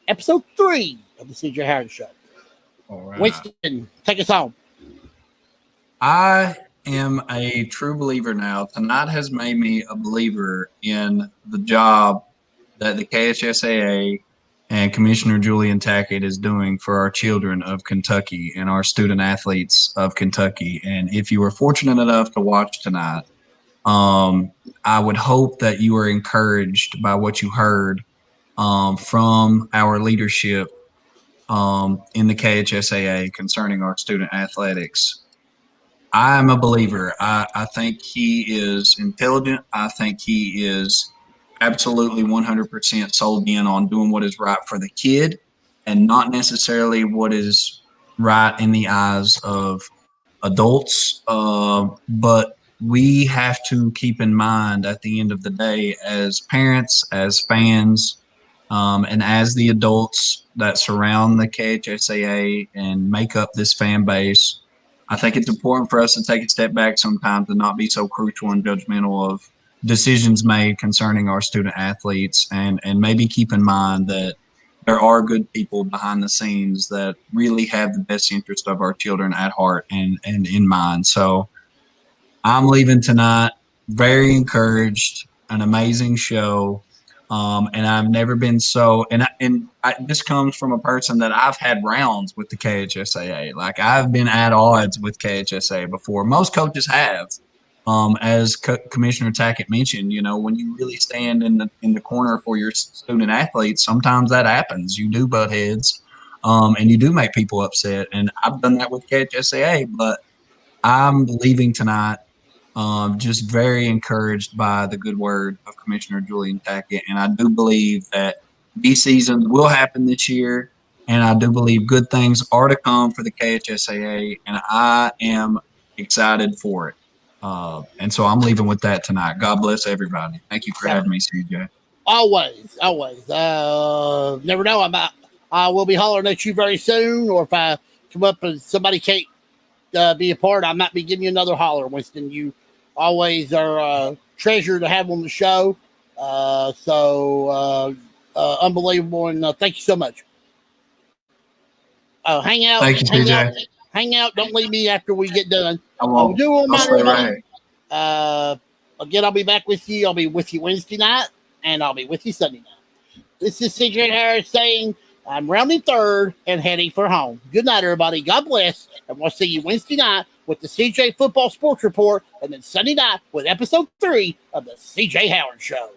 episode 3 of the CJ Howard Show. All right. Winston, take us home. I am a true believer now. Tonight has made me a believer in the job that the KHSAA and Commissioner Julian Tackett is doing for our children of Kentucky and our student athletes of Kentucky. And if you were fortunate enough to watch tonight, I would hope that you were encouraged by what you heard from our leadership in the KHSAA concerning our student athletics. I'm a believer. I think he is intelligent. I think he is absolutely 100% sold in on doing what is right for the kid and not necessarily what is right in the eyes of adults. But we have to keep in mind at the end of the day, as parents, as fans, and as the adults that surround the KHSAA and make up this fan base, I think it's important for us to take a step back sometimes and not be so crucial and judgmental of decisions made concerning our student athletes, and maybe keep in mind that there are good people behind the scenes that really have the best interest of our children at heart and in mind. So I'm leaving tonight very encouraged, an amazing show. And I've never been so, this comes from a person that I've had rounds with the KHSAA. Like, I've been at odds with KHSAA before. Most coaches have. As Commissioner Tackett mentioned, when you really stand in the corner for your student athletes, sometimes that happens. You do butt heads, and you do make people upset. And I've done that with KHSAA, but I'm leaving tonight just very encouraged by the good word of Commissioner Julian Tackett. And I do believe that these seasons will happen this year, and I do believe good things are to come for the KHSAA, and I am excited for it. And so I'm leaving with that tonight. God bless everybody. Thank you for having me, CJ. Always. Never know. I will be hollering at you very soon, or if I come up and somebody can't be a part, I might be giving you another holler, Winston. You always are a treasure to have on the show. Unbelievable, and thank you so much. Hang out. Thank you, CJ. Hang out. Don't leave me after we get done. I won't. Do I'll stay right. Again, I'll be back with you. I'll be with you Wednesday night, and I'll be with you Sunday night. This is CJ Harris saying I'm rounding third and heading for home. Good night, everybody. God bless, and we'll see you Wednesday night with the CJ Football Sports Report, and then Sunday night with episode 3 of the CJ Howard Show.